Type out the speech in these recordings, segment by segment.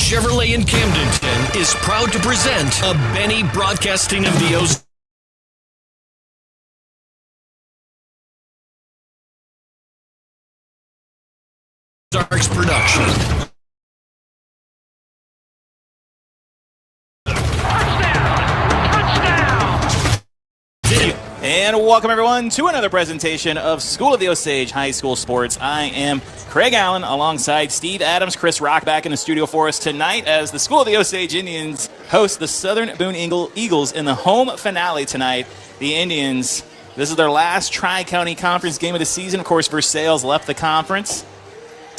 Chevrolet in Camdenton is proud to present a Benny Broadcasting of the Ozarks production. And welcome, everyone, to another presentation of School of the Osage High School Sports. I am Craig Allen alongside Steve Adams, Chris Rock back in the studio for us tonight as the School of the Osage Indians host the Southern Boone Eagles in the home finale tonight. The Indians, this is their last Tri-County Conference game of the season. Of course, Versailles left the conference.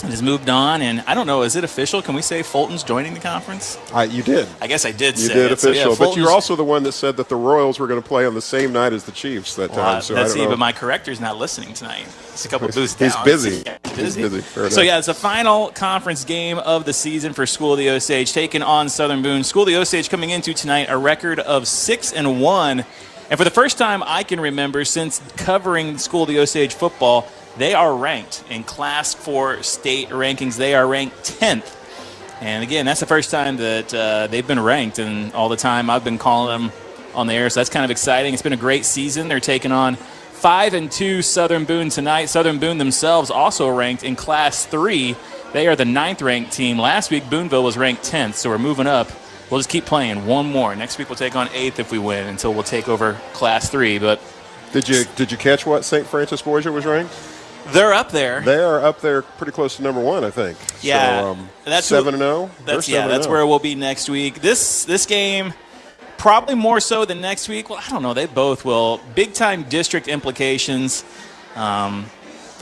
It has moved on, and I don't know, is it official? Can we say Fulton's joining the conference? You did. I guess I did say it. You did official, So, yeah, but you're also the one that said that the Royals were going to play on the same night as the Chiefs that time. So let's I don't know. But my corrector's not listening tonight. It's a couple boosts down. He's busy. He's busy. So, yeah, it's the final conference game of the season for School of the Osage, taking on Southern Boone. School of the Osage coming into tonight a record of 6-1. And for the first time I can remember since covering School of the Osage football, they are ranked in Class 4 state rankings. They are ranked 10th. And, again, that's the first time that they've been ranked. And all the time I've been calling them on the air, so that's kind of exciting. It's been a great season. They're taking on 5-2 Southern Boone tonight. Southern Boone themselves also ranked in Class 3. They are the 9th-ranked team. Last week, Booneville was ranked 10th, so we're moving up. We'll just keep playing one more. Next week we'll take on 8th if we win until we'll take over Class 3. But Did you catch what St. Francis Borgia was ranked? they're up there. They are up there pretty close to number 1, I think. Yeah. So, that's 7-0. That's where we'll be next week. This game, probably more so than next week. Well, I don't know. They both will. Big-time district implications. I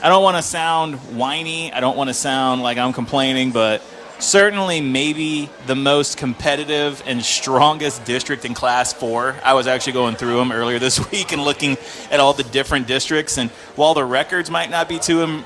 don't want to sound whiny. I don't want to sound like I'm complaining, but certainly maybe the most competitive and strongest district in Class 4. I was actually going through them earlier this week and looking at all the different districts. And while the records might not be to them,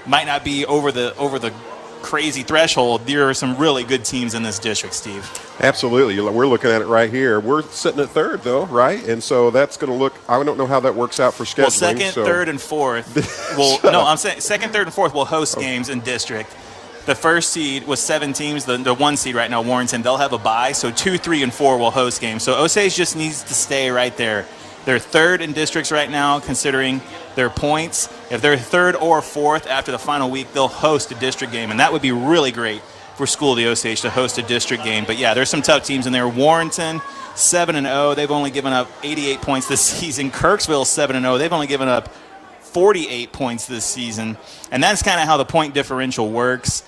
might not be over the crazy threshold, there are some really good teams in this district, Steve. Absolutely. We're looking at it right here. We're sitting at 3rd, though, right? And so that's going to look – I don't know how that works out for scheduling. Well, 2nd, 3rd, and 4th. I'm saying 2nd, 3rd, and 4th will host games in district. The first seed was 7 teams. The 1 seed right now, Warrenton, they'll have a bye. So 2, 3, and 4 will host games. So Osage just needs to stay right there. They're 3rd in districts right now, considering their points. If they're 3rd or 4th after the final week, they'll host a district game. And that would be really great for School of the Osage to host a district game. But, yeah, there's some tough teams in there. Warrenton, 7-0. They've only given up 88 points this season. Kirksville, 7-0. They've only given up 48 points this season. And that's kind of how the point differential works.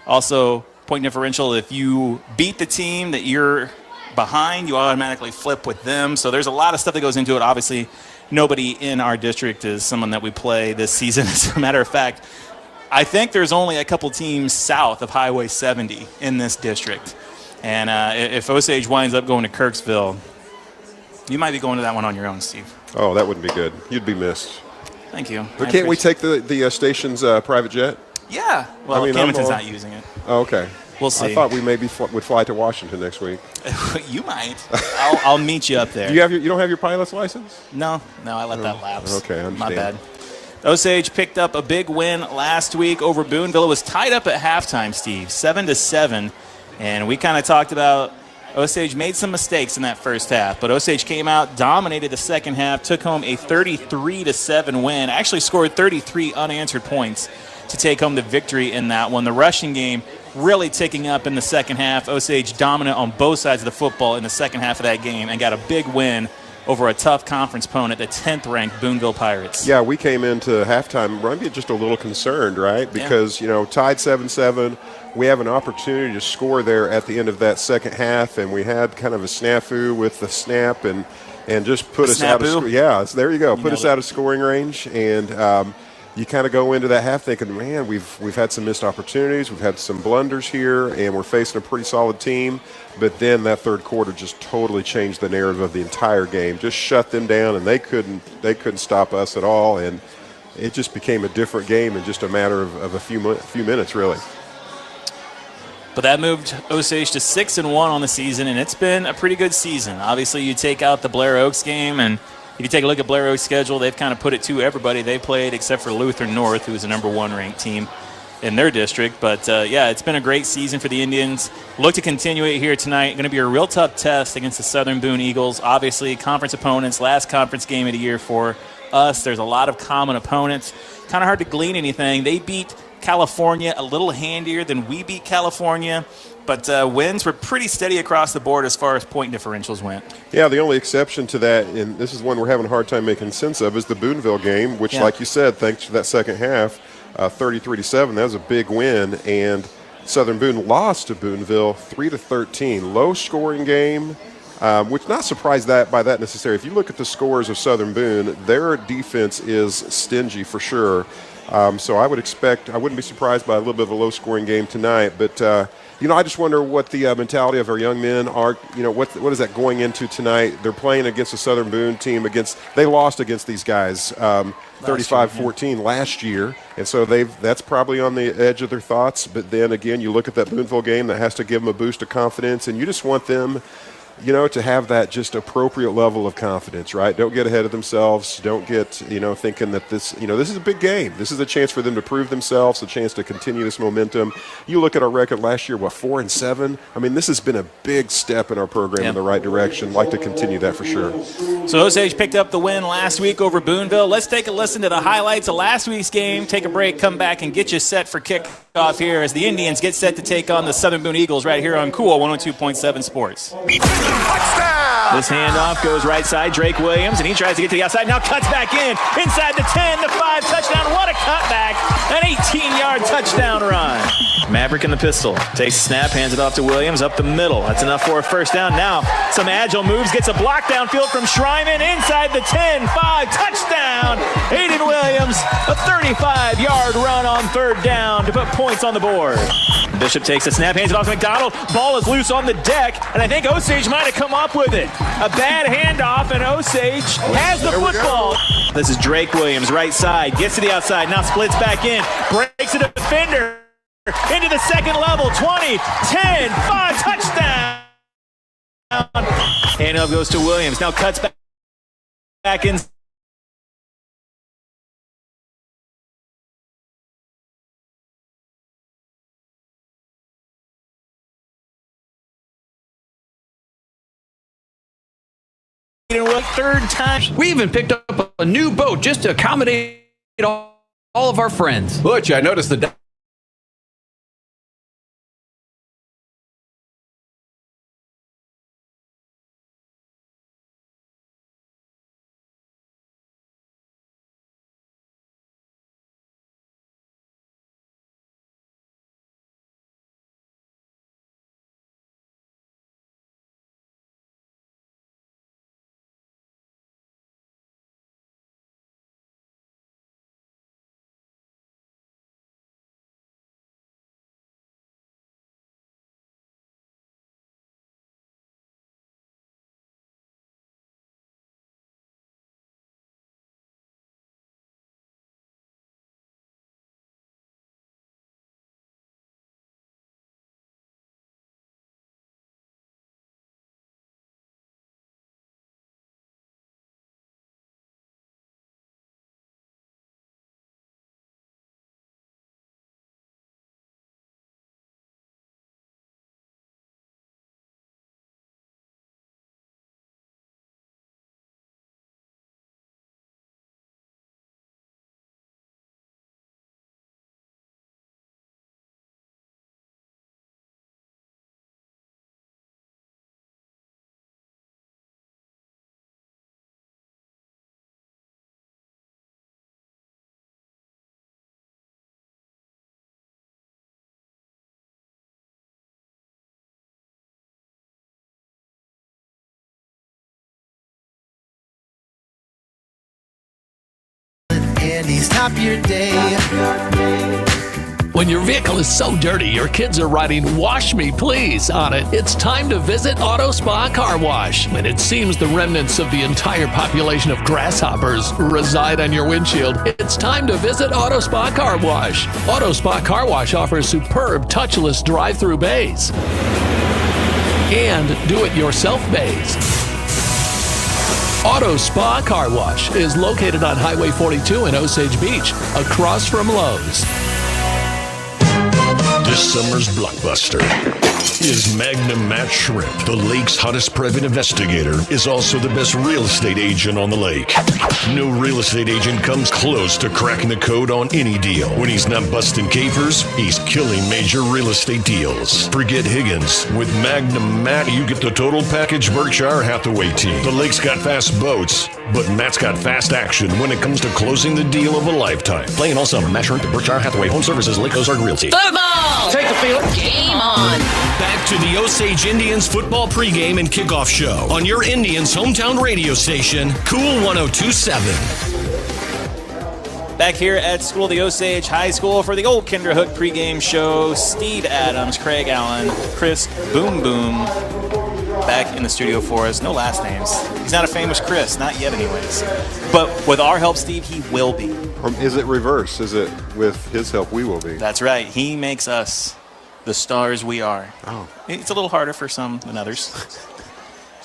Also, point differential, if you beat the team that you're behind, you automatically flip with them. So there's a lot of stuff that goes into it. Obviously, nobody in our district is someone that we play this season. As a matter of fact, I think there's only a couple teams south of Highway 70 in this district. And if Osage winds up going to Kirksville, you might be going to that one on your own, Steve. Oh, that wouldn't be good. You'd be missed. Thank you. But can't we take the station's private jet? Yeah. Well, Camdenton's not using it. Oh, okay. We'll see. I thought we maybe would fly to Washington next week. You might. I'll meet you up there. You don't have your pilot's license? No, I let that lapse. Okay, I understand. My bad. Osage picked up a big win last week over Booneville. It was tied up at halftime, Steve, 7-7. And we kind of talked about Osage made some mistakes in that first half, but Osage came out, dominated the second half, took home a 33-7 win, actually scored 33 unanswered points to take home the victory in that one. The rushing game really ticking up in the second half. Osage dominant on both sides of the football in the second half of that game and got a big win over a tough conference opponent, the 10th-ranked Booneville Pirates. Yeah, we came into halftime maybe just a little concerned, right? Because, tied 7-7. We have an opportunity to score there at the end of that second half, and we had kind of a snafu with the snap and just put us out of – yeah, there you go. Put us out of scoring range, and you kind of go into that half thinking, man, we've had some missed opportunities, we've had some blunders here, and we're facing a pretty solid team. But then that third quarter just totally changed the narrative of the entire game, just shut them down, and they couldn't stop us at all, and it just became a different game in just a matter of a few minutes, really. But that moved Osage to 6-1 on the season, and it's been a pretty good season. Obviously, you take out the Blair Oaks game, and if you take a look at Blair Oaks' schedule, they've kind of put it to everybody they played except for Lutheran North, who is a number 1 ranked team. in their district. But, yeah, it's been a great season for the Indians. Look to continue it here tonight. Going to be a real tough test against the Southern Boone Eagles. Obviously, conference opponents, last conference game of the year for us. There's a lot of common opponents. Kind of hard to glean anything. They beat California a little handier than we beat California. But wins were pretty steady across the board as far as point differentials went. Yeah, the only exception to that, and this is one we're having a hard time making sense of, is the Booneville game, which, like you said, thanks to that second half, 33-7, that was a big win. And Southern Boone lost to Booneville 3-13. Low-scoring game, which not surprised by that necessarily. If you look at the scores of Southern Boone, their defense is stingy for sure. So I wouldn't be surprised by a little bit of a low-scoring game tonight. But, I just wonder what the mentality of our young men are. What is that going into tonight? They're playing against a Southern Boone team. They lost against these guys 35-14 last year. And so that's probably on the edge of their thoughts. But then, again, you look at that Booneville game, that has to give them a boost of confidence. And you just want them to have that just appropriate level of confidence, right? Don't get ahead of themselves. Don't get, thinking that this is a big game. This is a chance for them to prove themselves, a chance to continue this momentum. You look at our record last year, 4-7? I mean, this has been a big step in our program in the right direction. Like to continue that for sure. So Osage picked up the win last week over Booneville. Let's take a listen to the highlights of last week's game, take a break, come back, and get you set for kickoff here as the Indians get set to take on the Southern Boone Eagles right here on Cool 102.7 Sports. Touchdown! This handoff goes right side, Drake Williams, and he tries to get to the outside. Now cuts back in, inside the 10, the 5, touchdown. What a cutback. An 18-yard touchdown run. Maverick in the pistol. Takes a snap, hands it off to Williams up the middle. That's enough for a first down. Now some agile moves, gets a block downfield from Schreiman inside the 10, 5, touchdown. Aiden Williams, a 35-yard run on third down to put points on the board. Bishop takes a snap, hands it off to McDonald. Ball is loose on the deck, and I think Osage might have come up with it. A bad handoff, and Osage has the football. This is Drake Williams, right side, gets to the outside, now splits back in, breaks a defender into the second level, 20, 10, 5, touchdown. Handoff goes to Williams, now cuts back in. Third time. We even picked up a new boat just to accommodate all of our friends. Butch, I noticed the Stop your day. When your vehicle is so dirty, your kids are writing "Wash Me, Please" on it. It's time to visit Auto Spa Car Wash. When it seems the remnants of the entire population of grasshoppers reside on your windshield, it's time to visit Auto Spa Car Wash. Auto Spa Car Wash offers superb touchless drive-through bays and do-it-yourself bays. Auto Spa Car Wash is located on Highway 42 in Osage Beach, across from Lowe's. This summer's blockbuster is Magnum Matt Shrimp. The lake's hottest private investigator is also the best real estate agent on the lake. No real estate agent comes close to cracking the code on any deal. When he's not busting capers, he's killing major real estate deals. Forget Higgins. With Magnum Matt, you get the total package Berkshire Hathaway team. The lake's got fast boats, but Matt's got fast action when it comes to closing the deal of a lifetime. Playing all summer, Matt Shrimp at Berkshire Hathaway Home Services, Lake Ozark Realty. Football! Take the field. Game on. Back to the Osage Indians football pregame and kickoff show on your Indians' hometown radio station, Cool 102.7. Back here at School of the Osage High School for the Old Kinderhook pregame show. Steve Adams, Craig Allen, Chris Boom back in the studio for us. No last names. He's not a famous Chris, not yet anyways. But with our help, Steve, he will be. Is it reverse? Is it with his help we will be? That's right. He makes us the stars we are. Oh. It's a little harder for some than others.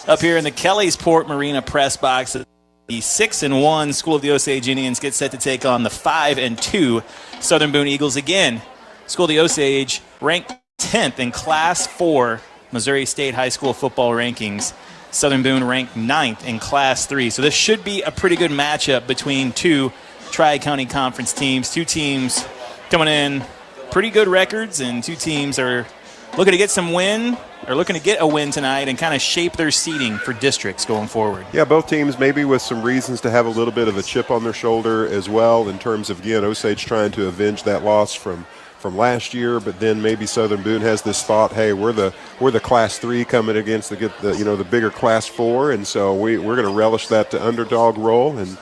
Up here in the Kellysport Marina press box, the 6-1 School of the Osage Indians get set to take on the 5-2 Southern Boone Eagles again. School of the Osage ranked 10th in Class 4 Missouri State High School football rankings. Southern Boone ranked 9th in Class 3. So this should be a pretty good matchup between two Tri-County Conference teams. Two teams coming in pretty good records, and two teams are looking to get some win, or looking to get a win tonight and kind of shape their seeding for districts going forward. Yeah, both teams maybe with some reasons to have a little bit of a chip on their shoulder as well, in terms of, again, Osage trying to avenge that loss from last year, but then maybe Southern Boone has this thought, hey, we're the Class 3 coming against the bigger Class 4, and so we're going to relish that underdog role. And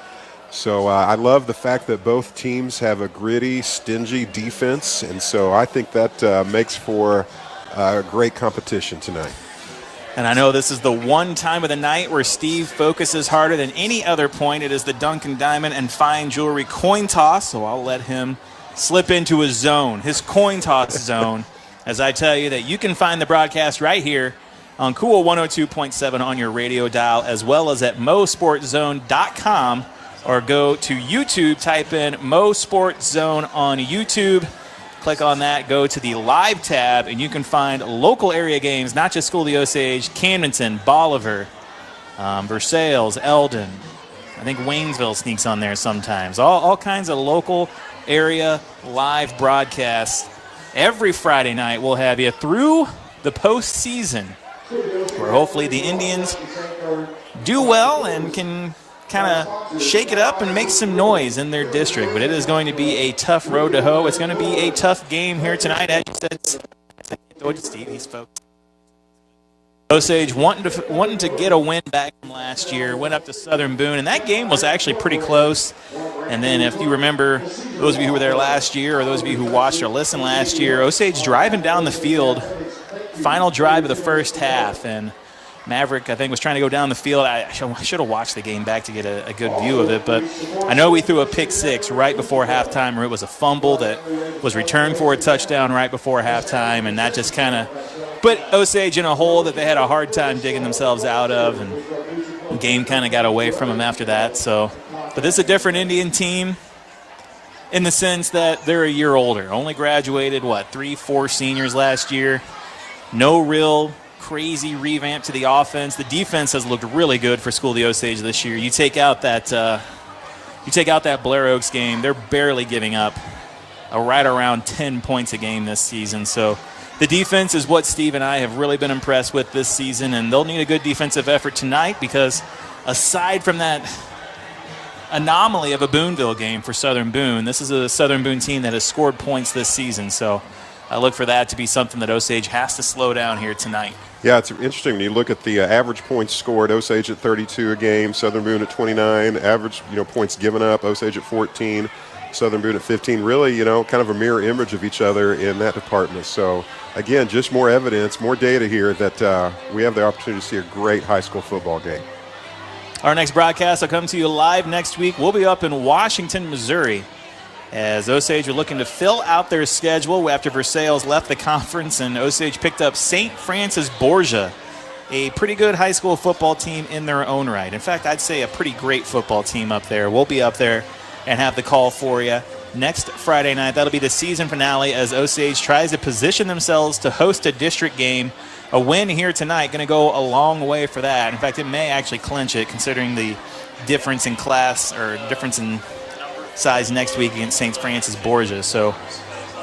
so I love the fact that both teams have a gritty, stingy defense, and so I think that makes for a great competition tonight. And I know this is the one time of the night where Steve focuses harder than any other point. It is the Duncan Diamond and Fine Jewelry coin toss, so I'll let him slip into his zone, his coin toss zone, as I tell you that you can find the broadcast right here on Cool 102.7 on your radio dial, as well as at MoSportsZone.com, or go to YouTube, type in MoSportsZone on YouTube, click on that, go to the live tab, and you can find local area games, not just School of the Osage, Camdenton, Bolivar, Versailles, Eldon. I think Waynesville sneaks on there sometimes. All kinds of local area live broadcasts. Every Friday night we'll have you through the postseason, where hopefully the Indians do well and can kind of shake it up and make some noise in their district. But it is going to be a tough road to hoe. It's going to be a tough game here tonight. As you said, I told you, Steve, he's focused. Osage wanting to get a win back from last year, went up to Southern Boone, and that game was actually pretty close. And then if you remember, those of you who were there last year, or those of you who watched or listened last year, Osage driving down the field, final drive of the first half, and Maverick, I think, was trying to go down the field. I should have watched the game back to get a good view of it, but I know we threw a pick six right before halftime, or it was a fumble that was returned for a touchdown right before halftime, and that just kind of put Osage in a hole that they had a hard time digging themselves out of, and the game kind of got away from them after that. So, but this is a different Indian team in the sense that they're a year older. Only graduated, 3-4 seniors last year. No real crazy revamp to the offense. The defense has looked really good for School of the Osage this year. You take out that Blair Oaks game, they're barely giving up right around 10 points a game this season. So the defense is what Steve and I have really been impressed with this season, and they'll need a good defensive effort tonight, because aside from that anomaly of a Booneville game for Southern Boone, this is a Southern Boone team that has scored points this season. So I look for that to be something that Osage has to slow down here tonight. Yeah, it's interesting when you look at the average points scored. Osage at 32 a game, Southern Boone at 29. Average, points given up. Osage at 14, Southern Boone at 15. Really, kind of a mirror image of each other in that department. So again, just more evidence, more data here that we have the opportunity to see a great high school football game. Our next broadcast will come to you live next week. We'll be up in Washington, Missouri, as Osage are looking to fill out their schedule after Versailles left the conference, and Osage picked up St. Francis Borgia, a pretty good high school football team in their own right. In fact, I'd say a pretty great football team up there. We'll be up there and have the call for you next Friday night. That'll be the season finale as Osage tries to position themselves to host a district game. A win here tonight going to go a long way for that. In fact, it may actually clinch it considering the difference in class or difference in size next week against St. Francis Borgia. So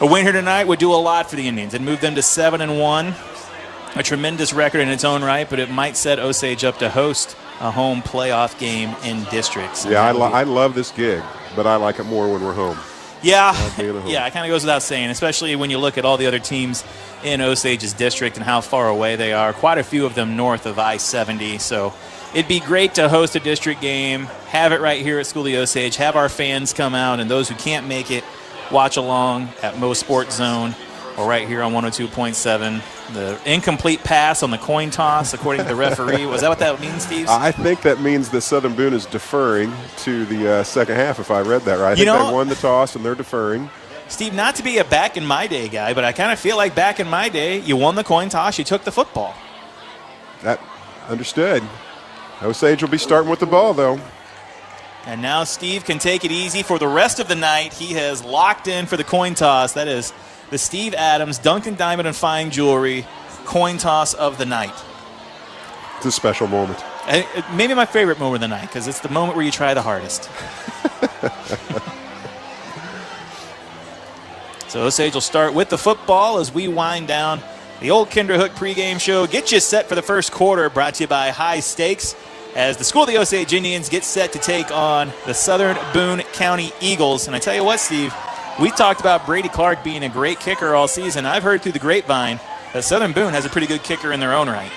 a win here tonight would do a lot for the Indians. It'd move them to 7-1, a tremendous record in its own right, but it might set Osage up to host a home playoff game in districts. Yeah, I love this gig, but I like it more when we're home. Yeah, it kind of goes without saying, especially when you look at all the other teams in Osage's district and how far away they are. Quite a few of them north of I-70, so it'd be great to host a district game, have it right here at School of the Osage, have our fans come out, and those who can't make it, watch along at MoSportsZone or right here on 102.7. The incomplete pass on the coin toss, according to the referee. Was that what that means, Steve? I think that means that Southern Boone is deferring to the second half, if I read that right. I think they won the toss, and they're deferring. Steve, not to be a back-in-my-day guy, but I kind of feel like back in my day, you won the coin toss, you took the football. That understood. Osage will be starting with the ball, though. And now Steve can take it easy for the rest of the night. He has locked in for the coin toss. That is the Steve Adams Duncan Diamond and Fine Jewelry coin toss of the night. It's a special moment. Maybe my favorite moment of the night because it's the moment where you try the hardest. So Osage will start with the football as we wind down the old Kinderhook pregame show. Get you set for the first quarter, brought to you by High Stakes, as the School of the Osage Indians get set to take on the Southern Boone County Eagles. And I tell you what, Steve, we talked about Brady Clark being a great kicker all season. I've heard through the grapevine that Southern Boone has a pretty good kicker in their own right.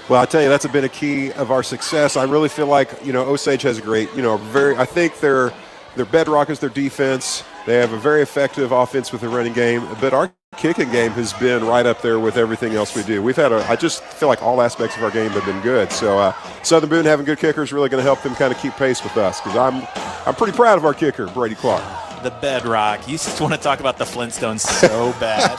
Well, I tell you, that's been a key of our success. I really feel like, Osage has a great, I think their bedrock is their defense. They have a very effective offense with the running game, but our kicking game has been right up there with everything else we do. I just feel like all aspects of our game have been good. So Southern Boone having good kickers is really going to help them kind of keep pace with us because I'm pretty proud of our kicker, Brady Clark. The bedrock. You just want to talk about the Flintstones so bad.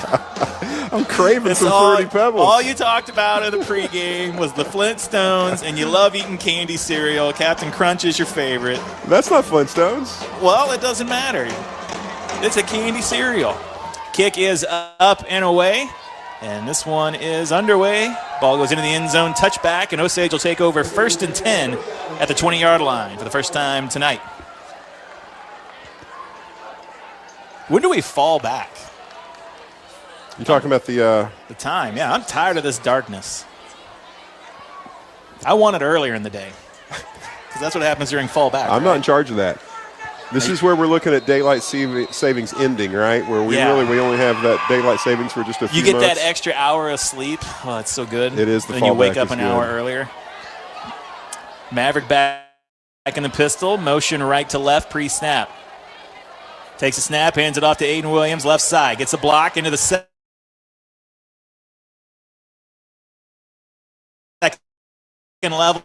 I'm craving some Fruity Pebbles. All you talked about in the pregame was the Flintstones, and you love eating candy cereal. Captain Crunch is your favorite. That's not Flintstones. Well, it doesn't matter. It's a candy cereal. Kick is up and away, and this one is underway. Ball goes into the end zone, touchback, and Osage will take over 1st and 10 at the 20-yard line for the first time tonight. When do we fall back? You're talking about the time. Yeah, I'm tired of this darkness. I want it earlier in the day because that's what happens during fall back. I'm not in charge of that. This is where we're looking at daylight savings ending, right? Where we only have that daylight savings for just a few months. You get that extra hour of sleep. Oh, it's so good. It is. Then you wake up an hour earlier. Maverick back in the pistol. Motion right to left pre-snap. Takes a snap, hands it off to Aiden Williams, left side. Gets a block into the second level.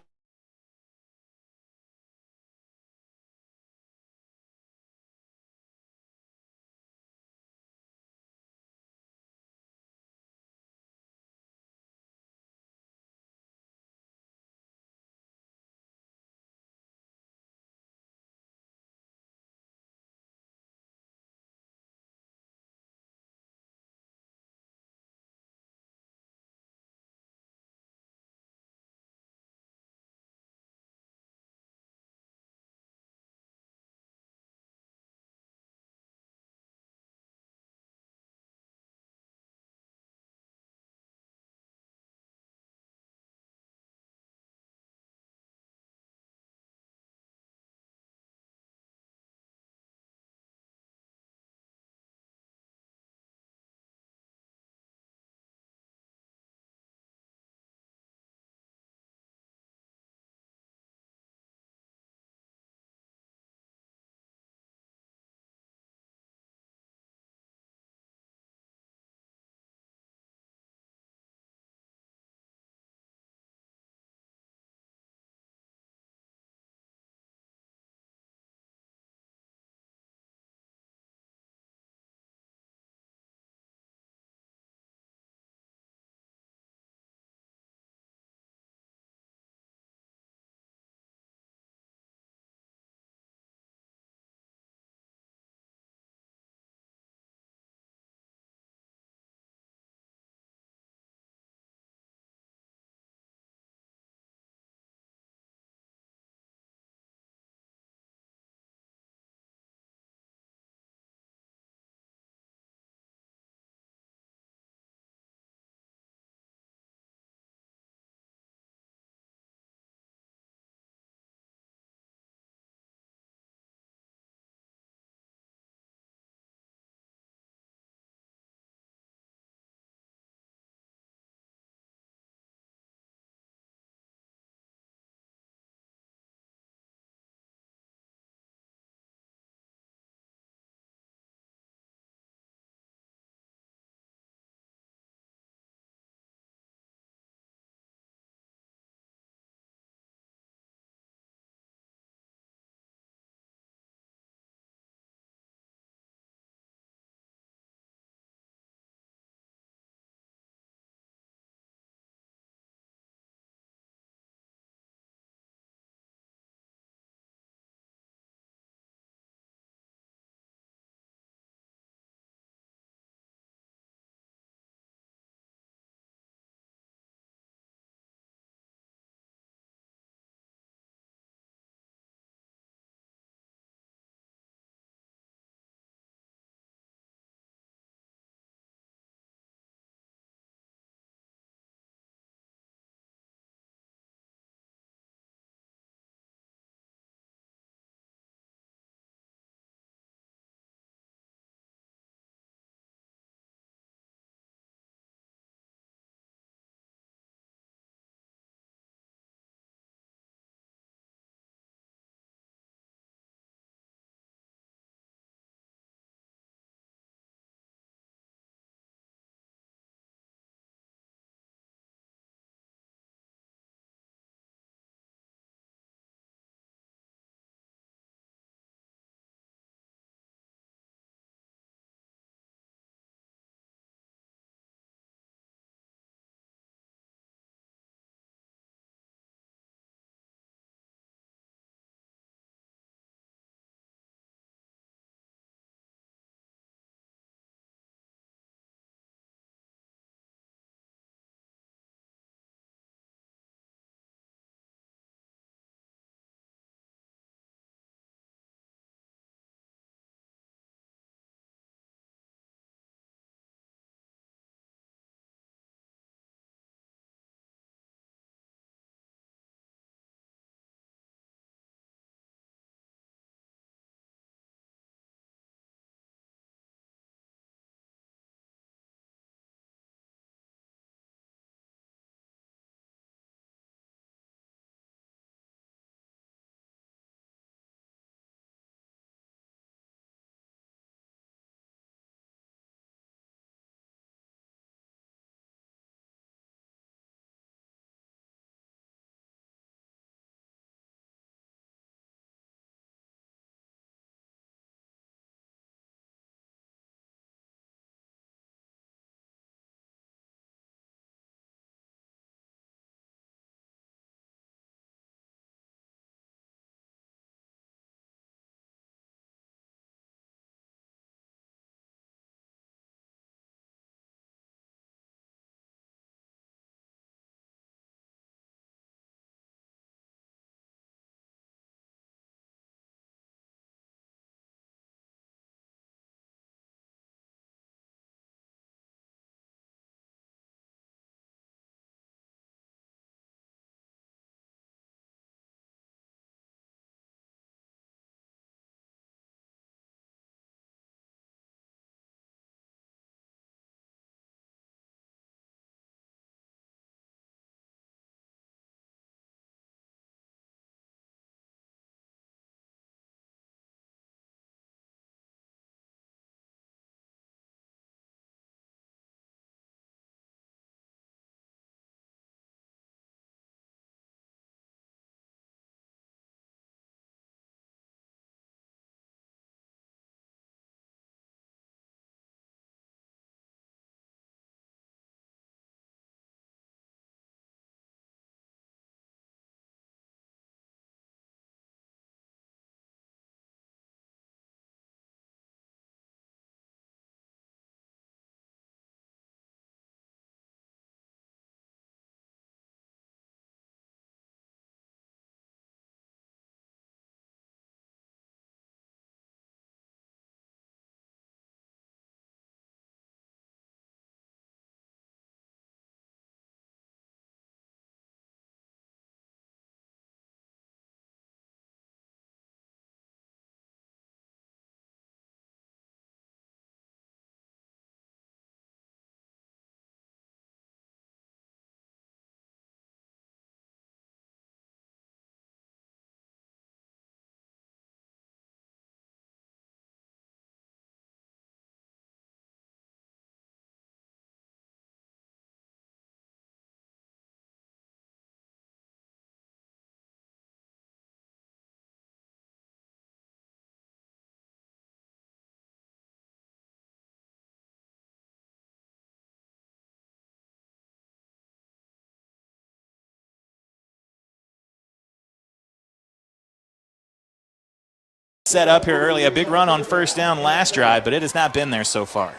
set up here early. A big run on first down last drive, but it has not been there so far.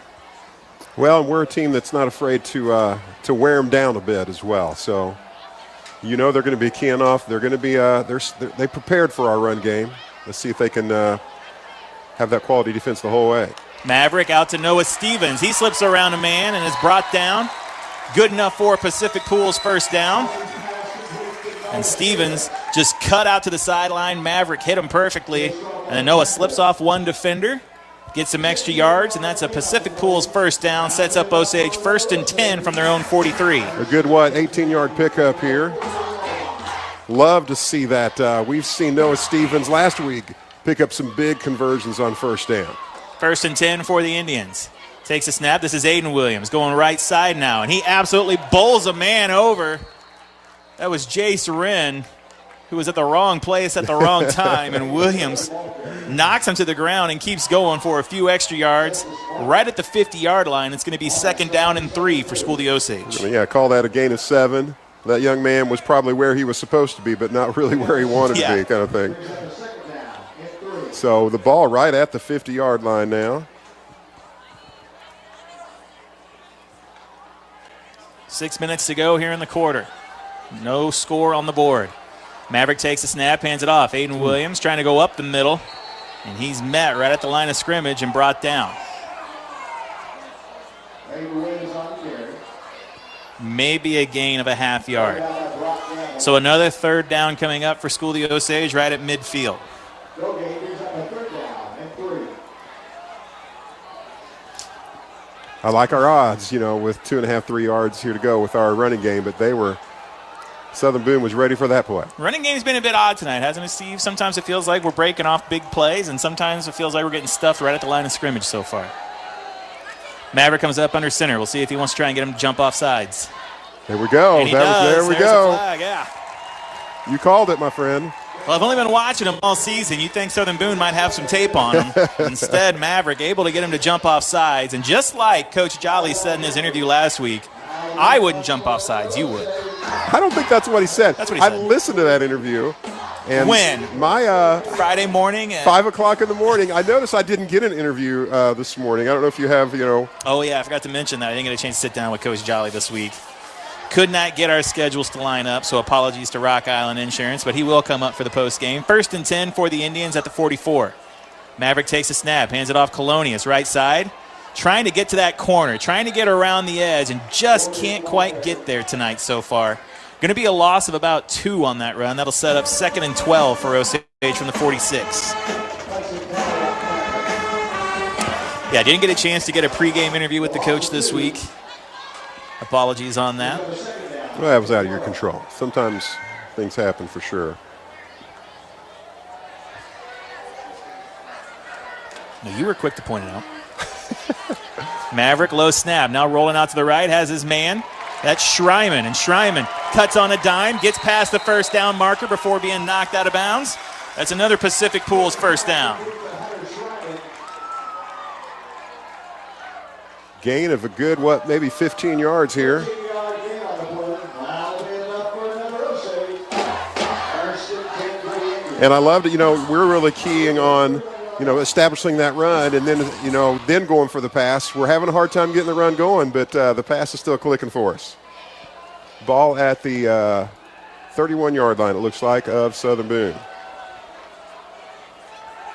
Well, we're a team that's not afraid to wear them down a bit as well. So, they're going to be keying off. They're going to be they prepared for our run game. Let's see if they can have that quality defense the whole way. Maverick out to Noah Stevens. He slips around a man and is brought down. Good enough for Pacific Pools first down. And Stevens just cut out to the sideline. Maverick hit him perfectly. And then Noah slips off one defender, gets some extra yards, and that's a Pacific Pools first down. Sets up Osage 1st and 10 from their own 43. A good, 18-yard pickup here. Love to see that. We've seen Noah Stevens last week pick up some big conversions on first down. 1st and 10 for the Indians. Takes a snap. This is Aiden Williams going right side now, and he absolutely bowls a man over. That was Jace Wren, who was at the wrong place at the wrong time, and Williams knocks him to the ground and keeps going for a few extra yards. Right at the 50-yard line, it's going to be 2nd down and 3 for School D Osage. Yeah, call that a gain of 7. That young man was probably where he was supposed to be, but not really where he wanted to be, kind of thing. So the ball right at the 50-yard line now. 6 minutes to go here in the quarter. No score on the board. Maverick takes a snap, hands it off. Aiden Williams trying to go up the middle, and he's met right at the line of scrimmage and brought down. Maybe a gain of a half yard. So another 3rd down coming up for School D Osage right at midfield. I like our odds, with 2.5, 3 yards here to go with our running game, but Southern Boone was ready for that play. Running game's been a bit odd tonight, hasn't it, Steve? Sometimes it feels like we're breaking off big plays, and sometimes it feels like we're getting stuffed right at the line of scrimmage so far. Maverick comes up under center. We'll see if he wants to try and get him to jump off sides. There we go. There we go. A flag, yeah. You called it, my friend. Well, I've only been watching him all season. You'd think Southern Boone might have some tape on him. Instead, Maverick able to get him to jump off sides. And just like Coach Jolly said in his interview last week, I wouldn't jump off sides. You would. I don't think that's what he said. That's what he said. I listened to that interview. And when? My Friday morning at 5 o'clock in the morning. I noticed I didn't get an interview this morning. I don't know if you have, Oh, yeah, I forgot to mention that. I didn't get a chance to sit down with Coach Jolly this week. Could not get our schedules to line up, so apologies to Rock Island Insurance, but he will come up for the post game. 1st and 10 for the Indians at the 44. Maverick takes a snap, hands it off Colonius, right side. Trying to get to that corner, trying to get around the edge, and just can't quite get there tonight so far. Going to be a loss of about 2 on that run. That'll set up 2nd and 12 for Osage from the 46. Yeah, didn't get a chance to get a pregame interview with the coach this week. Apologies on that. Well, that was out of your control. Sometimes things happen for sure. No, you were quick to point it out. Maverick, low snap. Now rolling out to the right, has his man. That's Schreiman, and Schreiman cuts on a dime, gets past the first down marker before being knocked out of bounds. That's another Pacific Pools first down. Gain of a good, maybe 15 yards here. And I loved it, we're really keying on, establishing that run and then, then going for the pass. We're having a hard time getting the run going, but the pass is still clicking for us. Ball at the 31-yard line, it looks like, of Southern Boone.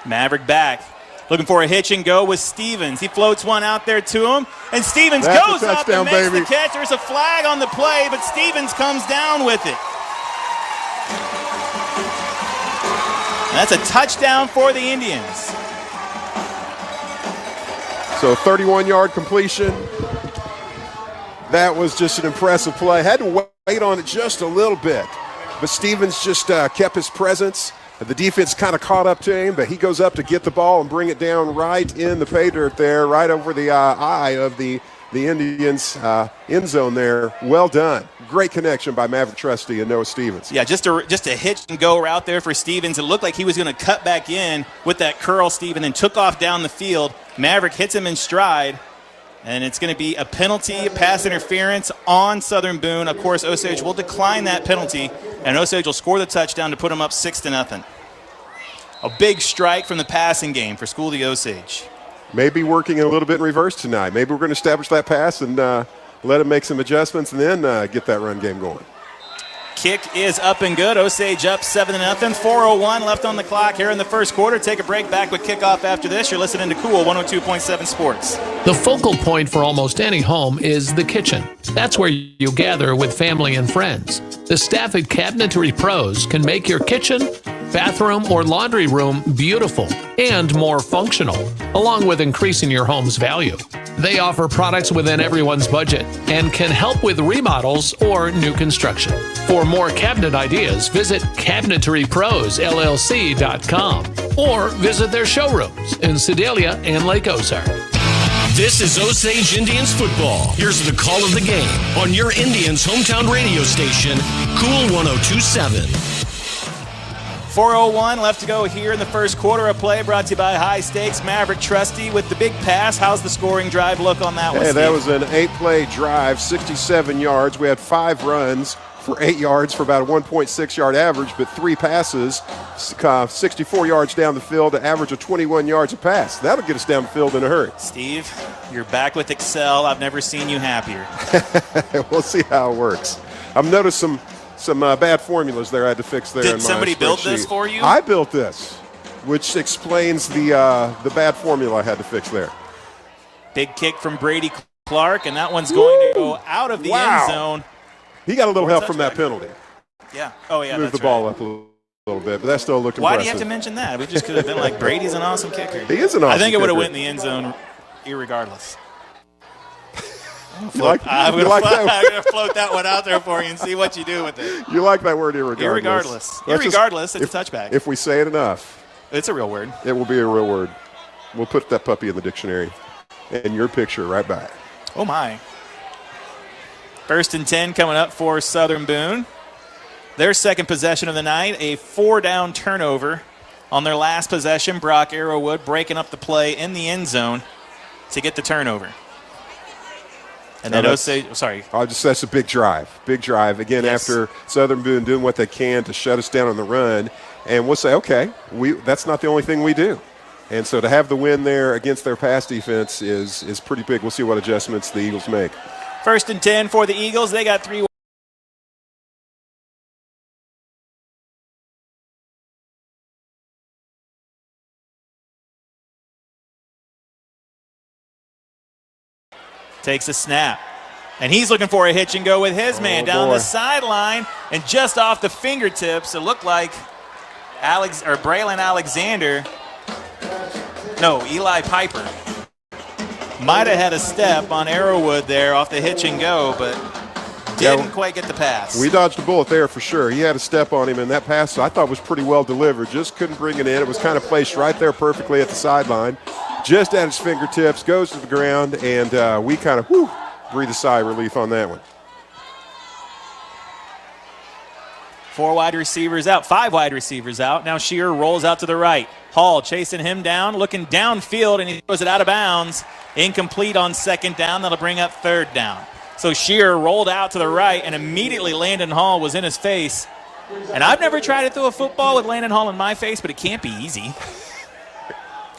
Maverick back. Looking for a hitch and go with Stevens. He floats one out there to him, and Stevens goes up and makes the catch. There's a flag on the play, but Stevens comes down with it. And that's a touchdown for the Indians. So 31-yard completion. That was just an impressive play. Had to wait on it just a little bit, but Stevens just kept his presence. The defense kind of caught up to him, but he goes up to get the ball and bring it down right in the pay dirt there, right over the eye of the Indians' end zone there. Well done. Great connection by Maverick Trusty and Noah Stevens. Yeah, just a hitch and go route there for Stevens. It looked like he was going to cut back in with that curl, Steve, and took off down the field. Maverick hits him in stride, and it's going to be a penalty, pass interference on Southern Boone. Of course, Osage will decline that penalty, and Osage will score the touchdown to put them up 6-0. A big strike from the passing game for School of the Osage. Maybe working a little bit in reverse tonight. Maybe we're going to establish that pass and let him make some adjustments and then get that run game going. Kick is up and good. Osage up 7-0. 4:01 left on the clock here in the first quarter. Take a break. Back with Kickoff after this. You're listening to Cool 102.7 Sports. The focal point for almost any home is the kitchen. That's where you gather with family and friends. The staff at Cabinetry Pros can make your kitchen, bathroom, or laundry room beautiful and more functional, along with increasing your home's value. They offer products within everyone's budget and can help with remodels or new construction. For more cabinet ideas, visit CabinetryProsLLC.com or visit their showrooms in Sedalia and Lake Ozark. This is Osage Indians football. Here's the call of the game on your Indians' hometown radio station, Cool 102.7. 4:01 left to go here in the first quarter of play, brought to you by High Stakes. Maverick Trusty with the big pass. How's the scoring drive look on that one, Hey, that Steve? was an 8-play drive, 67 yards. We had 5 runs for 8 yards for about a 1.6-yard average, but 3 passes, 64 yards down the field, an average of 21 yards a pass. That'll get us down the field in a hurry. Steve, you're back with Excel. I've never seen you happier. We'll see how it works. I've noticed some bad formulas there I had to fix there. Did in my somebody build this spreadsheet. for you? I built this, which explains the bad formula I had to fix there. Big kick from Brady Clark, and that one's going to go out of the end zone. He got a little For a help from that touchback. penalty. Yeah. Oh, yeah, Moved that's the ball right. up a little bit, but that still looked Why impressive. do you have to mention that? We just could have been like, Brady's an awesome kicker. He is an awesome I think it would have kicker. went in the end zone irregardless. You like I'm you going like that? to float that one out there for you and see what you do with it. You like that word irregardless? Irregardless. Let's just- Irregardless, it's a touchback. If we say it enough, It's a real word. it will be a real word. We'll put that puppy in the dictionary and your picture right by it. Oh, my. 1st and 10 coming up for Southern Boone. Their second possession of the night, a 4-down turnover on their last possession. Brock Arrowwood breaking up the play in the end zone to get the turnover. And then Osage, That's a big drive. Big drive. Again, Yes. after Southern Boone doing what they can to shut us down on the run. And we'll say, okay, that's not the only thing we do. And so to have the win there against their pass defense is pretty big. We'll see what adjustments the Eagles make. 1st and 10 for the Eagles. They got 3. Takes a snap. And he's looking for a hitch and go with his man down boy. the sideline. And just off the fingertips, it looked like Braylon Alexander. No, Eli Piper. Might have had a step on Arrowwood there off the hitch and go, but didn't quite get the pass. We dodged a bullet there for sure. He had a step on him, and that pass I thought was pretty well delivered. Just couldn't bring it in. It was kind of placed right there perfectly at the sideline. Just at his fingertips, goes to the ground, and we kind of breathe a sigh of relief on that one. 4 wide receivers out, 5 wide receivers out. Now Shearer rolls out to the right. Hall chasing him down, looking downfield, and he throws it out of bounds. Incomplete on 2nd down. That'll bring up 3rd down. So Shearer rolled out to the right, and immediately Landon Hall was in his face. And I've never tried to throw a football with Landon Hall in my face, but it can't be easy.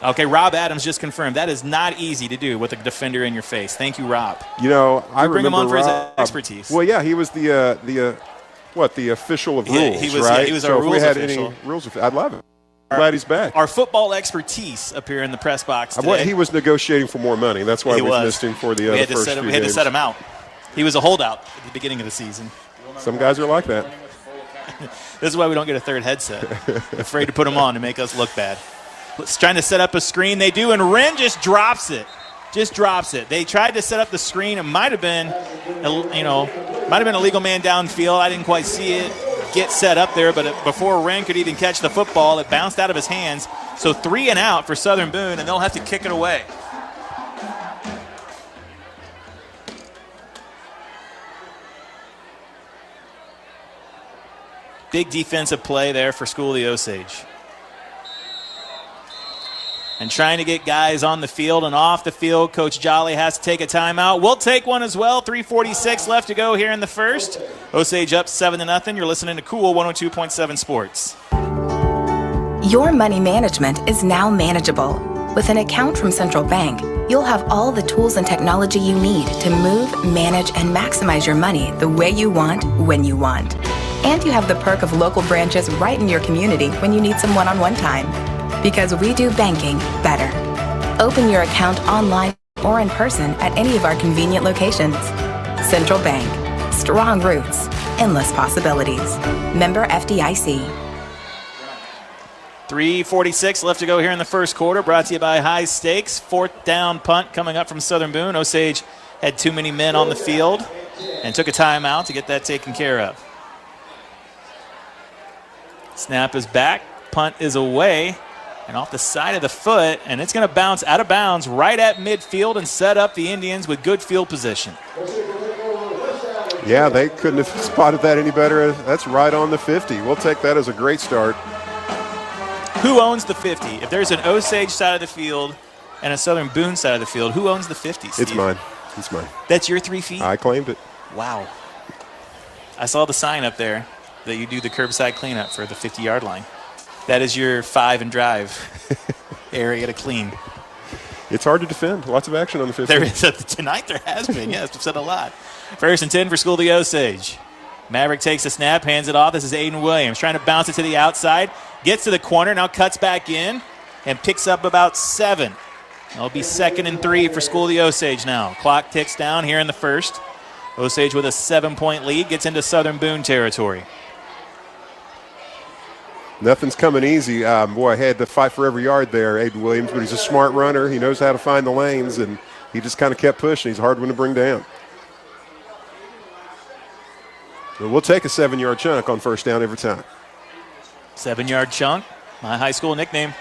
Okay, Rob Adams just confirmed that is not easy to do with a defender in your face. Thank you, Rob. You know, I bring him remember on for his Rob. expertise. Well, yeah, he was the official of rules, he was, right? yeah, he was so our if we rules had official. any rules, I'd love it. Glad he's back. Our football expertise up here in the press box today. He was negotiating for more money. That's why we missed him for the we had first few We had to games. set him out. He was a holdout at the beginning of the season. Some guys are like that. This is why we don't get a 3rd headset. Afraid to put them on to make us look bad. Trying to set up a screen. They do, and Wren just drops it. They tried to set up the screen. It might have been, a legal man downfield. I didn't quite see it get set up there, but before Wren could even catch the football, it bounced out of his hands. So 3 and out for Southern Boone, and they'll have to kick it away. Big defensive play there for School of the Osage. And trying to get guys on the field and off the field, Coach Jolly has to take a timeout. We'll take one as well. 3:46 left to go here in the first. Osage up 7-0. You're listening to Cool 102.7 Sports. Your money management is now manageable. With an account from Central Bank, you'll have all the tools and technology you need to move, manage, and maximize your money the way you want, when you want. And you have the perk of local branches right in your community when you need some one-on-one time. Because we do banking better. Open your account online or in person at any of our convenient locations. Central Bank. Strong roots. Endless possibilities. Member FDIC. 3:46 left to go here in the first quarter. Brought to you by High Stakes. 4th down punt coming up from Southern Boone. Osage had too many men on the field and took a timeout to get that taken care of. Snap is back. Punt is away and off the side of the foot, and it's going to bounce out of bounds right at midfield and set up the Indians with good field position. Yeah, they couldn't have spotted that any better. That's right on the 50. We'll take that as a great start. Who owns the 50? If there's an Osage side of the field and a Southern Boone side of the field, who owns the 50, Steve? It's mine. It's mine. That's your 3 feet? I claimed it. Wow. I saw the sign up there that you do the curbside cleanup for the 50-yard line. That is your 5 and drive area to clean. It's hard to defend. Lots of action on the 50. There is tonight. There has been. Yes, we've said a lot. 1st and 10 for School of the Osage. Maverick takes a snap, hands it off. This is Aiden Williams trying to bounce it to the outside. Gets to the corner, now cuts back in and picks up about 7. It'll be 2nd and 3 for School of the Osage now. Clock ticks down here in the first. Osage with a 7-point lead gets into Southern Boone territory. Nothing's coming easy. Boy, had to fight for every yard there, Aiden Williams, but he's a smart runner. He knows how to find the lanes, and he just kind of kept pushing. He's a hard one to bring down. But we'll take a 7-yard chunk on 1st down every time. 7-yard chunk, my high school nickname.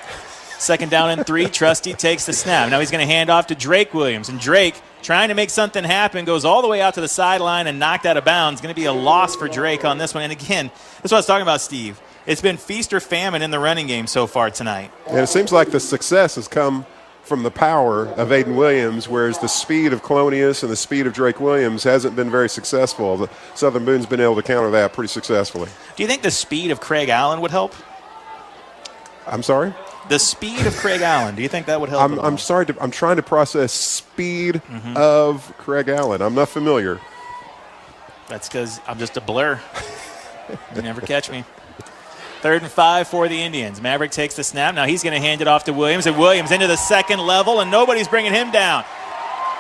2nd down and 3, Trusty takes the snap. Now he's going to hand off to Drake Williams, and Drake, trying to make something happen, goes all the way out to the sideline and knocked out of bounds. Going to be a loss for Drake on this one. And again, that's what I was talking about, Steve. It's been feast or famine in the running game so far tonight. And it seems like the success has come from the power of Aiden Williams, whereas the speed of Colonius and the speed of Drake Williams hasn't been very successful. The Southern Boone's been able to counter that pretty successfully. Do you think the speed of Craig Allen would help? I'm sorry? The speed of Craig Allen, do you think that would help? I'm sorry. I'm trying to process speed of Craig Allen. I'm not familiar. That's because I'm just a blur. You never catch me. 3rd and 5 for the Indians. Maverick takes the snap. Now he's going to hand it off to Williams, and Williams into the 2nd level, and nobody's bringing him down.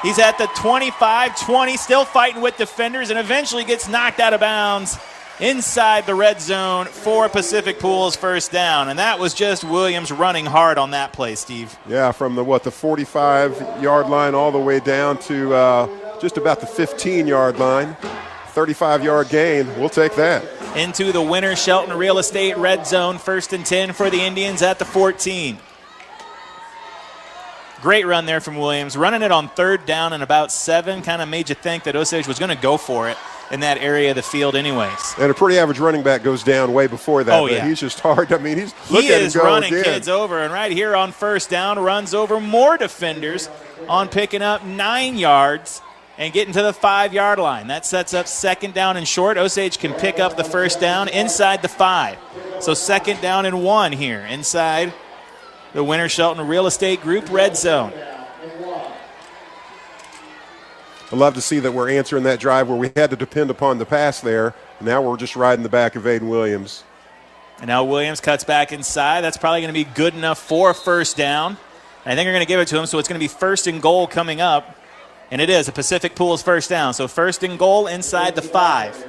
He's at the 25-20, still fighting with defenders, and eventually gets knocked out of bounds inside the red zone for Pacific Pools 1st down. And that was just Williams running hard on that play, Steve. Yeah, from the 45-yard line all the way down to just about the 15-yard line. 35-yard gain. We'll take that. Into the Winter Shelton Real Estate red zone. 1st and 10 for the Indians at the 14. Great run there from Williams. Running it on 3rd down and about 7 kind of made you think that Osage was going to go for it in that area of the field anyways. And a pretty average running back goes down way before that. Oh, yeah. But he's just hard. I mean, he is running kids over. And right here on 1st down, runs over more defenders on picking up 9 yards and getting to the 5-yard line. That sets up 2nd down and short. Osage can pick up the 1st down inside the 5. So 2nd down and 1 here inside the Winter Shelton Real Estate Group red zone. I love to see that we're answering that drive where we had to depend upon the pass there. Now we're just riding the back of Aiden Williams. And now Williams cuts back inside. That's probably going to be good enough for a 1st down. And I think they're going to give it to him, so it's going to be 1st and goal coming up. And it is a Pacific Pools 1st down. So 1st and goal inside the 5.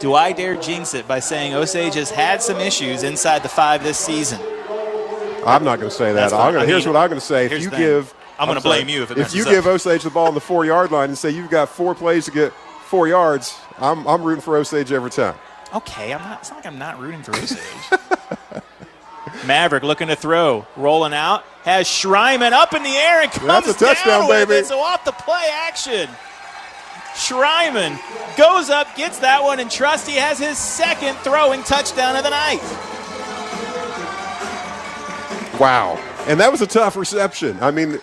Do I dare jinx it by saying Osage has had some issues inside the 5 this season? I'm not going to say that. Here's what I'm going to say. If you give, I'm going to blame you if you give Osage the ball on the 4-yard line and say you've got 4 plays to get 4 yards, I'm rooting for Osage every time. Okay, it's not like I'm not rooting for Osage. Maverick looking to throw, rolling out, has Schreiman up in the air and comes That's a touchdown, down with baby. it. So off the play action, Schreiman goes up, gets that one, and Trusty has his 2nd throwing touchdown of the night. Wow. And that was a tough reception. I mean,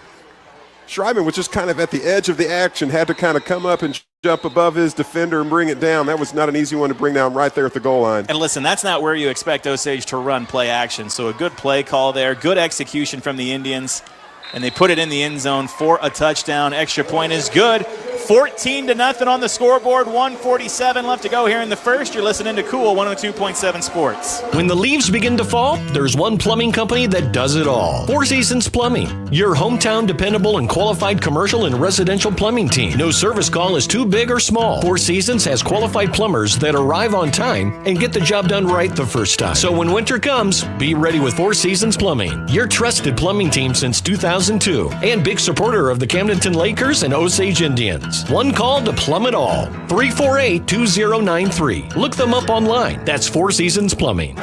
Schreiman was just kind of at the edge of the action, had to kind of come up and jump above his defender and bring it down. That was not an easy one to bring down right there at the goal line. And listen, that's not where you expect Osage to run play action. So a good play call there, good execution from the Indians. And they put it in the end zone for a touchdown. Extra point is good. 14-0 on the scoreboard. 1:47 left to go here in the first. You're listening to Cool 102.7 Sports. When the leaves begin to fall, there's one plumbing company that does it all. Four Seasons Plumbing, your hometown dependable and qualified commercial and residential plumbing team. No service call is too big or small. Four Seasons has qualified plumbers that arrive on time and get the job done right the first time. So when winter comes, be ready with Four Seasons Plumbing, your trusted plumbing team since 2002 and big supporter of the Camdenton Lakers and Osage Indians. One call to plumb it all. 348-2093. Look them up online. That's Four Seasons Plumbing.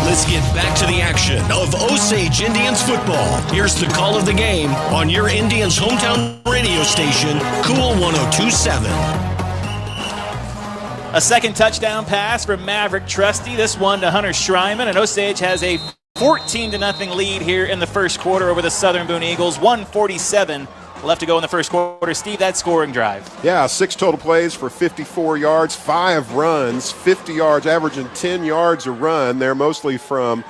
Let's get back to the action of Osage Indians football. Here's the call of the game on your Indians hometown radio station, Cool 102.7. A second touchdown pass from Maverick Trusty. This one to Hunter Schreiman, and Osage has a 14-0 lead here in the first quarter over the Southern Boone Eagles. 1:47 left to go in the first quarter. Steve, that scoring drive. Yeah, 6 total plays for 54 yards, 5 runs, 50 yards, averaging 10 yards a run. They're mostly from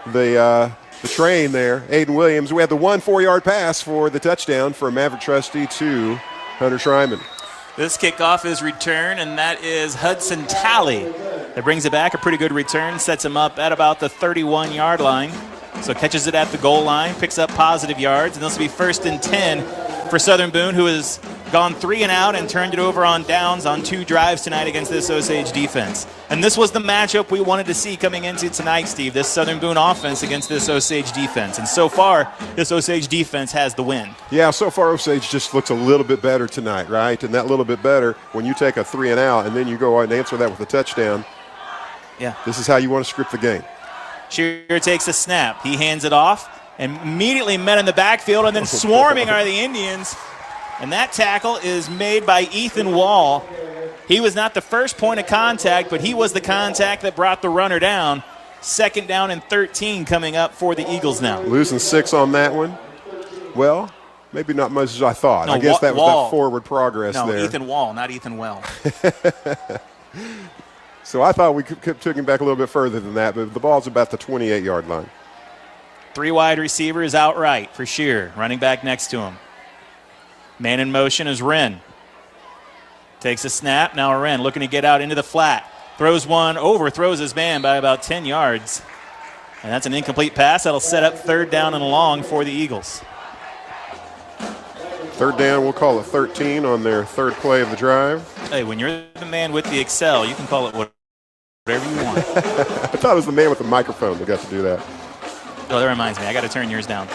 the train there, Aiden Williams. We had the 1 4-yard pass for the touchdown from Maverick Trusty to Hunter Schreiman. This kickoff is returned, and that is Hudson Talley. That brings it back, a pretty good return, sets him up at about the 31-yard line. So catches it at the goal line, picks up positive yards, and this will be 1st and 10 for Southern Boone, who has gone 3 and out and turned it over on downs on 2 drives tonight against this Osage defense. And this was the matchup we wanted to see coming into tonight, Steve, this Southern Boone offense against this Osage defense. And so far, this Osage defense has the win. Yeah, so far Osage just looks a little bit better tonight, right? And that little bit better, when you take a 3 and out and then you go out and answer that with a touchdown, yeah, this is how you want to script the game. Shearer takes a snap. He hands it off and immediately met in the backfield, and then swarming are the Indians. And that tackle is made by Ethan Wall. He was not the first point of contact, but he was the contact that brought the runner down. 2nd down and 13 coming up for the Eagles now. Losing 6 on that one. Well, maybe not much as I thought. No, I guess that was Wall. that forward progress No, there. Ethan Wall, not Ethan Well. So I thought we took him back a little bit further than that, but the ball's about the 28-yard line. 3 wide receivers out right for Shearer, running back next to him. Man in motion is Wren. Takes a snap. Now Wren looking to get out into the flat. Throws one, overthrows his man by about 10 yards. And that's an incomplete pass. That'll set up 3rd down and long for the Eagles. 3rd down, we'll call it 13 on their 3rd play of the drive. Hey, when you're the man with the Excel, you can call it whatever you want. I thought it was the man with the microphone that got to do that. Oh, that reminds me. I got to turn yours down.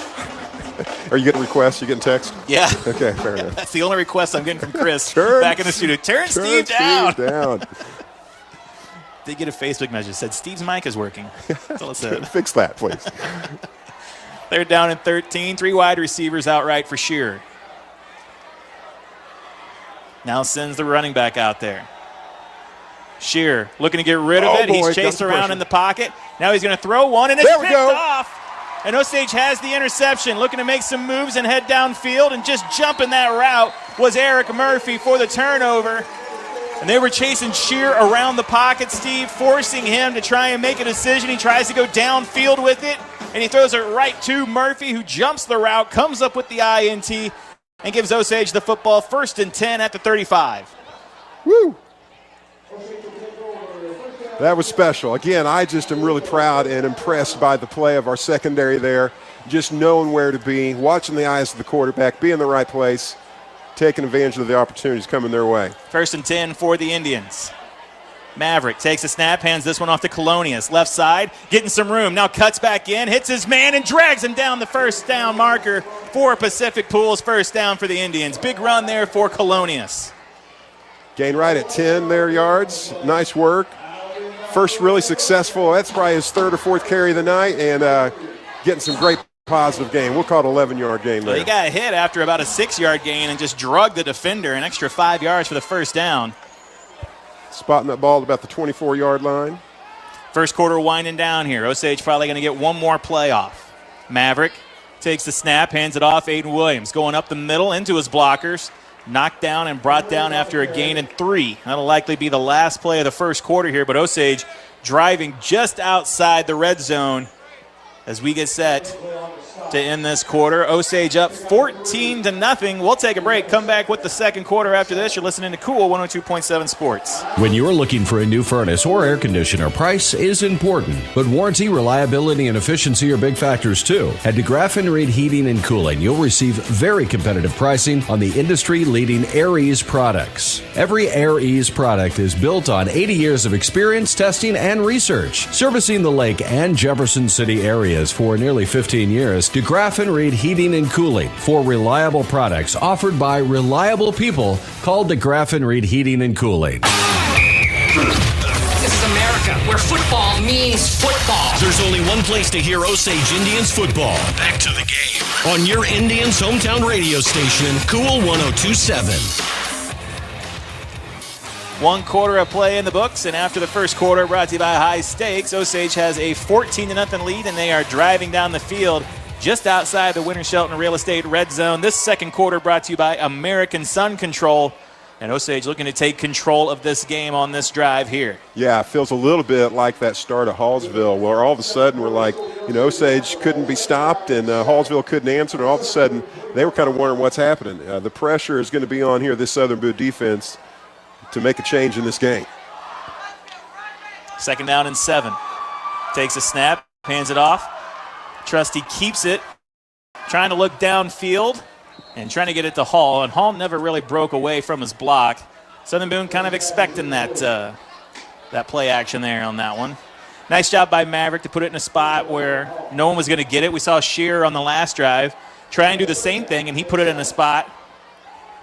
Are you getting requests? You getting text? Yeah. Okay, fair enough. That's the only request I'm getting from Chris back in the studio. Turn Steve down. Steve down. Did get a Facebook message that said Steve's mic is working. That's all it said. Fix that, please. 3rd down and 13. 3 wide receivers outright for Shearer. Now sends the running back out there. Shearer looking to get rid of it. Boy, He's chased around in the pocket. Now he's going to throw one, and it's picked off. And Osage has the interception, looking to make some moves and head downfield, and just jumping that route was Eric Murphy for the turnover. And they were chasing Shearer around the pocket, Steve, forcing him to try and make a decision. He tries to go downfield with it, and he throws it right to Murphy, who jumps the route, comes up with the INT, and gives Osage the football. 1st and 10 at the 35. Woo! That was special. Again, I just am really proud and impressed by the play of our secondary there, just knowing where to be, watching the eyes of the quarterback, be in the right place, taking advantage of the opportunities coming their way. 1st and 10 for the Indians. Maverick takes a snap, hands this one off to Colonius. Left side, getting some room. Now cuts back in, hits his man, and drags him down the 1st down marker for Pacific Pools. 1st down for the Indians. Big run there for Colonius. Gain right at 10 there yards. Nice work. First really successful. That's probably his 3rd or 4th carry of the night, and getting some great positive gain. We'll call it 11-yard gain there. Well, he got hit after about a 6-yard gain and just drugged the defender. An extra 5 yards for the 1st down. Spotting that ball at about the 24-yard line. First quarter winding down here. Osage probably going to get one more play off. Maverick takes the snap, hands it off. Aiden Williams going up the middle into his blockers. Knocked down and brought down after a gain in 3. That'll likely be the last play of the first quarter here, but Osage driving just outside the red zone as we get set to end this quarter. Osage up 14-0. We'll take a break, come back with the second quarter after this. You're listening to Cool 102.7 Sports. When you're looking for a new furnace or air conditioner, price is important, but warranty, reliability, and efficiency are big factors too. At DeGraff and Reed Heating and Cooling, you'll receive very competitive pricing on the industry-leading Air Ease products. Every Air Ease product is built on 80 years of experience, testing, and research. Servicing the Lake and Jefferson City areas for nearly 15 years, DeGraff and Reed Heating and Cooling for reliable products offered by reliable people. Call DeGraff and Reed Heating and Cooling. This is America, where football means football. There's only one place to hear Osage Indians football. Back to the game on your Indians' hometown radio station, Cool 102.7. 1 quarter of play in the books, and after the first quarter, brought to you by High Stakes, Osage has a 14-0 lead, and they are driving down the field just outside the Winter Shelton Real Estate red zone. This second quarter brought to you by American Sun Control, and Osage looking to take control of this game on this drive here. Yeah, it feels a little bit like that start of Hallsville, where all of a sudden we're like, Osage couldn't be stopped, and Hallsville couldn't answer, and all of a sudden they were kind of wondering what's happening. The pressure is going to be on here, this Southern Boone defense, to make a change in this game. 2nd down and 7. Takes a snap, hands it off. Trusty keeps it, trying to look downfield and trying to get it to Hall, and Hall never really broke away from his block. Southern Boone kind of expecting that play action there on that one. Nice job by Maverick to put it in a spot where no one was going to get it. We saw Shearer on the last drive try and do the same thing, and he put it in a spot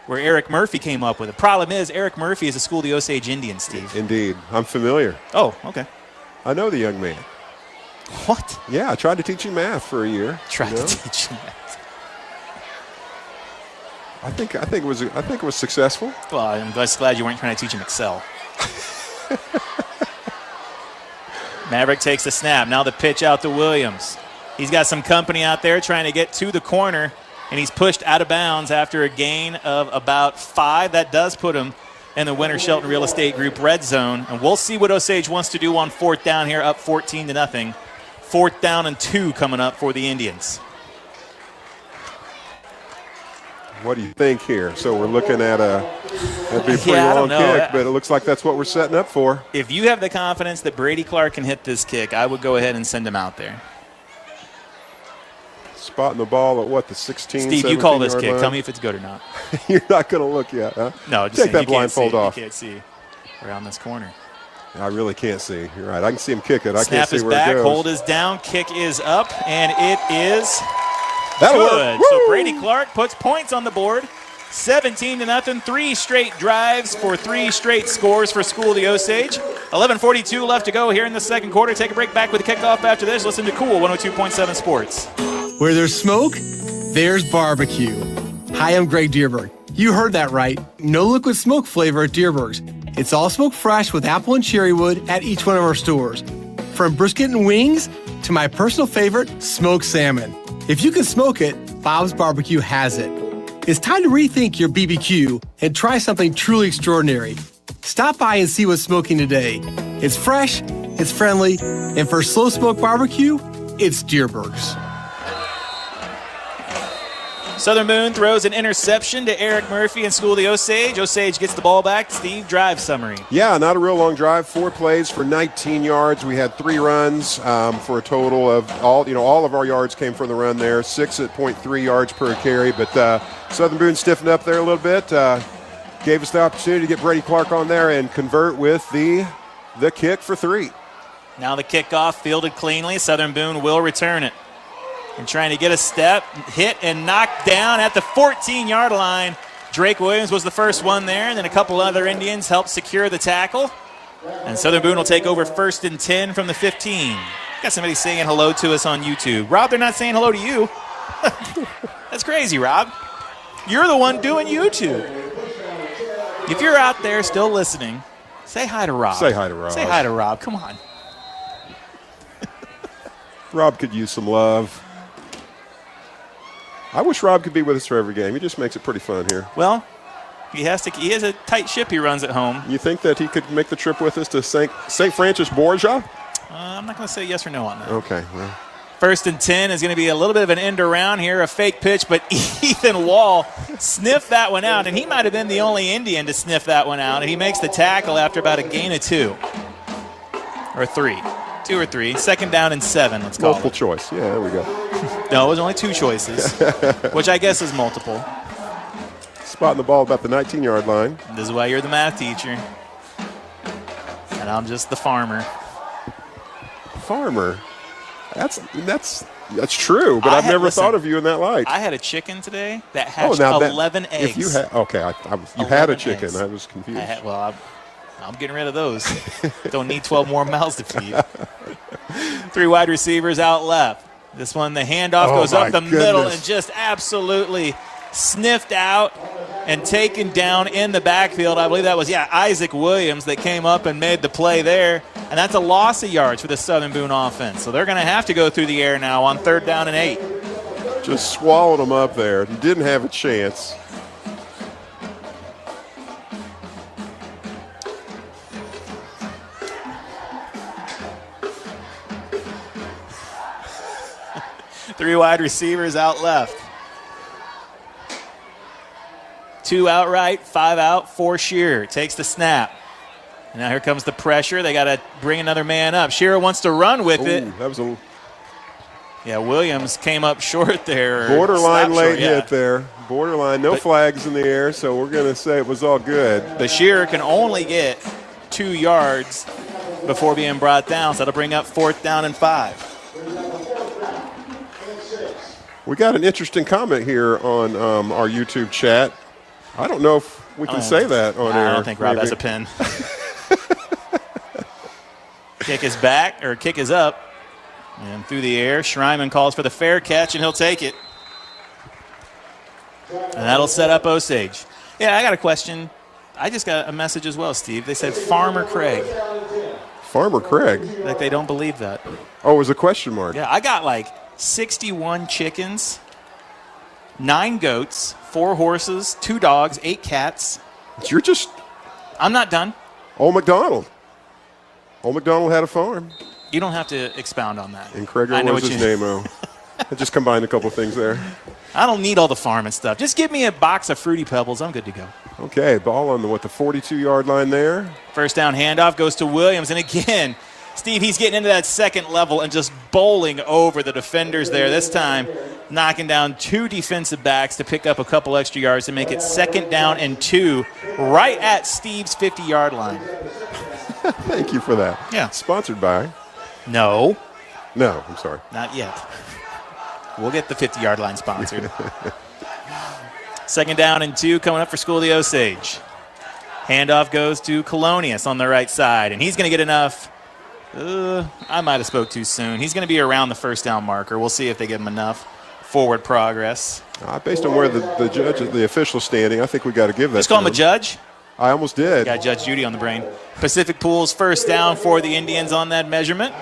where Eric Murphy came up with it. Problem is, Eric Murphy is a school of the Osage Indians, Steve. Indeed. I'm familiar. Oh, okay. I know the young man. What? Yeah, I tried to teach him math for a year. Tried to teach him math. I think it was successful. Well, I'm just glad you weren't trying to teach him Excel. Maverick takes the snap. Now the pitch out to Williams. He's got some company out there trying to get to the corner, and he's pushed out of bounds after a gain of about 5. That does put him in the Winter Shelton Real Estate Group red zone. And we'll see what Osage wants to do on 4th down here, up 14-0. 4th down and 2 coming up for the Indians. What do you think here? So we're looking at that'd be a pretty long kick, but it looks like that's what we're setting up for. If you have the confidence that Brady Clark can hit this kick, I would go ahead and send him out there. Spotting the ball at what, the 16, Steve, you call this kick. line? Tell me if it's good or not. You're not going to look yet, huh? No, just take that blindfold off. You can't see around this corner. I really can't see. You're right. I can see him kick it. I Snap can't see is where back, it goes. hold is down, kick is up, and it is That'll good. Work. So Brady Clark puts points on the board. 17-0, 3 straight drives for 3 straight scores for School of the Osage. 11:42 left to go here in the second quarter. Take a break, back with the kickoff after this. Listen to Cool 102.7 Sports. Where there's smoke, there's barbecue. Hi, I'm Greg Dierberg. You heard that right. No liquid smoke flavor at Dierberg's. It's all smoke fresh with apple and cherry wood at each one of our stores. From brisket and wings to my personal favorite, smoked salmon. If you can smoke it, Bob's Barbecue has it. It's time to rethink your BBQ and try something truly extraordinary. Stop by and see what's smoking today. It's fresh, it's friendly, and for slow smoke barbecue, it's Dierberg's. Southern Boone throws an interception to Eric Murphy and School of the Osage. Osage gets the ball back. Steve, drive summary. Yeah, not a real long drive. 4 plays for 19 yards. We had 3 runs for a total of all of our yards came from the run there. 6 at 0.3 yards per carry. But Southern Boone stiffened up there a little bit. Gave us the opportunity to get Brady Clark on there and convert with the kick for 3. Now the kickoff fielded cleanly. Southern Boone will return it. And trying to get a step, hit and knocked down at the 14-yard line. Drake Williams was the first one there, and then a couple other Indians helped secure the tackle. And Southern Boone will take over 1st and 10 from the 15. Got somebody saying hello to us on YouTube. Rob, they're not saying hello to you. That's crazy, Rob. You're the one doing YouTube. If you're out there still listening, say hi to Rob. Say hi to Rob. Say hi to Rob. Come on. Rob could use some love. I wish Rob could be with us for every game. He just makes it pretty fun here. Well, he has a tight ship he runs at home. You think that he could make the trip with us to St. Francis Borgia? I'm not going to say yes or no on that. Okay. Well. 1st and 10 is going to be a little bit of an end around here, a fake pitch, but Ethan Wall sniffed that one out, and he might have been the only Indian to sniff that one out, and he makes the tackle after about a gain of 2 or 3. 2 or 3. 2nd down and 7, let's call multiple choice. Yeah, there we go. No, it was only 2 choices, which I guess is multiple. Spotting the ball about the 19-yard line. This is why you're the math teacher, and I'm just the farmer. Farmer? That's true, but I've never thought of you in that light. I had a chicken today that hatched 11 eggs. If you had, you had a chicken. Eggs. I was confused. I'm getting rid of those. Don't need 12 more mouths to feed. 3 wide receivers out left. This one, the handoff goes up the middle and just absolutely sniffed out and taken down in the backfield. I believe that was, Isaac Williams that came up and made the play there. And that's a loss of yards for the Southern Boone offense. So they're going to have to go through the air now on 3rd down and 8. Just swallowed them up there. Didn't have a chance. Three wide receivers out left. 2 outright, 5 out, 4 Shearer. Takes the snap. And now here comes the pressure. They got to bring another man up. Shearer wants to run with it. That was Williams came up short there. Borderline late hit there. Borderline, no flags in the air, so we're going to say it was all good. The Shearer can only get 2 yards before being brought down, so that'll bring up 4th down and 5. We got an interesting comment here on our YouTube chat. I don't know if we can say that on air. I don't think Rob has a pen. Kick is back, or kick is up. And through the air, Schreiman calls for the fair catch, and he'll take it. And that'll set up Osage. Yeah, I got a question. I just got a message as well, Steve. They said Farmer Craig. Farmer Craig? Like they don't believe that. Oh, it was a question mark. Yeah, I got like 61 chickens, 9 goats, 4 horses, 2 dogs, 8 cats. I'm not done. Old McDonald. Old McDonald had a farm. You don't have to expound on that. And Kreger was his name-o. I just combined a couple things there. I don't need all the farming stuff. Just give me a box of Fruity Pebbles. I'm good to go. Okay, ball on the 42-yard line there. 1st down handoff goes to Williams. And again, Steve, he's getting into that 2nd level and just bowling over the defenders there. This time, knocking down 2 defensive backs to pick up a couple extra yards to make it 2nd down and 2 right at Steve's 50-yard line. Thank you for that. Yeah. Sponsored by? No, I'm sorry. not yet. We'll get the 50-yard line sponsored. 2nd down and 2 coming up for School of the Osage. Handoff goes to Colonius on the right side, and he's going to get enough. I might have spoke too soon. He's going to be around the 1st down marker. We'll see if they give him enough forward progress. Based on where the judge, the official standing, I think we got to give that. Just call him a judge. I almost did. Got Judge Judy on the brain. Pacific Pools 1st down for the Indians on that measurement.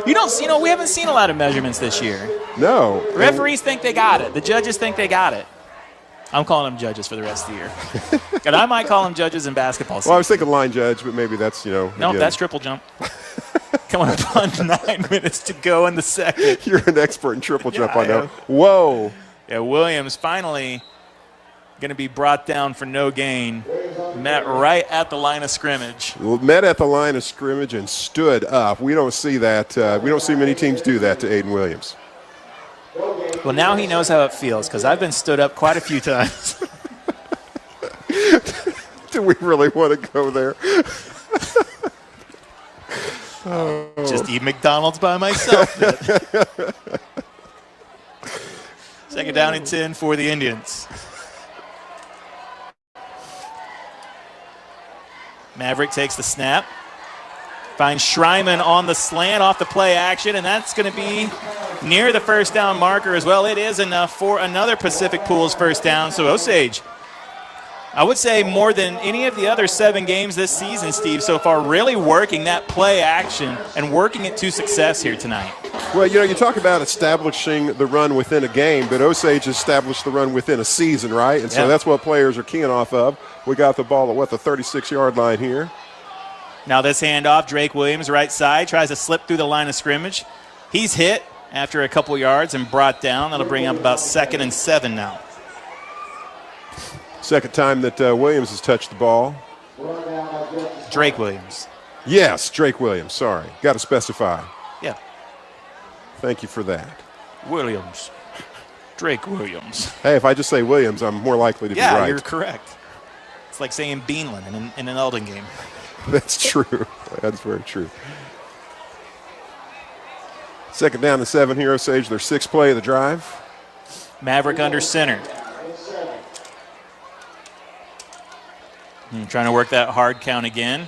We haven't seen a lot of measurements this year. No. The referees think they got it. The judges think they got it. I'm calling them judges for the rest of the year. And I might call them judges in basketball season. Well, I was thinking line judge, but maybe that's, No, that's triple jump. Coming up on 9 minutes to go in the 2nd. You're an expert in triple jump, I know. Whoa. Yeah, Williams finally going to be brought down for no gain. Met right at the line of scrimmage. Met at the line of scrimmage and stood up. We don't see that. We don't see many teams do that to Aiden Williams. Well, now he knows how it feels because I've been stood up quite a few times. Do we really want to go there? Just eat McDonald's by myself. 2nd down and 10 for the Indians. Maverick takes the snap. Finds Schreiman on the slant off the play action, and that's going to be near the 1st down marker as well. It is enough for another Pacific Pools 1st down. So Osage, I would say more than any of the other 7 games this season, Steve, so far, really working that play action and working it to success here tonight. Well, you talk about establishing the run within a game, but Osage established the run within a season, right? And so that's what players are keying off of. We got the ball at, the 36-yard line here. Now this handoff, Drake Williams, right side, tries to slip through the line of scrimmage. He's hit after a couple yards and brought down. That'll bring up about 2nd and 7 now. Second time that Williams has touched the ball. Drake Williams. Yes, Drake Williams, sorry. Got to specify. Yeah. Thank you for that. Williams. Drake Williams. Hey, if I just say Williams, I'm more likely to be right. Yeah, you're correct. It's like saying Beanland in an Eldon game. That's true. That's very true. 2nd down and 7 here, Osage. Their 6th play of the drive. Maverick under center. Trying to work that hard count again.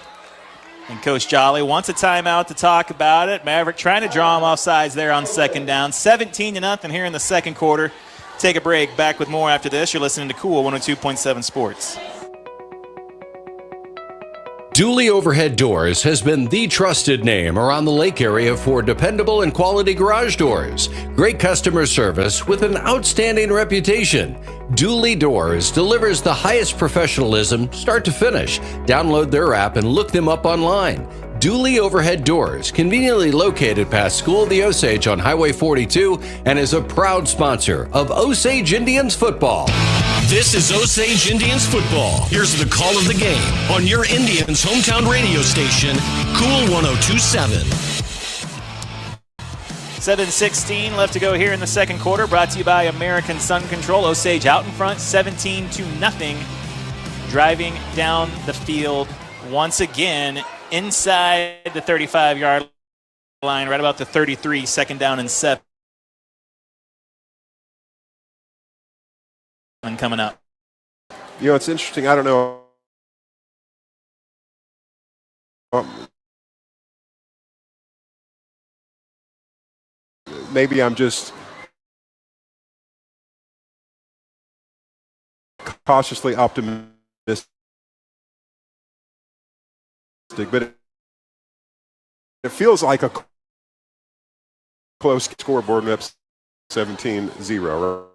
And Coach Jolly wants a timeout to talk about it. Maverick trying to draw him off sides there on 2nd down. 17-0 here in the 2nd quarter. Take a break. Back with more after this. You're listening to Cool 102.7 Sports. Dooley Overhead Doors has been the trusted name around the lake area for dependable and quality garage doors. Great customer service with an outstanding reputation. Dooley Doors delivers the highest professionalism start to finish. Download their app and look them up online. Dooley Overhead Doors, conveniently located past School of the Osage on Highway 42, and is a proud sponsor of Osage Indians football. This is Osage Indians football. Here's the call of the game on your Indians' hometown radio station, Cool 102.7. 7:16 left to go here in the 2nd quarter. Brought to you by American Sun Control. Osage out in front, 17-0. Driving down the field once again inside the 35-yard line, right about the 33, 2nd down and 7. Coming up. It's interesting. I don't know. Maybe I'm just cautiously optimistic, but it feels like a close scoreboard up 17-0.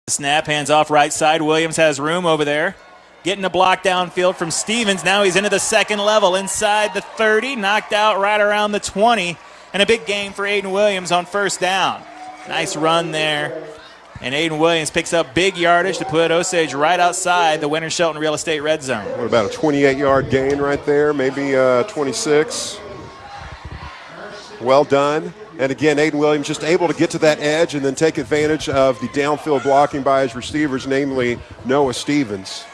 Snap, hands off right side. Williams has room over there. Getting a block downfield from Stevens. Now he's into the second level. Inside the 30. Knocked out right around the 20. And a big gain for Aiden Williams on first down. Nice run there. And Aiden Williams picks up big yardage to put Osage right outside the Winter Shelton Real Estate red zone. What about a 28-yard gain right there? Maybe 26. Well done. And again, Aiden Williams just able to get to that edge and then take advantage of the downfield blocking by his receivers, namely Noah Stevens.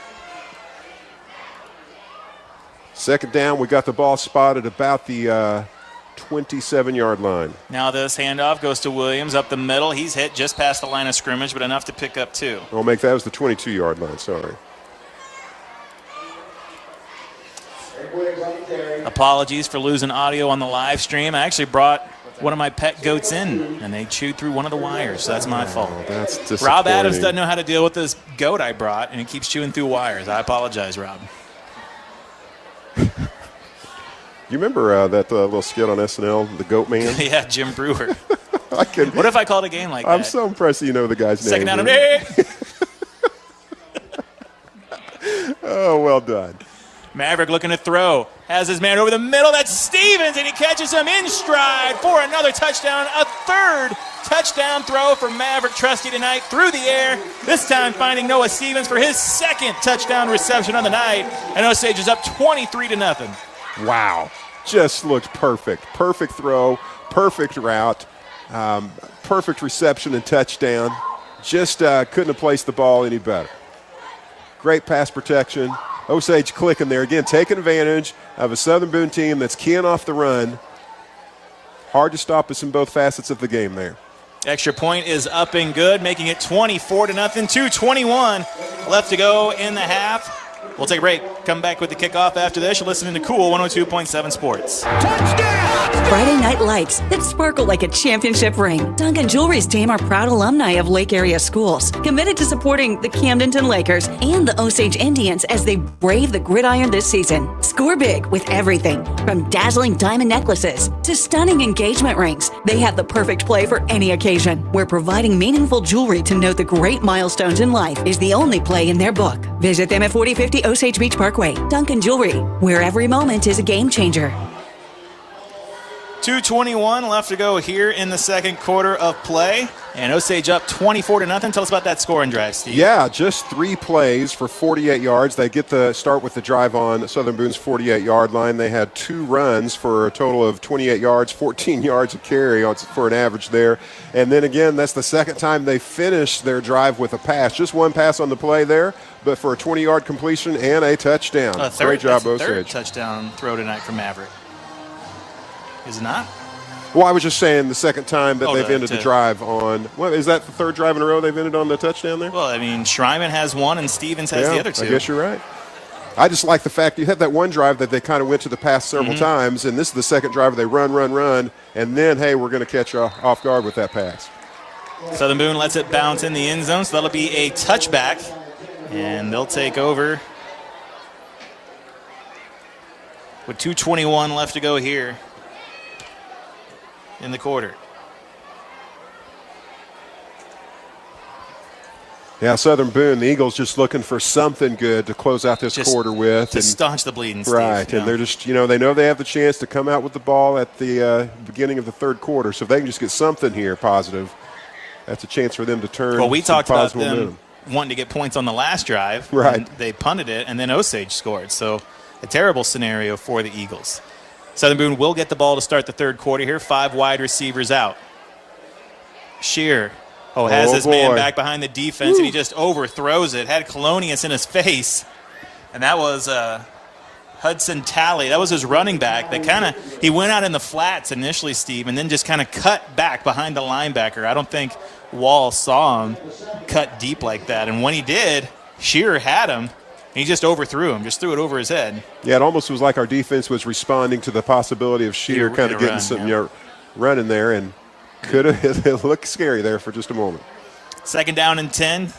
Second down, we got the ball spotted about the 27-yard line. Now this handoff goes to Williams up the middle. He's hit just past the line of scrimmage, but enough to pick up 2. We'll make that was the 22-yard line, sorry. Apologies for losing audio on the live stream. I actually brought one of my pet goats in, and they chewed through one of the wires, so that's my fault. That's disappointing. Rob Adams doesn't know how to deal with this goat I brought, and he keeps chewing through wires. I apologize, Rob. You remember that little skit on SNL, The Goat Man? Yeah, Jim Brewer. What if I called a game like that? I'm so impressed that you know the guy's name. Second down and 8. Oh, well done. Maverick looking to throw. Has his man over the middle. That's Stevens, and he catches him in stride for another touchdown. A third touchdown throw for Maverick Trusty tonight through the air. This time finding Noah Stevens for his second touchdown reception on the night. And Osage is up 23-0. Wow. Just looked perfect. Perfect throw, perfect route, perfect reception and touchdown. Just couldn't have placed the ball any better. Great pass protection. Osage clicking there. Again, taking advantage of a Southern Boone team that's keying off the run. Hard to stop us in both facets of the game there. Extra point is up and good, making it 24-0, 2:21 left to go in the half. We'll take a break. Come back with the kickoff after this. You're listening to Cool 102.7 Sports. Friday night lights that sparkle like a championship ring. Duncan Jewelry's team are proud alumni of Lake Area schools, committed to supporting the Camdenton Lakers and the Osage Indians as they brave the gridiron this season. Score big with everything from dazzling diamond necklaces to stunning engagement rings. They have the perfect play for any occasion, where providing meaningful jewelry to note the great milestones in life is the only play in their book. Visit them at 4050 Osage Beach Parkway. Duncan Jewelry, where every moment is a game changer. 2:21 left to go here in the second quarter of play. And Osage up 24-0. Tell us about that scoring drive, Steve. Yeah, just 3 plays for 48 yards. They get the start with the drive on Southern Boone's 48-yard line. They had 2 runs for a total of 28 yards, 14 yards of carry for an average there. And then again, that's the second time they finished their drive with a pass. Just 1 pass on the play there, but for a 20-yard completion and a touchdown. Great job, Osage. Third touchdown throw tonight from Maverick. Is it not? Well, I was just saying the second time that they've ended the drive on. Well, is that the third drive in a row they've ended on the touchdown there? Well, I mean, Schreiman has 1 and Stevens has the other 2. I guess you're right. I just like the fact you had that one drive that they kind of went to the pass several times, and this is the second drive they run, and then, hey, we're going to catch off guard with that pass. Southern Boone lets it bounce in the end zone, so that'll be a touchback, and they'll take over with 2:21 left to go here in the quarter. Yeah, Southern Boone, the Eagles just looking for something good to close out this quarter with. To staunch the bleeding, Steve. Right, and they're just, they know they have the chance to come out with the ball at the beginning of the third quarter. So if they can just get something here positive, that's a chance for them to turn. Well, we talked about them momentum. wanting to get points on the last drive. Right. They punted it, and then Osage scored. So a terrible scenario for the Eagles. Southern Boone will get the ball to start the third quarter here. 5 wide receivers out. Shear has his man back behind the defense, and he just overthrows it. Had Colonius in his face, and that was Hudson Talley. That was his running back. He went out in the flats initially, Steve, and then just kind of cut back behind the linebacker. I don't think Wall saw him cut deep like that, and when he did, Shearer had him. He just overthrew him, just threw it over his head. Yeah, it almost was like our defense was responding to the possibility of Shearer kind of getting something running there, and could have it looked scary there for just a moment. Second down and 10.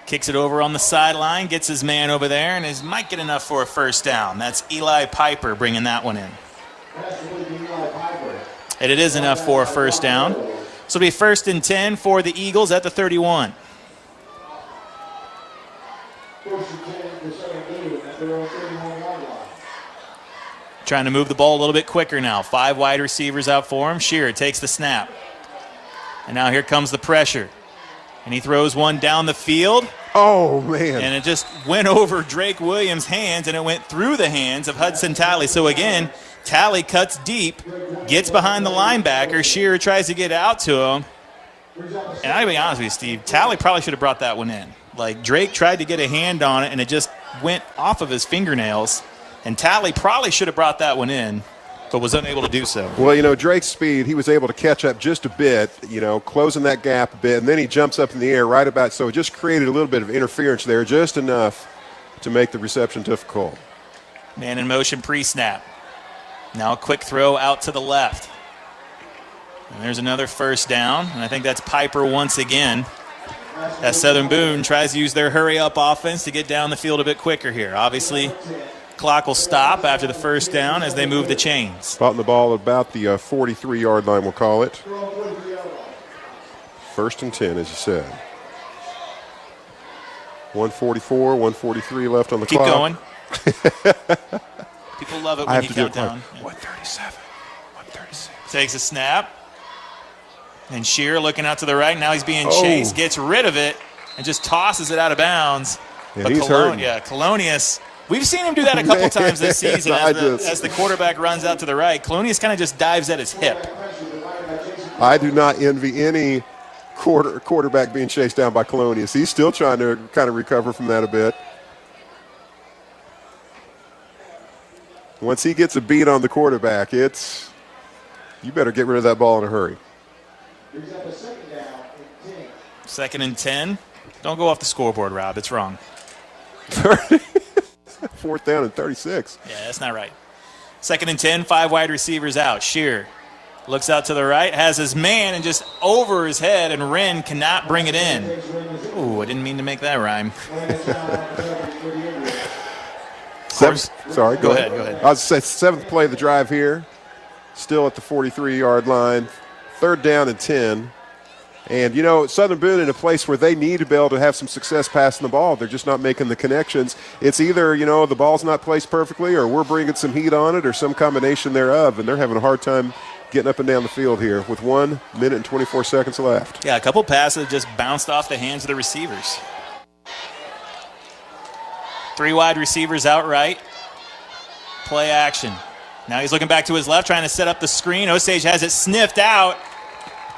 Kicks it over on the sideline, gets his man over there, and might get enough for a first down. That's Eli Piper bringing that one in. And it is enough for a first down. So it'll be 1st and 10 for the Eagles at the 31. Trying to move the ball a little bit quicker now. 5 wide receivers out for him. Shearer takes the snap. And now here comes the pressure. And he throws one down the field. Oh, man. And it just went over Drake Williams' hands, and it went through the hands of Hudson Talley. So again, Talley cuts deep, gets behind the linebacker. Shearer tries to get out to him. And I'll be honest with you, Steve, Talley probably should have brought that one in. Like, Drake tried to get a hand on it, and it just went off of his fingernails. And Talley probably should have brought that one in, but was unable to do so. Well, Drake's speed, he was able to catch up just a bit, closing that gap a bit, and then he jumps up in the air right about, so it just created a little bit of interference there, just enough to make the reception difficult. Man in motion pre-snap. Now a quick throw out to the left. And there's another 1st down, and I think that's Piper once again. As Southern Boone tries to use their hurry-up offense to get down the field a bit quicker here. Obviously, clock will stop after the 1st down as they move the chains. Spotting the ball about the 43-yard line, we'll call it. 1st and 10, as you said. 144, 143 left on the clock. Keep going. People love it when you count down. 137, 136. Takes a snap. And Shearer looking out to the right. Now he's being chased, gets rid of it, and just tosses it out of bounds. Yeah, but he's hurting. Colonius, we've seen him do that a couple times this season as the quarterback runs out to the right. Colonius kind of just dives at his hip. I do not envy any quarterback being chased down by Colonius. He's still trying to kind of recover from that a bit. Once he gets a beat on the quarterback, you better get rid of that ball in a hurry. 2nd and 10. Don't go off the scoreboard, Rob. It's wrong. 4th down and 36. Yeah, that's not right. 2nd and 10, 5 wide receivers out. Shearer looks out to the right, has his man, and just over his head, and Wren cannot bring it in. Ooh, I didn't mean to make that rhyme. Sorry, go ahead. Go ahead. I was going to say 7th play of the drive here. Still at the 43-yard line. 3rd down and 10. And, Southern Boone in a place where they need to be able to have some success passing the ball. They're just not making the connections. It's either, the ball's not placed perfectly or we're bringing some heat on it or some combination thereof, and they're having a hard time getting up and down the field here with 1 minute and 24 seconds left. Yeah, a couple passes just bounced off the hands of the receivers. 3 wide receivers out right. Play action. Now he's looking back to his left, trying to set up the screen. Osage has it sniffed out.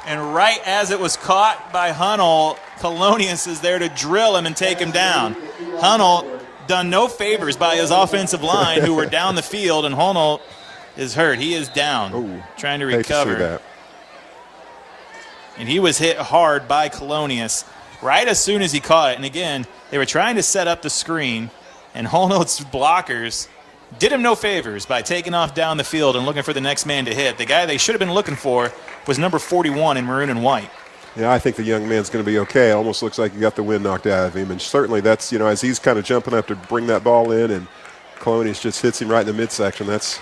And right as it was caught by Hunnell, Colonius is there to drill him and take him down. Hunnell done no favors by his offensive line who were down the field, and Hunnell is hurt. He is down, trying to recover. Hate to see that. And he was hit hard by Colonius right as soon as he caught it. And again, they were trying to set up the screen, and Hunnell's blockers did him no favors by taking off down the field and looking for the next man to hit. The guy they should have been looking for was number 41 in maroon and white. Yeah, I think the young man's going to be okay. Almost looks like he got the wind knocked out of him. And certainly that's, as he's kind of jumping up to bring that ball in and Colonius just hits him right in the midsection. That's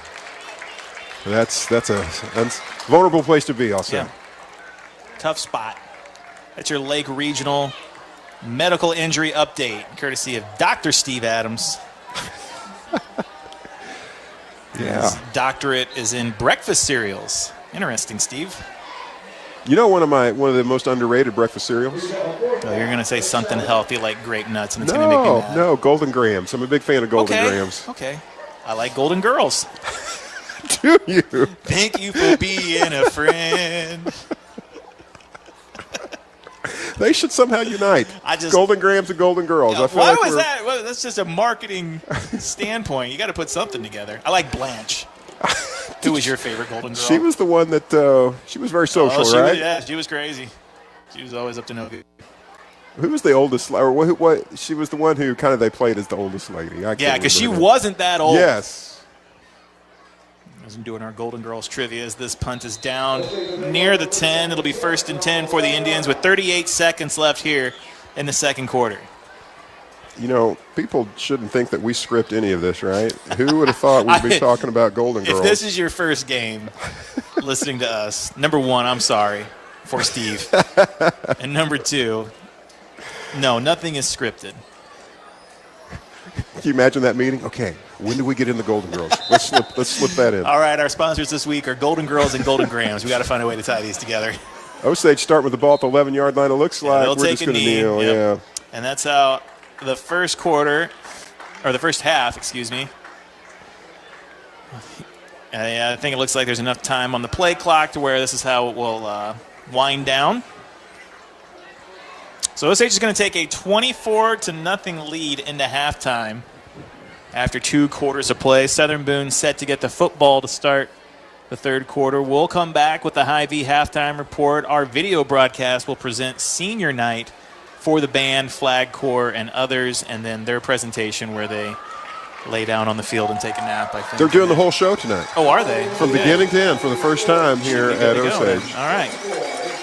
a vulnerable place to be, I'll say. Yeah. Tough spot. That's your Lake Regional medical injury update, courtesy of Dr. Steve Adams. Yeah. His doctorate is in breakfast cereals. Interesting, Steve. One of the most underrated breakfast cereals? Oh, you're going to say something healthy like grape nuts, and it's going to make me mad. No, Golden Grahams. I'm a big fan of Golden Grahams. Okay. I like Golden Girls. Do you? Thank you for being a friend. They should somehow unite. Golden Grahams and Golden Girls. Yeah, I feel why like was that? Well, that's just a marketing standpoint. You got to put something together. I like Blanche. Who was your favorite Golden Girl? She was the one that she was very social, right? She was crazy. She was always up to no good. Who was the oldest? Or what? She was the one who kind of they played as the oldest lady. Yeah, because she wasn't that old. Yes. Wasn't doing our Golden Girls trivia as this punt is down near the 10. It'll be 1st and 10 for the Indians with 38 seconds left here in the second quarter. People shouldn't think that we script any of this, right? Who would have thought we'd be talking about Golden Girls? If this is your first game listening to us, number one, I'm sorry. for Steve. And number 2, no, nothing is scripted. Can you imagine that meeting? Okay, when do we get in the Golden Girls? Let's slip that in. All right, our sponsors this week are Golden Girls and Golden Grams. We got to find a way to tie these together. Osage start with the ball at the 11-yard line. It looks like they'll we're take just a going to knee. kneel. Yep. Yeah. And that's how the first half, excuse me. I think it looks like there's enough time on the play clock to where this is how it will wind down. So Osage is going to take a 24-0 lead into halftime after 2 quarters of play. Southern Boone set to get the football to start the third quarter. We'll come back with the Hy-Vee halftime report. Our video broadcast will present senior night for the band, Flag Corps, and others, and then their presentation where they lay down on the field and take a nap, I think. They're doing the whole show tonight. Oh, are they? From beginning to end for the first time here at Osage. All right.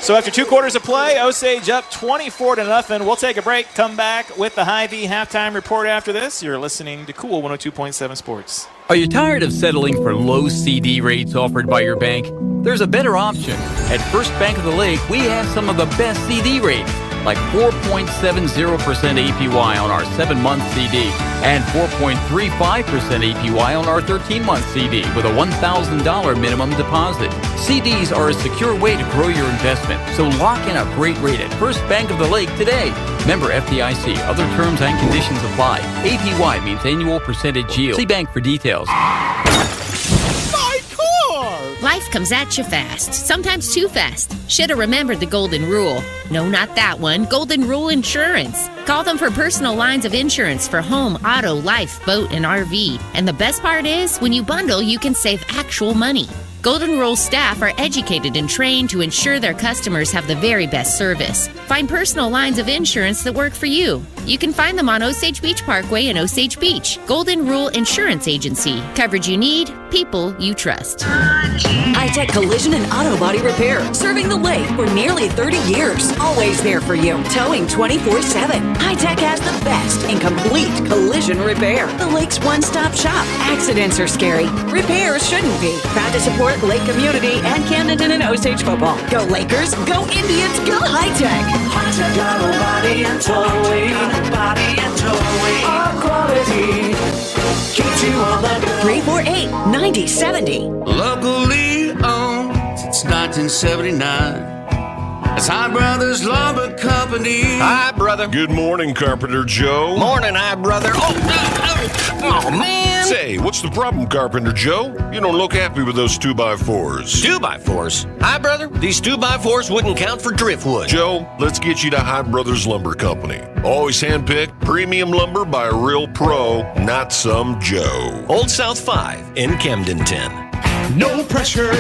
So after 2 quarters of play, Osage up 24-0. We'll take a break, come back with the Hy-Vee halftime report after this. You're listening to Cool 102.7 Sports. Are you tired of settling for low CD rates offered by your bank? There's a better option. At First Bank of the Lake, we have some of the best CD rates, like 4.70% APY on our 7-month CD and 4.35% APY on our 13-month CD with a $1,000 minimum deposit. CDs are a secure way to grow your investment, so lock in a great rate at First Bank of the Lake today. Member FDIC. Other terms and conditions apply. APY means annual percentage yield. See bank for details. Life comes at you fast, sometimes too fast. Should have remembered the golden rule. No, not that one. Golden Rule Insurance. Call them for personal lines of insurance for home, auto, life, boat, and RV. And the best part is, when you bundle, you can save actual money. Golden Rule staff are educated and trained to ensure their customers have the very best service. Find personal lines of insurance that work for you. You can find them on Osage Beach Parkway in Osage Beach. Golden Rule Insurance Agency. Coverage you need, people you trust. High-tech collision and auto body repair. Serving the lake for nearly 30 years. Always there for you. Towing 24/7. High-tech has the best in complete collision repair. The lake's one-stop shop. Accidents are scary. Repairs shouldn't be. Proud to support Lake community and Camdenton and Osage football. Go Lakers, go Indians, go High-tech. High-tech auto body and towing. Body and towing. Our quality keeps you on the go. 348-9070. Locally owned since 1979. It's High Brothers Lumber Company. Hi, brother. Good morning, Carpenter Joe. Morning, Hi, brother. Oh, man. Say, what's the problem, Carpenter Joe? You don't look happy with those 2x4s. 2x4s? Hi, brother. These 2x4s wouldn't count for driftwood. Joe, let's get you to High Brothers Lumber Company. Always handpicked premium lumber by a real pro, not some Joe. Old South 5 in Camdenton. No pressure,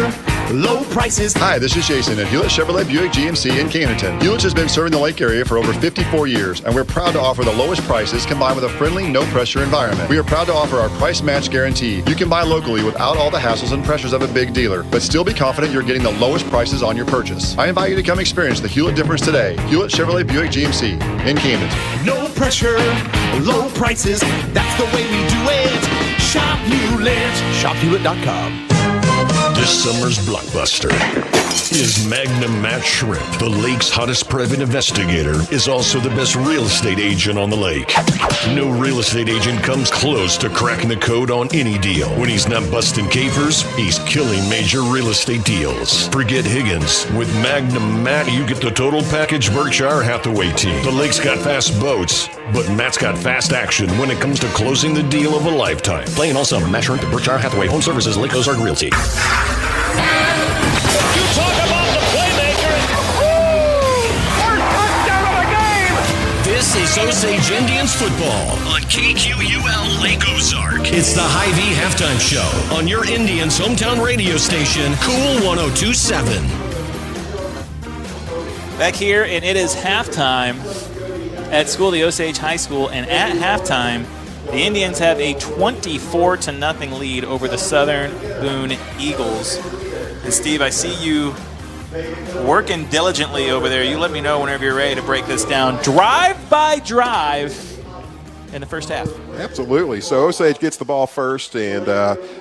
low prices. Hi, this is Jason at Hewlett Chevrolet Buick GMC in Camdenton. Hewlett has been serving the Lake area for over 54 years, and we're proud to offer the lowest prices combined with a friendly, no-pressure environment. We are proud to offer our price match guarantee. You can buy locally without all the hassles and pressures of a big dealer, but still be confident you're getting the lowest prices on your purchase. I invite you to come experience the Hewlett difference today. Hewlett Chevrolet Buick GMC in Camdenton. No pressure, low prices. That's the way we do it. Shop Hewlett. ShopHewlett.com. This summer's blockbuster is Magnum Matt Shrimp. The lake's hottest private investigator is also the best real estate agent on the lake. No real estate agent comes close to cracking the code on any deal. When he's not busting capers, he's killing major real estate deals. Forget Higgins. With Magnum Matt, you get the total package Berkshire Hathaway team. The lake's got fast boats, but Matt's got fast action when it comes to closing the deal of a lifetime. Playing all summer, Matt Shrimp at Berkshire Hathaway Home Services, Lake Ozark Realty. You talk about the playmaker. First touchdown of the game. This is Osage Indians football on KQUL Lake Ozark. It's the Hy-Vee halftime show on your Indians' hometown radio station, Cool 102.7. Back here, and it is halftime at school, the Osage High School, and at halftime, the Indians have a 24-0 lead over the Southern Boone Eagles. And Steve, I see you working diligently over there. You let me know whenever you're ready to break this down. Drive by drive in the first half. Absolutely. So Osage gets the ball first, and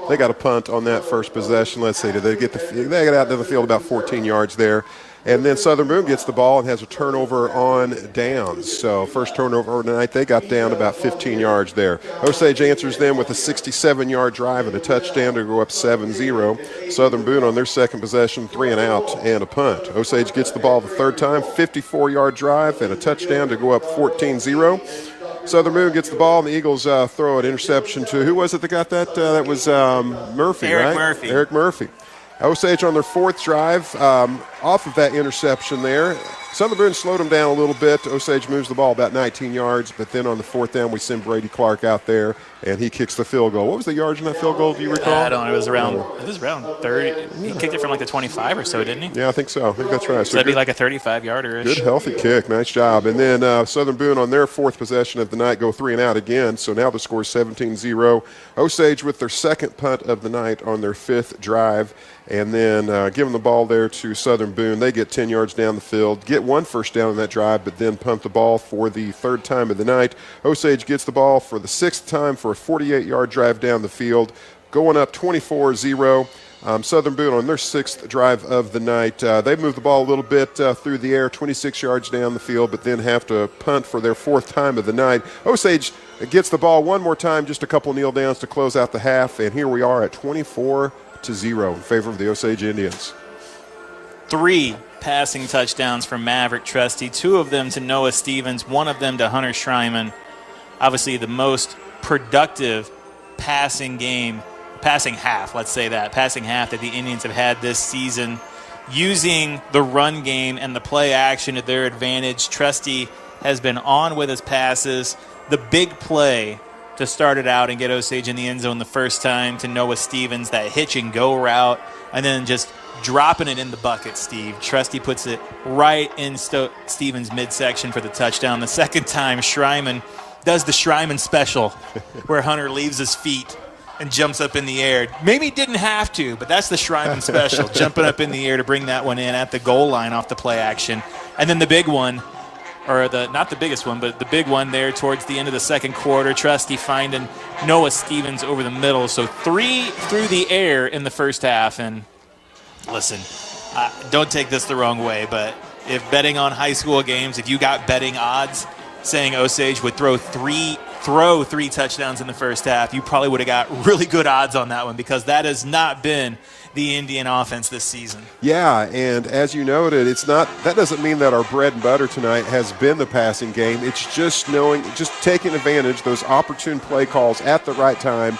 they got a punt on that first possession. Let's see, they get out to the field about 14 yards there. And then Southern Boone gets the ball and has a turnover on downs. So first turnover of the night, they got down about 15 yards there. Osage answers them with a 67-yard drive and a touchdown to go up 7-0. Southern Boone on their second possession, 3 and out and a punt. Osage gets the ball the third time, 54-yard drive and a touchdown to go up 14-0. Southern Boone gets the ball, and the Eagles throw an interception to, who was it that got that? That was Murphy, Eric right? Murphy. Eric Murphy. Osage on their fourth drive, off of that interception there. Southern Boone slowed them down a little bit. Osage moves the ball about 19 yards, but then on the fourth down, we send Brady Clark out there, and he kicks the field goal. What was the yards in that field goal, do you recall? I don't know. It was around 30. He kicked it from like the 25 or so, didn't he? Yeah, I think so. I think that's right. So that'd be like a 35-yarder-ish. Good, healthy kick. Nice job. And then Southern Boone on their fourth possession of the night go 3 and out again. So now the score is 17-0. Osage with their second punt of the night on their fifth drive. And then giving the ball there to Southern Boone. They get 10 yards down the field, get one first down in that drive, but then punt the ball for the third time of the night. Osage gets the ball for the sixth time for a 48-yard drive down the field, going up 24-0. Southern Boone on their sixth drive of the night. They move the ball a little bit through the air, 26 yards down the field, but then have to punt for their fourth time of the night. Osage gets the ball one more time, just a couple kneel downs to close out the half, and here we are at 24-0 in favor of the Osage Indians. 3 passing touchdowns from Maverick Trusty, 2 of them to Noah Stevens, 1 of them to Hunter Schreiman. Obviously the most productive passing half that the Indians have had this season, using the run game and the play action to their advantage. Trusty has been on with his passes. The big play to start it out and get Osage in the end zone the first time to Noah Stevens, that hitch and go route, and then just dropping it in the bucket, Steve. Trusty puts it right in Stevens' midsection for the touchdown. The second time, Schreiman does the Schreiman special where Hunter leaves his feet and jumps up in the air. Maybe didn't have to, but that's the Schreiman special, jumping up in the air to bring that one in at the goal line off the play action. And then the big one, or not the biggest one, but the big one there towards the end of the second quarter, Trusty finding Noah Stevens over the middle. So 3 through the air in the first half. And listen, don't take this the wrong way, but if betting on high school games, if you got betting odds saying Osage would throw three touchdowns in the first half, you probably would have got really good odds on that one, because that has not been the Indian offense this season. Yeah, and as you noted, that doesn't mean that our bread and butter tonight has been the passing game. It's just taking advantage, those opportune play calls at the right time,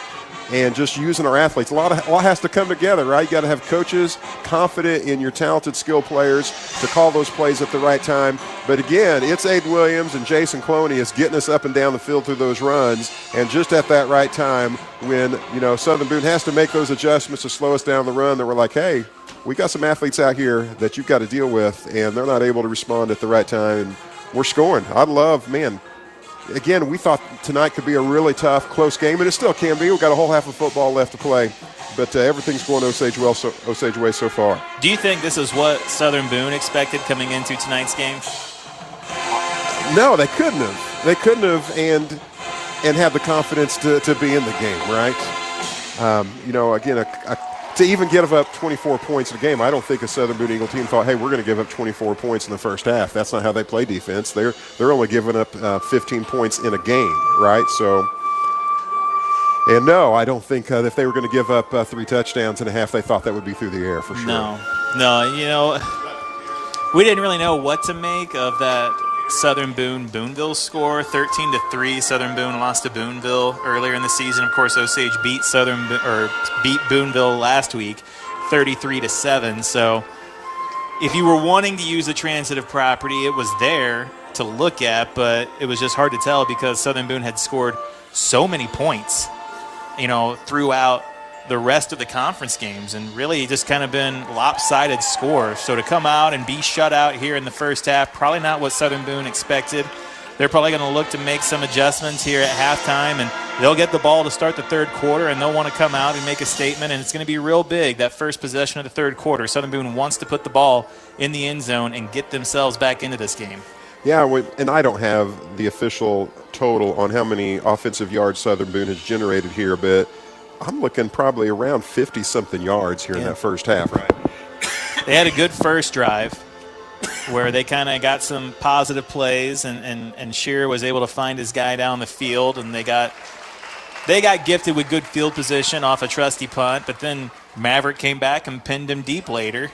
and just using our athletes. A lot has to come together, right? You got to have coaches confident in your talented skill players to call those plays at the right time. But again, it's Aiden Williams and Jason Cloney is getting us up and down the field through those runs, and just at that right time when, Southern Boone has to make those adjustments to slow us down the run, that we're like, hey, we got some athletes out here that you've got to deal with, and they're not able to respond at the right time, and we're scoring. Again, we thought tonight could be a really tough, close game, and it still can be. We've got a whole half of football left to play, but everything's going Osage way so far. Do you think this is what Southern Boone expected coming into tonight's game? No, they couldn't have. They couldn't have, and have the confidence to be in the game, right? Again, to even give up 24 points in a game, I don't think a Southern Boone Eagle team thought, hey, we're going to give up 24 points in the first half. That's not how they play defense. They're only giving up 15 points in a game, right? So, and no, I don't think if they were going to give up 3 touchdowns in a half, they thought that would be through the air for sure. No, we didn't really know what to make of that Southern Booneville score, 13-3. Southern Boone lost to Booneville earlier in the season. Of course, Osage beat Booneville last week, 33-7. So, if you were wanting to use the transitive property, it was there to look at, but it was just hard to tell because Southern Boone had scored so many points, throughout the rest of the conference games, and really just kind of been lopsided scores. So to come out and be shut out here in the first half, probably not what Southern Boone expected. They're probably going to look to make some adjustments here at halftime, and they'll get the ball to start the third quarter, and they'll want to come out and make a statement, and it's going to be real big, that first possession of the third quarter. Southern Boone wants to put the ball in the end zone and get themselves back into this game. Yeah, and I don't have the official total on how many offensive yards Southern Boone has generated here, but I'm looking probably around 50-something yards here in that first half. Right. They had a good first drive. where they kind of got some positive plays, and Shearer was able to find his guy down the field, and they got gifted with good field position off a trusty punt, but then Maverick came back and pinned him deep later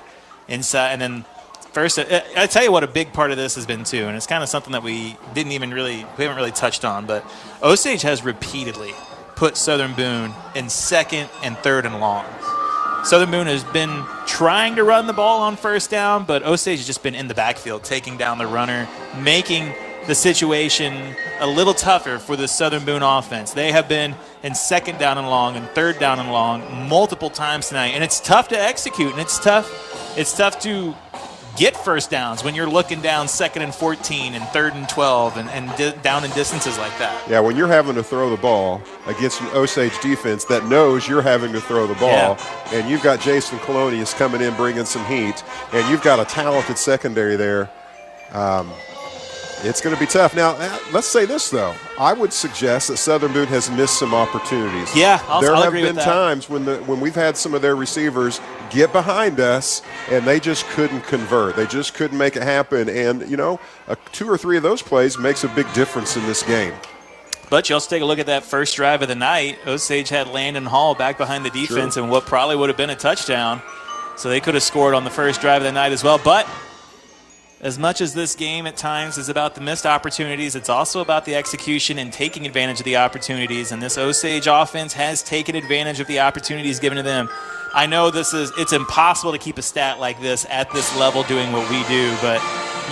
inside, and then first, I tell you what a big part of this has been too, and it's kind of something that we haven't really touched on, but Osage has repeatedly put Southern Boone in second and third and long. Southern Boone has been trying to run the ball on first down, but Osage has just been in the backfield, taking down the runner, making the situation a little tougher for the Southern Boone offense. They have been in second down and long and third down and long multiple times tonight, and it's tough to execute, and it's tough to get first downs when you're looking down 2nd and 14 and 3rd and 12 and down in distances like that. Yeah, when you're having to throw the ball against an Osage defense that knows you're having to throw the ball, and you've got Jason Colonius coming in bringing some heat, and you've got a talented secondary there, it's going to be tough. Now, let's say this, though. I would suggest that Southern Boone has missed some opportunities. Yeah, I'll there have agree been with that. times when we've had some of their receivers get behind us, and they just couldn't convert. They just couldn't make it happen. And, 2 or 3 of those plays makes a big difference in this game. But you also take a look at that first drive of the night. Osage had Landon Hall back behind the defense and what probably would have been a touchdown. So they could have scored on the first drive of the night as well. But as much as this game at times is about the missed opportunities, it's also about the execution and taking advantage of the opportunities. And this Osage offense has taken advantage of the opportunities given to them. I know it's impossible to keep a stat like this at this level doing what we do, but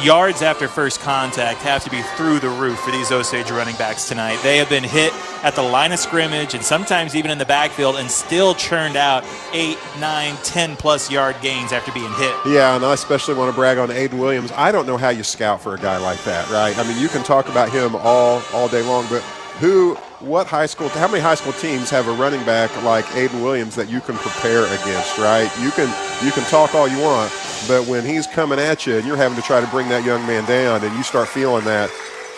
yards after first contact have to be through the roof for these Osage running backs tonight. They have been hit at the line of scrimmage and sometimes even in the backfield and still churned out 8, 9, 10-plus yard gains after being hit. Yeah, and I especially want to brag on Aiden Williams. I don't know how you scout for a guy like that, right? I mean, you can talk about him all day long, but how many high school teams have a running back like Aiden Williams that you can prepare against, right? You can talk all you want, but when he's coming at you and you're having to try to bring that young man down and you start feeling that,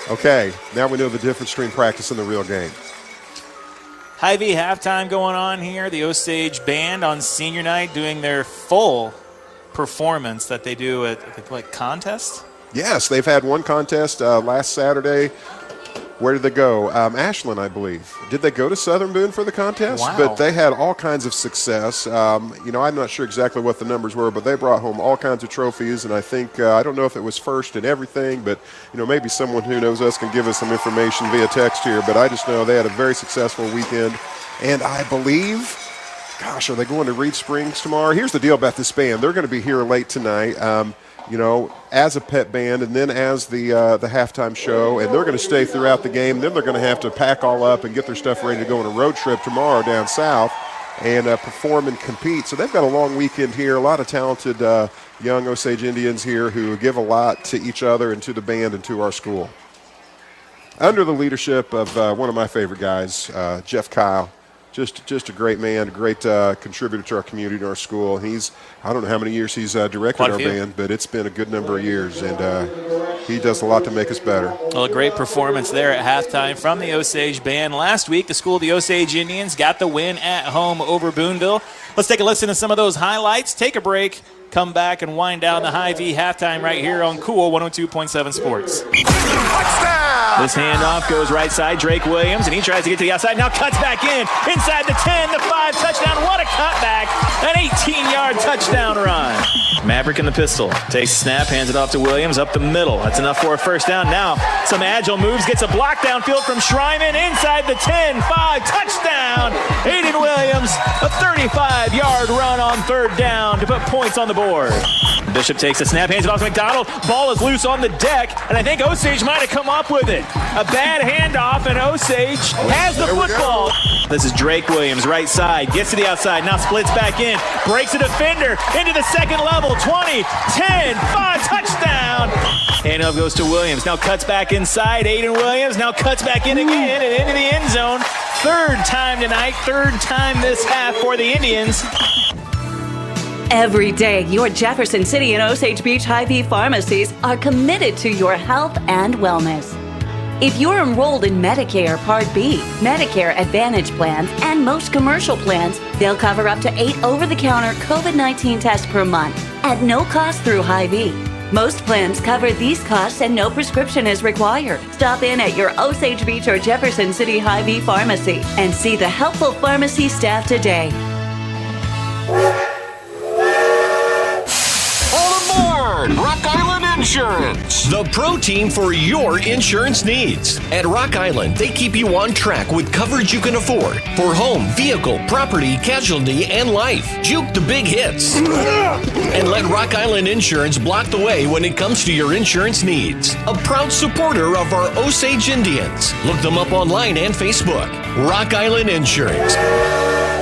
okay, now we know the difference between practice and the real game. Hy-Vee halftime going on here. The Osage band on senior night doing their full performance that they do at contest. Yes, they've had one contest last Saturday. Where did they go? Ashland, I believe. Did they go to Southern Boone for the contest? Wow. But they had all kinds of success. I'm not sure exactly what the numbers were, but they brought home all kinds of trophies. And I think, I don't know if it was first in everything, but, maybe someone who knows us can give us some information via text here. But I just know they had a very successful weekend. And I believe, gosh, are they going to Reed Springs tomorrow? Here's the deal about this band. They're going to be here late tonight. As a pet band and then as the halftime show, and they're going to stay throughout the game. Then they're going to have to pack all up and get their stuff ready to go on a road trip tomorrow down south and perform and compete. So they've got a long weekend here, a lot of talented young Osage Indians here who give a lot to each other and to the band and to our school. Under the leadership of one of my favorite guys, Jeff Kyle. Just a great man, a great contributor to our community, to our school. I don't know how many years he's directed our band, but it's been a good number of years, and he does a lot to make us better. Well, a great performance there at halftime from the Osage band. Last week, the school of the Osage Indians got the win at home over Booneville. Let's take a listen to some of those highlights, take a break, come back, and wind down the Hy-Vee halftime right here on Cool 102.7 Sports. Touchdown! This handoff goes right side, Drake Williams, and he tries to get to the outside. Now cuts back in, inside the 10, the 5, touchdown. What a cutback. An 18-yard touchdown run. Maverick in the pistol. Takes a snap, hands it off to Williams up the middle. That's enough for a first down. Now some agile moves, gets a block downfield from Schreiman inside the 10, 5, touchdown. Aiden Williams, a 35-yard run on third down to put points on the board. Bishop takes a snap, hands it off to McDonald. Ball is loose on the deck, and I think Osage might have come up with it. A bad handoff, and Osage has the football. This is Drake Williams, right side, gets to the outside, now splits back in, breaks a defender into the second level, 20, 10, 5, touchdown. Handoff goes to Williams, now cuts back inside, Aiden Williams, now cuts back in again and into the end zone. Third time tonight, third time this half for the Indians. Every day, your Jefferson City and Osage Beach Hy-Vee pharmacies are committed to your health and wellness. If you're enrolled in Medicare Part B, Medicare Advantage plans, and most commercial plans, they'll cover up to 8 over-the-counter COVID-19 tests per month at no cost through Hy-Vee. Most plans cover these costs and no prescription is required. Stop in at your Osage Beach or Jefferson City Hy-Vee pharmacy and see the helpful pharmacy staff today. All aboard! Rock Island Insurance, the pro team for your insurance needs. At Rock Island, they keep you on track with coverage you can afford for home, vehicle, property, casualty, and life. Juke the big hits. And let Rock Island Insurance block the way when it comes to your insurance needs. A proud supporter of our Osage Indians. Look them up online and Facebook. Rock Island Insurance,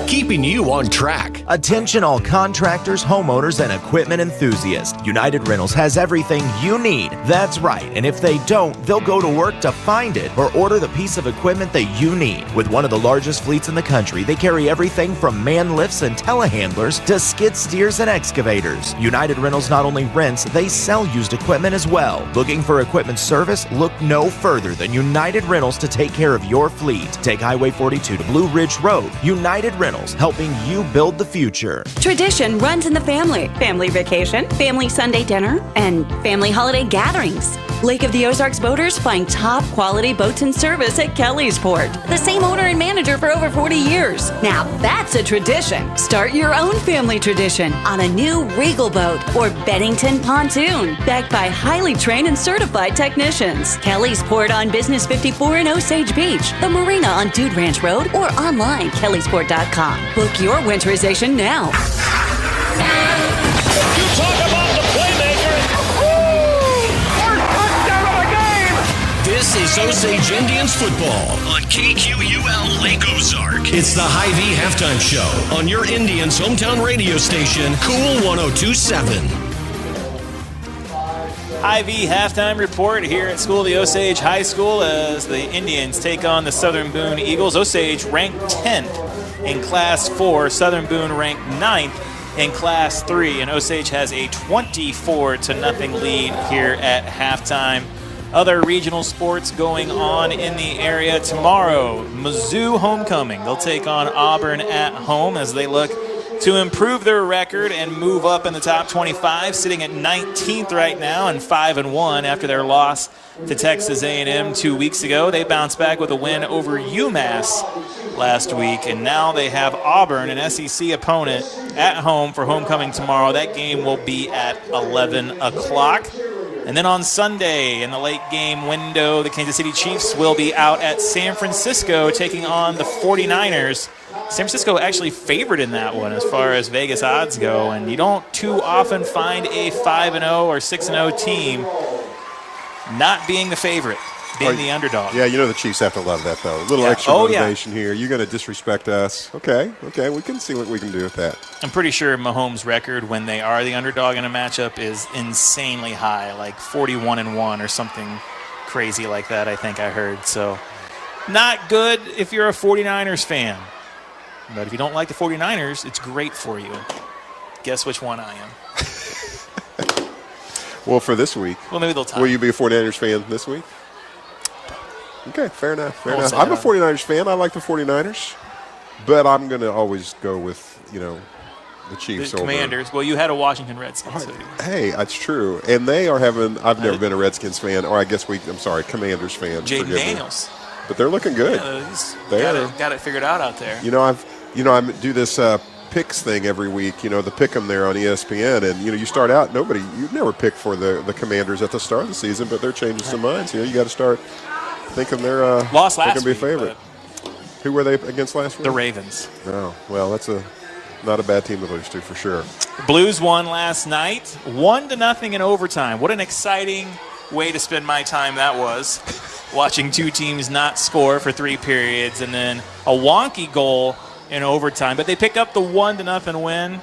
keeping you on track. Attention all contractors, homeowners, and equipment enthusiasts. United Rentals has everything you need. That's right. And if they don't, they'll go to work to find it or order the piece of equipment that you need. With one of the largest fleets in the country, they carry everything from man lifts and telehandlers to skid steers and excavators. United Rentals not only rents, they sell used equipment as well. Looking for equipment service? Look no further than United Rentals to take care of your fleet. Take Highway 42 to Blue Ridge Road. United Rentals, helping you build the future. Tradition runs in the family. Family vacation, family Sunday dinner, and family holiday gatherings. Lake of the Ozarks boaters find top quality boats and service at Kelly's Port. The same owner and manager for over 40 years. Now that's a tradition. Start your own family tradition on a new Regal boat or Bennington pontoon, backed by highly trained and certified technicians. Kelly's Port on Business 54 in Osage Beach, the marina on Dude Ranch Road, or online kellysport.com. Book your winterization now. You talk about the playmaker. First touchdown of the game. This is Osage Indians football on KQUL Lake Ozark. It's the Hy-Vee halftime show on your Indians' hometown radio station, Cool 102.7. Hy-Vee halftime report here at School of the Osage High School as the Indians take on the Southern Boone Eagles. Osage ranked 10th in Class 4. Southern Boone ranked 9th in Class 3. And Osage has a 24-0 lead here at halftime. Other regional sports going on in the area tomorrow. Mizzou homecoming. They'll take on Auburn at home as they look to improve their record and move up in the top 25, sitting at 19th right now and 5-1 after their loss to Texas A&M 2 weeks ago. They bounced back with a win over UMass last week, and now they have Auburn, an SEC opponent, at home for homecoming tomorrow. That game will be at 11 o'clock. And then on Sunday, in the late game window, the Kansas City Chiefs will be out at San Francisco taking on the 49ers. San Francisco actually favored in that one as far as Vegas odds go, and you don't too often find a 5-0 or 6-0 team not being the favorite, being the underdog. Yeah, you know the Chiefs have to love that, though. A little extra motivation here. You're going to disrespect us. Okay, we can see what we can do with that. I'm pretty sure Mahomes' record when they are the underdog in a matchup is insanely high, like 41-1 or something crazy like that, I think I heard. So not good if you're a 49ers fan. But if you don't like the 49ers, it's great for you. Guess which one I am. Well, for this week. Well, maybe they'll tie. Will you be a 49ers fan this week? Okay, fair enough. I'm a 49ers fan. I like the 49ers. But I'm going to always go with, the Chiefs. The Commanders. Well, you had a Washington Redskins. So hey, that's true. And they are having – I've never been a Redskins fan. Or I guess Commanders fan. Jaden Daniels. But they're looking good. Yeah, got it figured out there. I do this picks thing every week, the pick'em there on ESPN, and you start out you'd never pick for the Commanders at the start of the season, but they're changing some minds. You got to start thinking they're lost last going to be a favorite. Who were they against last week? The Ravens. Oh, well, that's not a bad team to lose to for sure. Blues won last night, 1-0 in overtime. What an exciting way to spend my time that was. Watching two teams not score for 3 periods and then a wonky goal in overtime. But they pick up the 1-0 win.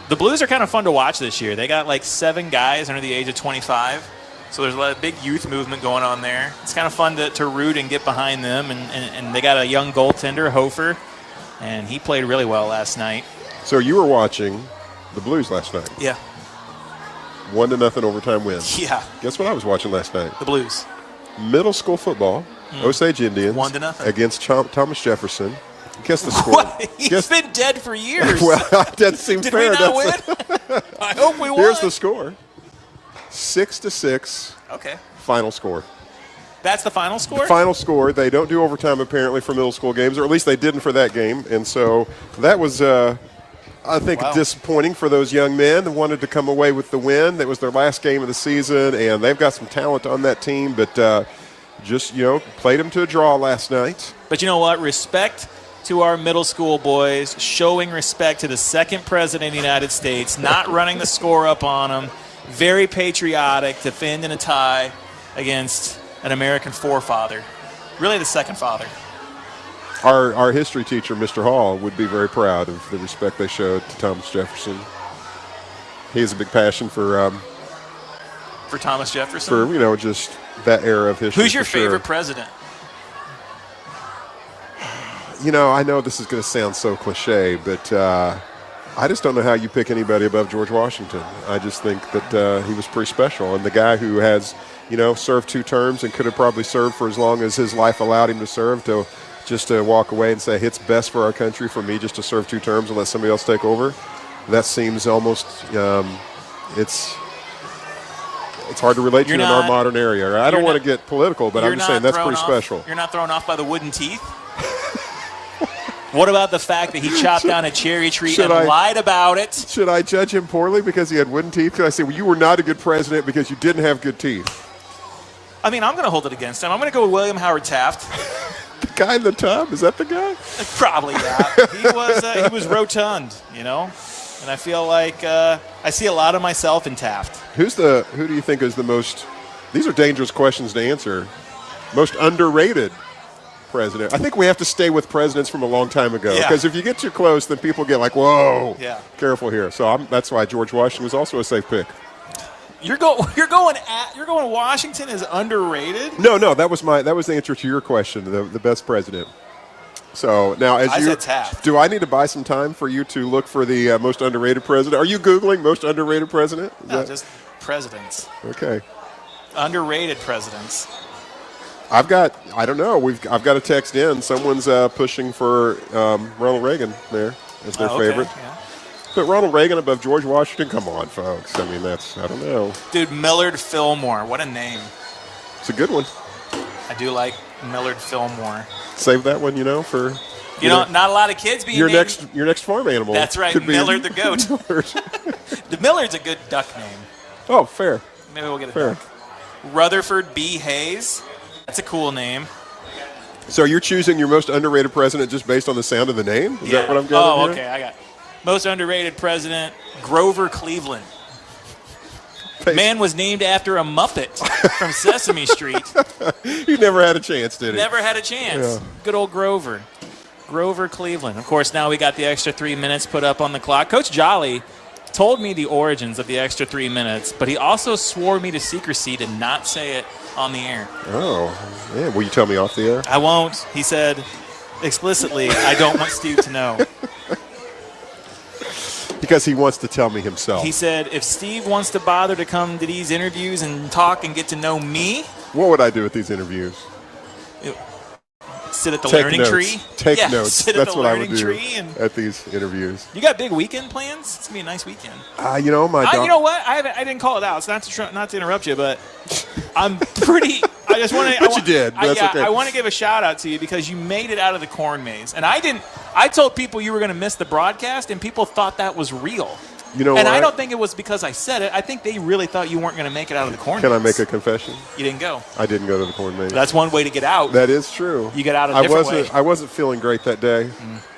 The Blues are kind of fun to watch this year. They got like 7 guys under the age of 25. So there's a big youth movement going on there. It's kind of fun to root and get behind them. And they got a young goaltender, Hofer, and he played really well last night. So you were watching the Blues last night? Yeah. 1-0 overtime win. Yeah. Guess what I was watching last night? The Blues. Middle school football, Osage Indians 1-0 against Thomas Jefferson. Guess the score. He's been dead for years. Well, that seems fair. Did we not win? I hope we won. Here's the score. 6-6. Okay. Final score. That's the final score? The final score. They don't do overtime apparently for middle school games, or at least they didn't for that game. And so that was, I think, disappointing for those young men that wanted to come away with the win. That was their last game of the season, and they've got some talent on that team, but just, played them to a draw last night. But you know what? Respect to our middle school boys, showing respect to the second president of the United States, not running the score up on them, very patriotic, defending a tie against an American forefather, really the second father. Our history teacher, Mr. Hall, would be very proud of the respect they showed to Thomas Jefferson. He has a big passion for Thomas Jefferson? For, just that era of history. Who's your favorite president? I know this is going to sound so cliche, but I just don't know how you pick anybody above George Washington. I just think that he was pretty special. And the guy who has, served 2 terms and could have probably served for as long as his life allowed him to serve, to walk away and say, it's best for our country for me just to serve 2 terms and let somebody else take over. That seems almost, it's hard to relate to in our modern area. I don't want to get political, but I'm just saying that's pretty special. You're not thrown off by the wooden teeth? What about the fact that he chopped down a cherry tree and lied about it? Should I judge him poorly because he had wooden teeth? Could I say, well, you were not a good president because you didn't have good teeth? I mean, I'm going to hold it against him. I'm going to go with William Howard Taft. The guy in the tub? Is that the guy? Probably, yeah. He was rotund, and I feel like I see a lot of myself in Taft. Who do you think is the most, these are dangerous questions to answer, most underrated president? I think we have to stay with presidents from a long time ago, because if you get too close, then people get like, whoa, careful here. So that's why George Washington was also a safe pick. You're going Washington is underrated? No, that was the answer to your question, the best president. So now, I said Taft. Do I need to buy some time for you to look for the most underrated president? Are you Googling most underrated president? Just presidents. Okay. Underrated presidents. I've got a text in. Someone's pushing for Ronald Reagan there as their favorite. Yeah. But Ronald Reagan above George Washington? Come on, folks. I mean, I don't know. Dude, Millard Fillmore. What a name. It's a good one. I do like Millard Fillmore. Save that one, for... not a lot of kids being named. Your next farm animal. That's right, Millard the goat. The Millard's a good duck name. Oh, fair. Maybe we'll get a duck. Rutherford B. Hayes. That's a cool name. So you're choosing your most underrated president just based on the sound of the name? Is that what I'm getting here? Okay. I got most underrated president, Grover Cleveland. Man was named after a Muppet from Sesame Street. He never had a chance, did he? Never had a chance. Yeah. Good old Grover. Grover Cleveland. Of course, now we got the extra 3 minutes put up on the clock. Coach Jolly told me the origins of the extra 3 minutes, but he also swore me to secrecy to not say it on the air. Oh, yeah. Will you tell me off the air? I won't. He said explicitly, I don't want Steve to know. Because he wants to tell me himself. He said, if Steve wants to bother to come to these interviews and talk and get to know me. What would I do at these interviews? Sit at the learning tree. Take notes. That's what I would do at these interviews. You got big weekend plans? It's going to be a nice weekend. You know what? I didn't call it out. It's not to interrupt you, but I'm pretty. I just want to. But you did. That's okay. I want to give a shout out to you because you made it out of the corn maze, and I didn't. I told people you were going to miss the broadcast, and people thought that was real. You know, and I don't think it was because I said it. I think they really thought you weren't going to make it out of the corn maze. Can I make a confession? You didn't go. I didn't go to the corn maze. That's one way to get out. That is true. You get out a different way. I wasn't feeling great that day,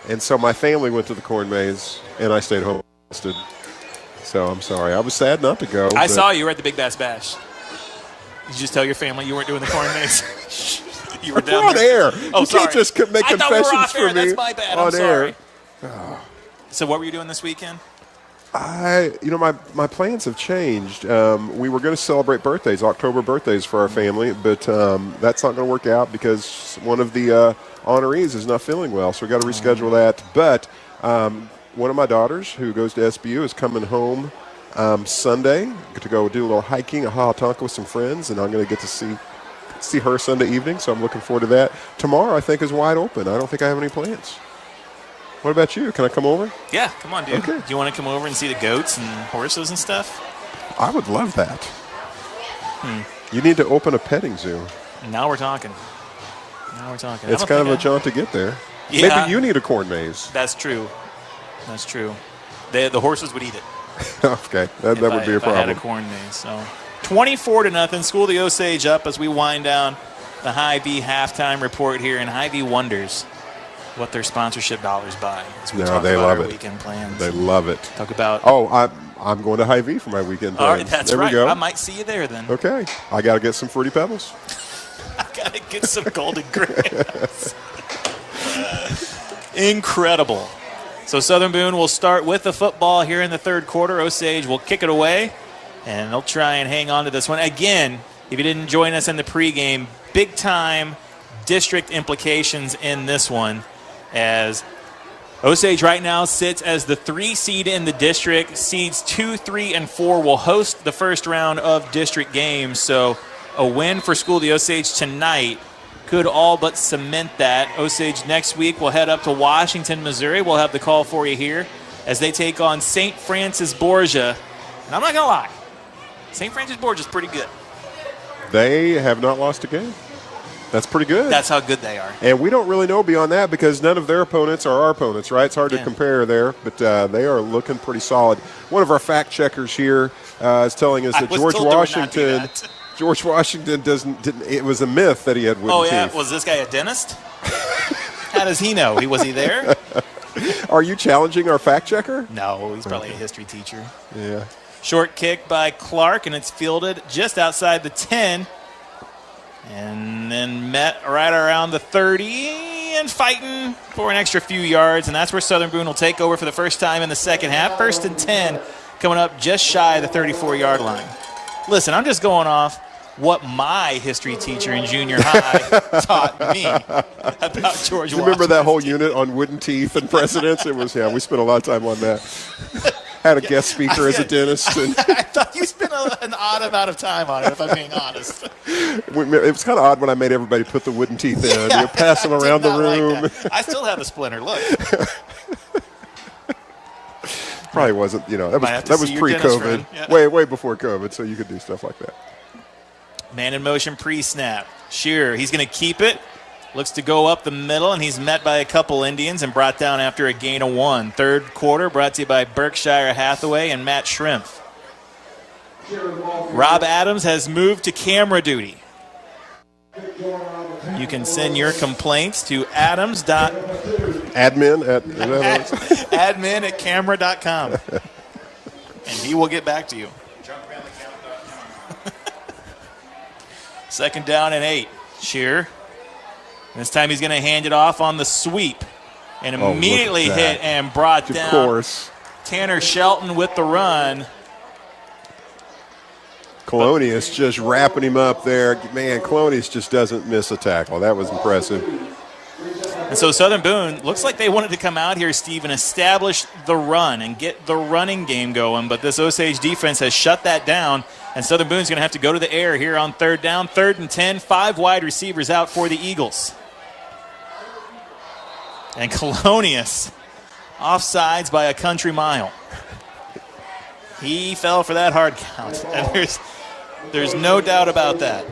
and so my family went to the corn maze, and I stayed home. So I'm sorry. I was sad not to go. I saw you were at the Big Bass Bash. Did you just tell your family you weren't doing the corn maze? You were down on air. Oh, you sorry. can't just make confessions for me. That's my bad. I'm sorry. So what were you doing this weekend? My plans have changed. We were going to celebrate birthdays, October birthdays for our family, but that's not going to work out because one of the honorees is not feeling well, so we got to reschedule that. But one of my daughters, who goes to SBU, is coming home Sunday to go do a little hiking at Hawatonka with some friends, and I'm going to get to see her Sunday evening, so I'm looking forward to that. Tomorrow, I think, is wide open. I don't think I have any plans. What about you? Can I come over? Yeah, come on, dude. Okay. Do you want to come over and see the goats and horses and stuff? I would love that. You need to open a petting zoo. Now we're talking. It's kind of a jaunt to get there. Yeah. Maybe you need a corn maze. That's true. The horses would eat it. Okay, that would be a problem. I had a corn maze. So 24-0. School of the Osage up as we wind down the Hy-Vee halftime report here, and Hy-Vee wonders what their sponsorship dollars buy. As we talk they about love our it. Weekend plans. They love it. Talk about. Oh, I'm going to Hy-Vee for my weekend plans. All right, that's there right. We go. I might see you there then. Okay, I got to get some Fruity Pebbles. I got to get some Golden Grams. Incredible. So Southern Boone will start with the football here in the third quarter. Osage will kick it away, and they'll try and hang on to this one. Again, if you didn't join us in the pregame, big-time district implications in this one, as Osage right now sits as the 3 seed in the district. Seeds 2, 3, and 4 will host the first round of district games. So a win for School of the Osage tonight could all but cement that. Osage next week will head up to Washington, Missouri. We'll have the call for you here as they take on St. Francis Borgia. And I'm not going to lie, St. Francis Borgia is pretty good. They have not lost a game. That's pretty good. That's how good they are. And we don't really know beyond that because none of their opponents are our opponents, right? It's hard to compare there, but they are looking pretty solid. One of our fact checkers here is telling us that George Washington didn't. It was a myth that he had wooden teeth. Was this guy a dentist? How does he know? Was he there? Are you challenging our fact checker? No, he's probably a history teacher. Yeah. Short kick by Clark, and it's fielded just outside the 10. And then met right around the 30 and fighting for an extra few yards. And that's where Southern Boone will take over for the first time in the second half. 1st and 10 coming up just shy of the 34-yard line. Listen, I'm just going off what my history teacher in junior high taught me about George Washington. You remember that whole unit on wooden teeth and precedents? It was, we spent a lot of time on that. Had a guest speaker as a dentist. And I thought you spent an odd amount of time on it, if I'm being honest. It was kind of odd when I made everybody put the wooden teeth in. You pass them around the room. Like I still have a splinter. Look. Probably wasn't, that was pre-COVID. Yeah. Way before COVID, so you could do stuff like that. Man in motion pre-snap. Shearer, he's going to keep it. Looks to go up the middle, and he's met by a couple Indians and brought down after a gain of 1. Third quarter brought to you by Berkshire Hathaway and Matt Schrimpf. Rob Adams has moved to camera duty. You can send your complaints to admin@camera.com, and he will get back to you. Second down and 8. Shearer. This time he's going to hand it off on the sweep and immediately hit and brought down. Of course. Tanner Shelton with the run. Colonius just wrapping him up there. Man, Colonius just doesn't miss a tackle. That was impressive. And so Southern Boone, looks like they wanted to come out here, Steve, and establish the run and get the running game going, but this Osage defense has shut that down, and Southern Boone's going to have to go to the air here on third down. 3rd and 10, 5 wide receivers out for the Eagles. And Colonius offsides by a country mile. He fell for that hard count, and there's no doubt about that.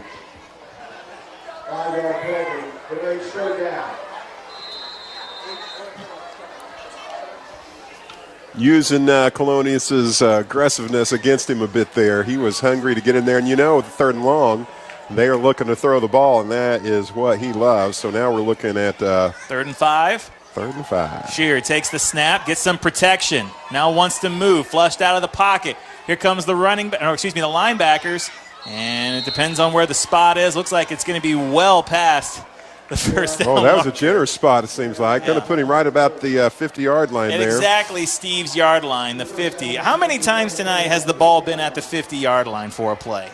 Using Colonius's aggressiveness against him a bit there. He was hungry to get in there, and the 3rd and long, they are looking to throw the ball, and that is what he loves. So now we're looking at 3rd and 5. 3rd and 5. Shearer takes the snap, gets some protection. Now wants to move, flushed out of the pocket. Here comes the the linebackers, and it depends on where the spot is. Looks like it's going to be well past the first down. Oh, that was a generous spot, it seems like. Going to put him right about the 50-yard line there. Exactly Steve's yard line, the 50. How many times tonight has the ball been at the 50-yard line for a play?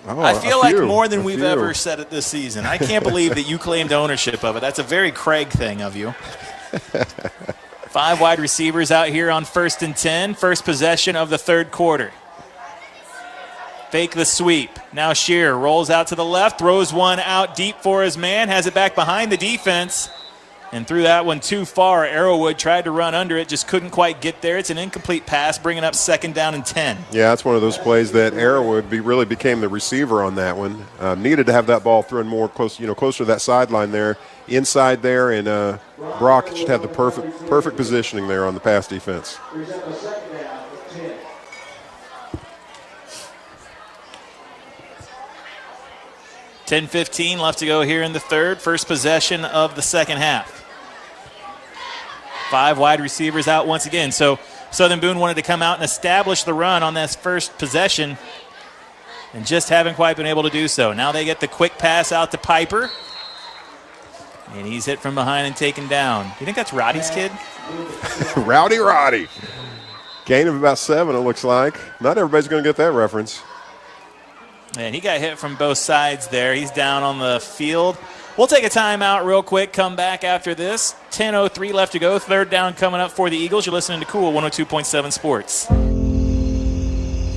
Oh, I feel like more than we've ever said it this season. I can't believe that you claimed ownership of it. That's a very Craig thing of you. 5 wide receivers out here on 1st and 10. First possession of the third quarter. Fake the sweep. Now Shearer rolls out to the left, throws one out deep for his man, has it back behind the defense, and threw that one too far. Arrowwood tried to run under it, just couldn't quite get there. It's an incomplete pass, bringing up 2nd down and 10. Yeah, that's one of those plays that Arrowwood really became the receiver on that one. Needed to have that ball thrown more closer to that sideline there, inside there, and Brock should have the perfect positioning there on the pass defense. 10:15 left to go here in the third. First possession of the second half. 5 wide receivers out once again. So Southern Boone wanted to come out and establish the run on this first possession and just haven't quite been able to do so. Now they get the quick pass out to Piper. And he's hit from behind and taken down. You think that's Roddy's kid? Roddy. Gain of about 7, it looks like. Not everybody's going to get that reference. And he got hit from both sides there. He's down on the field. We'll take a timeout real quick, come back after this. 10:03 left to go. 3rd down coming up for the Eagles. You're listening to Cool 102.7 Sports.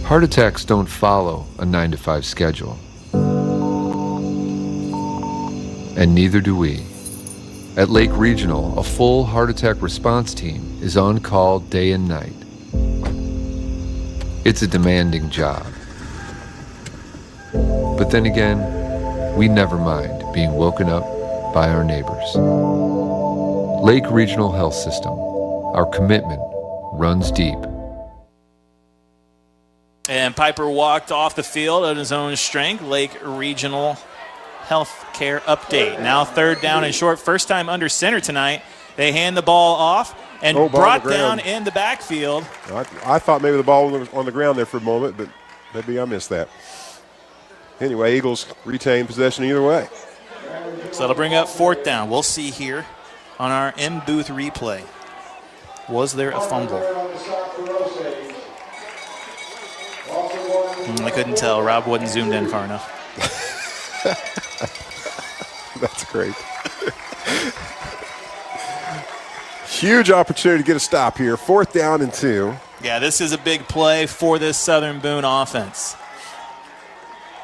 Heart attacks don't follow a 9-to-5 schedule. And neither do we. At Lake Regional, a full heart attack response team is on call day and night. It's a demanding job. But then again, we never mind being woken up by our neighbors. Lake Regional Health System. Our commitment runs deep. And Piper walked off the field on his own strength. Lake Regional Health Care update. Now 3rd down and short. First time under center tonight. They hand the ball off and brought down in the backfield. I thought maybe the ball was on the ground there for a moment, but maybe I missed that. Anyway, Eagles retain possession either way. So that'll bring up 4th down. We'll see here on our in-booth replay. Was there a fumble? I couldn't tell. Rob wasn't zoomed in far enough. That's great. Huge opportunity to get a stop here. 4th down and 2. Yeah, this is a big play for this Southern Boone offense.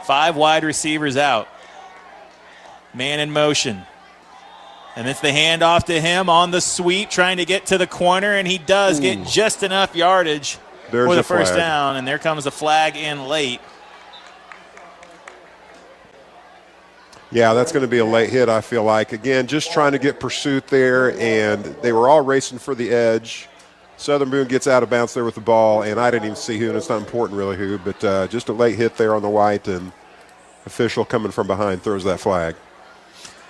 5 wide receivers out. Man in motion. And it's the handoff to him on the sweep, trying to get to the corner, and he does get just enough yardage for the first down. And there comes the flag in late. Yeah, that's going to be a late hit, I feel like. Again, just trying to get pursuit there, and they were all racing for the edge. Southern Boone gets out of bounds there with the ball, and I didn't even see who, and it's not important really who, but just a late hit there on the white, and official coming from behind throws that flag.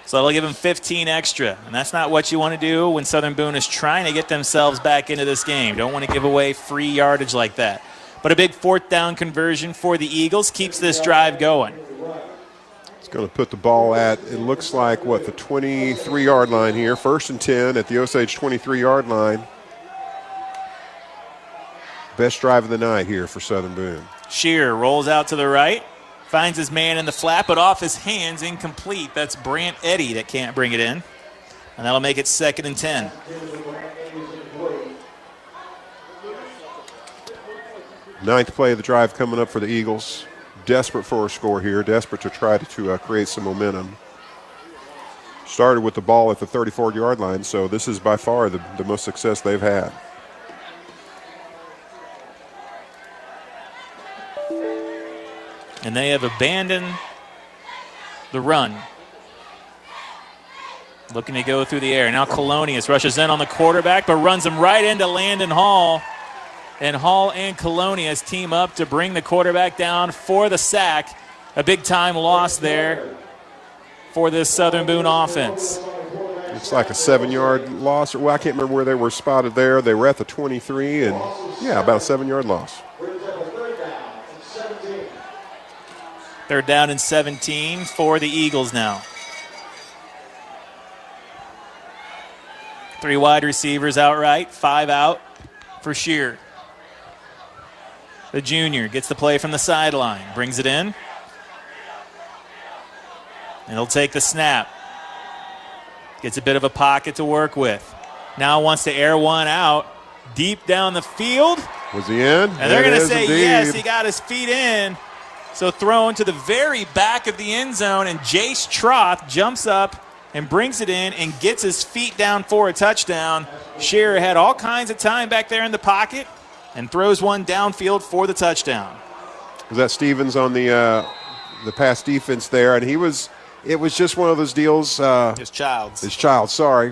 So they'll give him 15 extra, and that's not what you want to do when Southern Boone is trying to get themselves back into this game. Don't want to give away free yardage like that. But a big 4th down conversion for the Eagles keeps this drive going. It's going to put the ball at, it looks like, the 23-yard line here. 1st and 10 at the Osage 23-yard line. Best drive of the night here for Southern Boone. Shear rolls out to the right, finds his man in the flat, but off his hands, incomplete. That's Brant Eddy that can't bring it in. And that'll make it 2nd and 10. Ninth play of the drive coming up for the Eagles. Desperate for a score here, desperate to try to create some momentum. Started with the ball at the 34-yard line, so this is by far the most success they've had. And they have abandoned the run. Looking to go through the air. Now Colonius rushes in on the quarterback, but runs him right into Landon Hall. And Hall and Colonius team up to bring the quarterback down for the sack. A big-time loss there for this Southern Boone offense. It's like a 7-yard loss. I can't remember where they were spotted there. They were at the 23, and, yeah, about a 7-yard loss. 3rd down and 17 for the Eagles now. 3 wide receivers outright, 5 out for Shear. The junior gets the play from the sideline, brings it in. And he'll take the snap. Gets a bit of a pocket to work with. Now wants to air one out deep down the field. Was he in? And they're going to say yes, he got his feet in. So thrown to the very back of the end zone, and Jace Troth jumps up and brings it in and gets his feet down for a touchdown. Shearer had all kinds of time back there in the pocket and throws one downfield for the touchdown. Was that Stevens on the pass defense there? And it was just one of those deals. His child,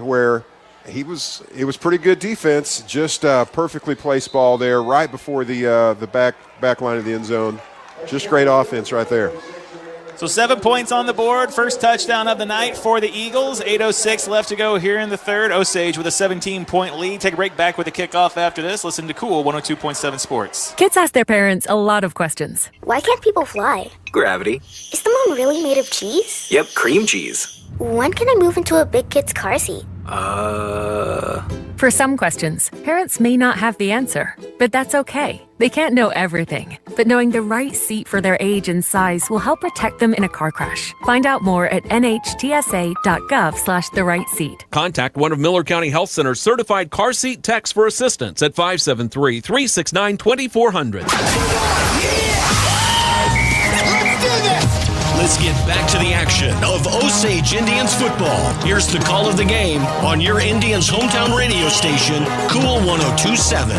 where it was pretty good defense, just perfectly placed ball there right before the back line of the end zone. Just great offense right there. So 7 points on the board. First touchdown of the night for the Eagles. 8:06 left to go here in the third. Osage with a 17-point lead. Take a break, back with the kickoff after this. Listen to Cool 102.7 Sports. Kids ask their parents a lot of questions. Why can't people fly? Gravity. Is the moon really made of cheese? Yep, cream cheese. When can I move into a big kid's car seat? For some questions, parents may not have the answer, but that's okay. They can't know everything, but knowing the right seat for their age and size will help protect them in a car crash. Find out more at nhtsa.gov/the-right-seat. Contact one of Miller County Health Center's certified car seat techs for assistance at 573-369-2400. Let's get back to the action of Osage Indians football. Here's the call of the game on your Indians' hometown radio station, Cool 102.7.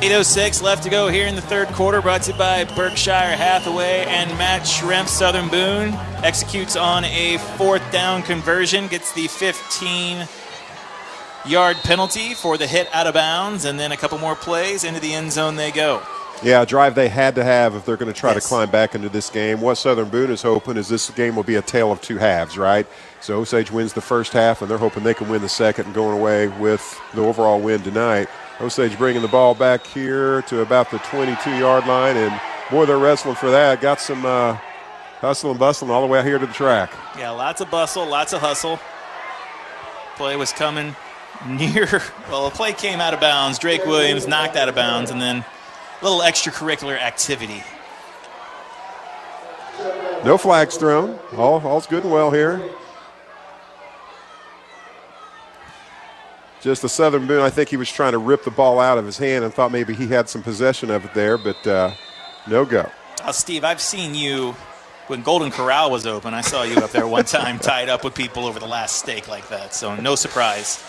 8:06 left to go here in the third quarter, brought to you by Berkshire Hathaway and Matt Shrimp. Southern Boone executes on a fourth down conversion, gets the 15-yard penalty for the hit out of bounds, and then a couple more plays into the end zone they go. Yeah, a drive they had to have if they're going to try to climb back into this game. What Southern Boone is hoping is this game will be a tale of two halves, right? So Osage wins the first half, and they're hoping they can win the second and going away with the overall win tonight. Osage bringing the ball back here to about the 22-yard line, and boy, they're wrestling for that. Got some hustle and bustle all the way out here to the track. Yeah, lots of bustle, lots of hustle. Play was coming near. Well, the play came out of bounds. Drake Williams knocked out of bounds, and then a little extracurricular activity. No flags thrown. All's good and well here. Just the Southern Boone, I think he was trying to rip the ball out of his hand and thought maybe he had some possession of it there, but no go. Steve, I've seen you when Golden Corral was open. I saw you up there one time tied up with people over the last steak like that, so no surprise.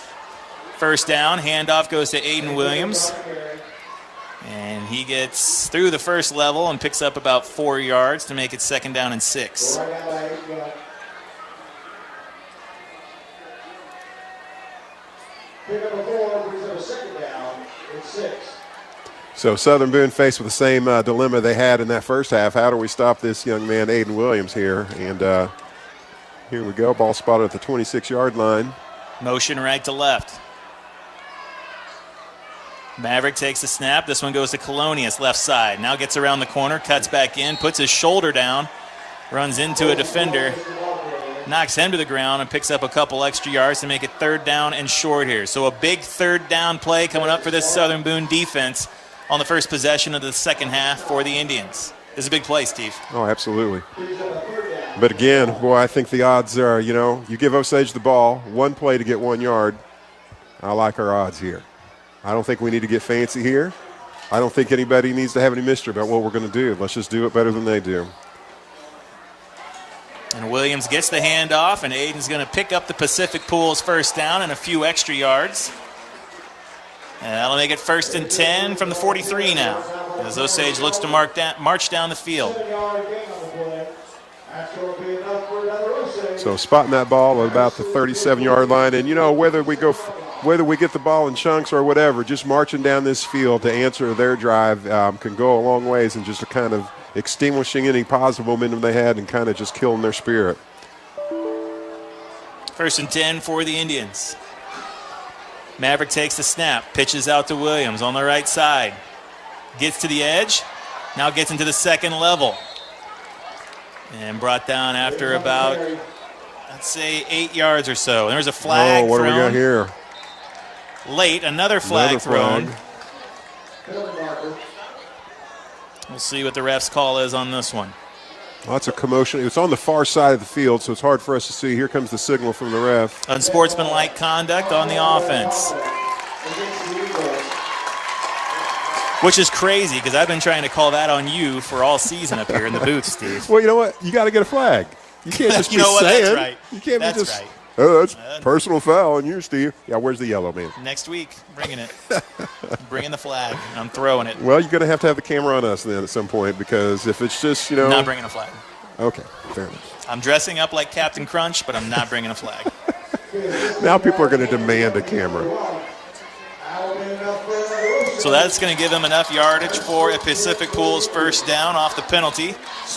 First down, handoff goes to Aiden Williams. And he gets through the first level and picks up about 4 yards to make it second down and 6. So Southern Boone faced with the same dilemma they had in that first half. How do we stop this young man, Aiden Williams, here? And here we go. Ball spotted at the 26-yard line. Motion right to left. Maverick takes the snap. This one goes to Colonius, left side. Now gets around the corner, cuts back in, puts his shoulder down, runs into a defender, knocks him to the ground, and picks up a couple extra yards to make it third down and short here. So a big third down play coming up for this Southern Boone defense on the first possession of the second half for the Indians. This is a big play, Steve. Oh, absolutely. But again, boy, I think the odds are, you give Osage the ball, one play to get 1 yard. I like our odds here. I don't think we need to get fancy here. I don't think anybody needs to have any mystery about what we're going to do. Let's just do it better than they do. And Williams gets the handoff, and Aiden's going to pick up the Pacific Pool's first down and a few extra yards. And that'll make it first and 10 from the 43 now, as Osage looks to march down the field. So spotting that ball at about the 37-yard line, and whether we get the ball in chunks or whatever, just marching down this field to answer their drive can go a long ways in just a kind of extinguishing any positive momentum they had and kind of just killing their spirit. First and 10 for the Indians. Maverick takes the snap, pitches out to Williams on the right side. Gets to the edge, now gets into the second level. And brought down after about, let's say, 8 yards or so. And there's a flag what thrown. do we got here? Late, another flag thrown. We'll see what the ref's call is on this one. Lots of commotion. It's on the far side of the field, so it's hard for us to see. Here comes the signal from the ref. Unsportsmanlike conduct on the offense. Which is crazy, because I've been trying to call that on you for all season up here in the booth, Steve. Well, you know what? You got to get a flag. You can't just You be know what? saying. That's right. You can't That's be just. right. Oh, that's personal foul on you, Steve. Yeah, where's the yellow, man? Next week, bringing it. Bringing the flag. I'm throwing it. Well, you're going to have the camera on us then at some point, because if it's just, Not bringing a flag. Okay, fair enough. I'm dressing up like Captain Crunch, but I'm not bringing a flag. Now people are going to demand a camera. So that's going to give them enough yardage for a Pacific Pools first down off the penalty.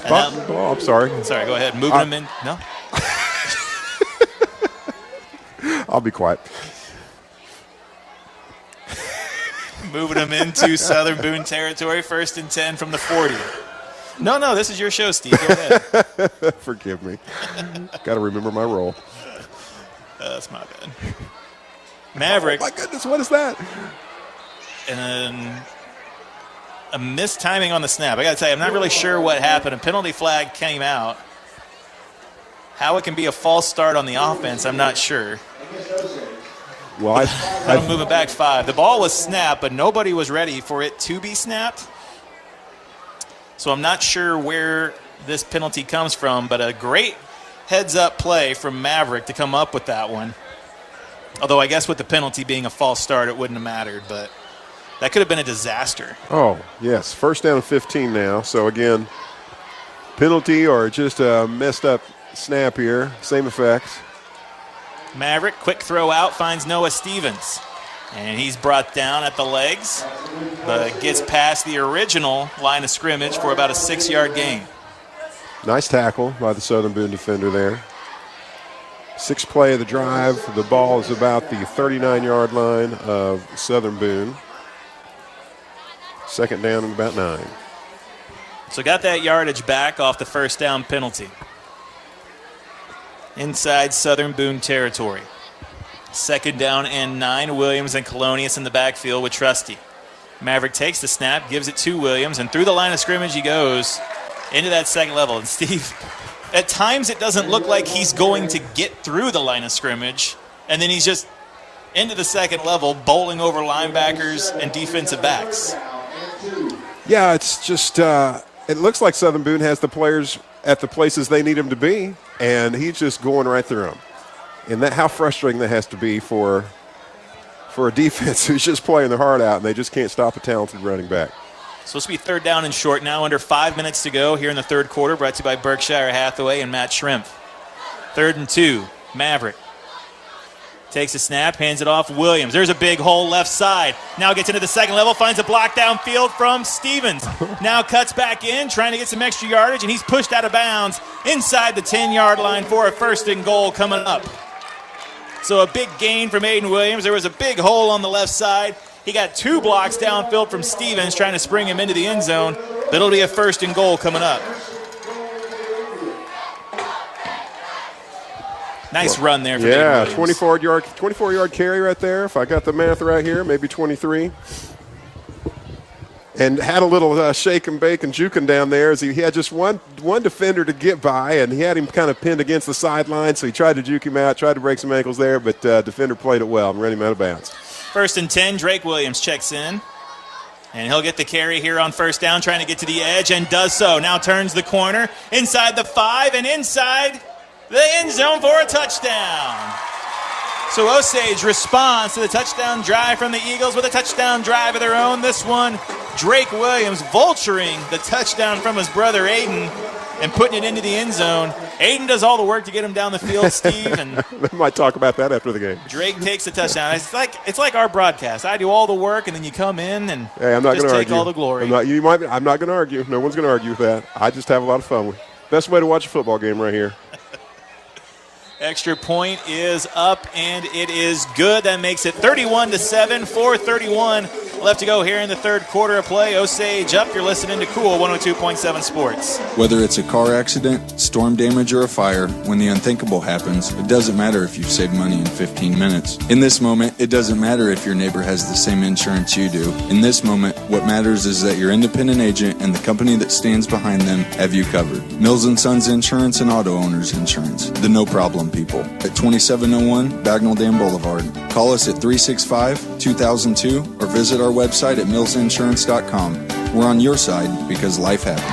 Oh, I'm sorry. Sorry, go ahead. Moving them in. No? I'll be quiet. Moving them into Southern Boone territory, 1st and 10 from the 40. No, this is your show, Steve. Go ahead. Forgive me. Got to remember my role. That's my bad. Maverick. Oh, my goodness, what is that? And then a missed timing on the snap. I got to tell you, I'm not really sure what happened. A penalty flag came out. How it can be a false start on the offense, I'm not sure. Well, I'm moving back 5. The ball was snapped, but nobody was ready for it to be snapped. So I'm not sure where this penalty comes from, but a great heads-up play from Maverick to come up with that one. Although I guess with the penalty being a false start, it wouldn't have mattered, but that could have been a disaster. Oh, yes. 1st down and 15 now. So, again, penalty or just a messed up snap here. Same effect. Maverick, quick throw out, finds Noah Stevens. And he's brought down at the legs, but gets past the original line of scrimmage for about a 6-yard gain. Nice tackle by the Southern Boone defender there. 6th play of the drive. The ball is about the 39-yard line of Southern Boone. 2nd down and about 9. So got that yardage back off the first down penalty. Inside Southern Boone territory. 2nd down and 9. Williams and Colonius in the backfield with Trusty. Maverick takes the snap, gives it to Williams, and through the line of scrimmage he goes into that second level. And Steve, at times it doesn't look like he's going to get through the line of scrimmage, and then he's just into the second level, bowling over linebackers and defensive backs. Yeah, it's just it looks like Southern Boone has the players at the places they need him to be, and he's just going right through them. And that, how frustrating that has to be for a defense who's just playing their heart out, and they just can't stop a talented running back. Supposed to be 3rd down and short now, under 5 minutes to go here in the 3rd quarter, brought to you by Berkshire Hathaway and Matt Shrimp. 3rd and 2, Maverick. Takes a snap, hands it off Williams. There's a big hole left side. Now gets into the second level, finds a block downfield from Stevens. Now cuts back in, trying to get some extra yardage, and he's pushed out of bounds inside the 10-yard line for a 1st and goal coming up. So a big gain from Aiden Williams. There was a big hole on the left side. He got 2 blocks downfield from Stevens, trying to spring him into the end zone. That'll be a 1st and goal coming up. Nice run there for yeah, Aiden Williams. 24-yard carry right there, if I got the math right here, maybe 23. And had a little shake and bake and juking down there as he had just one defender to get by, and he had him kind of pinned against the sideline, so he tried to juke him out, tried to break some ankles there, but defender played it well and ran him out of bounds. 1st and 10, Drake Williams checks in. And he'll get the carry here on 1st down, trying to get to the edge, and does so. Now turns the corner, inside the 5, and inside the end zone for a touchdown. So Osage responds to the touchdown drive from the Eagles with a touchdown drive of their own. This one, Drake Williams vulturing the touchdown from his brother Aiden and putting it into the end zone. Aiden does all the work to get him down the field, Steve. And we might talk about that after the game. Drake takes the touchdown. It's like our broadcast. I do all the work, and then you come in and I'm not just gonna take argue. all the glory. I'm not going to argue. No one's going to argue with that. I just have a lot of fun with it. Best way to watch a football game right here. Extra point is up, and it is good. That makes it 31-7, 4:31 left to go here in the 3rd quarter of play. Osage up. You're listening to Cool 102.7 Sports. Whether it's a car accident, storm damage, or a fire, when the unthinkable happens, it doesn't matter if you've saved money in 15 minutes. In this moment, it doesn't matter if your neighbor has the same insurance you do. In this moment, what matters is that your independent agent and the company that stands behind them have you covered. Mills & Sons Insurance and Auto Owners Insurance. The no problem people. At 2701 Bagnell Dam Boulevard. Call us at 365-2002 or visit our website at millsinsurance.com. We're on your side because life happens.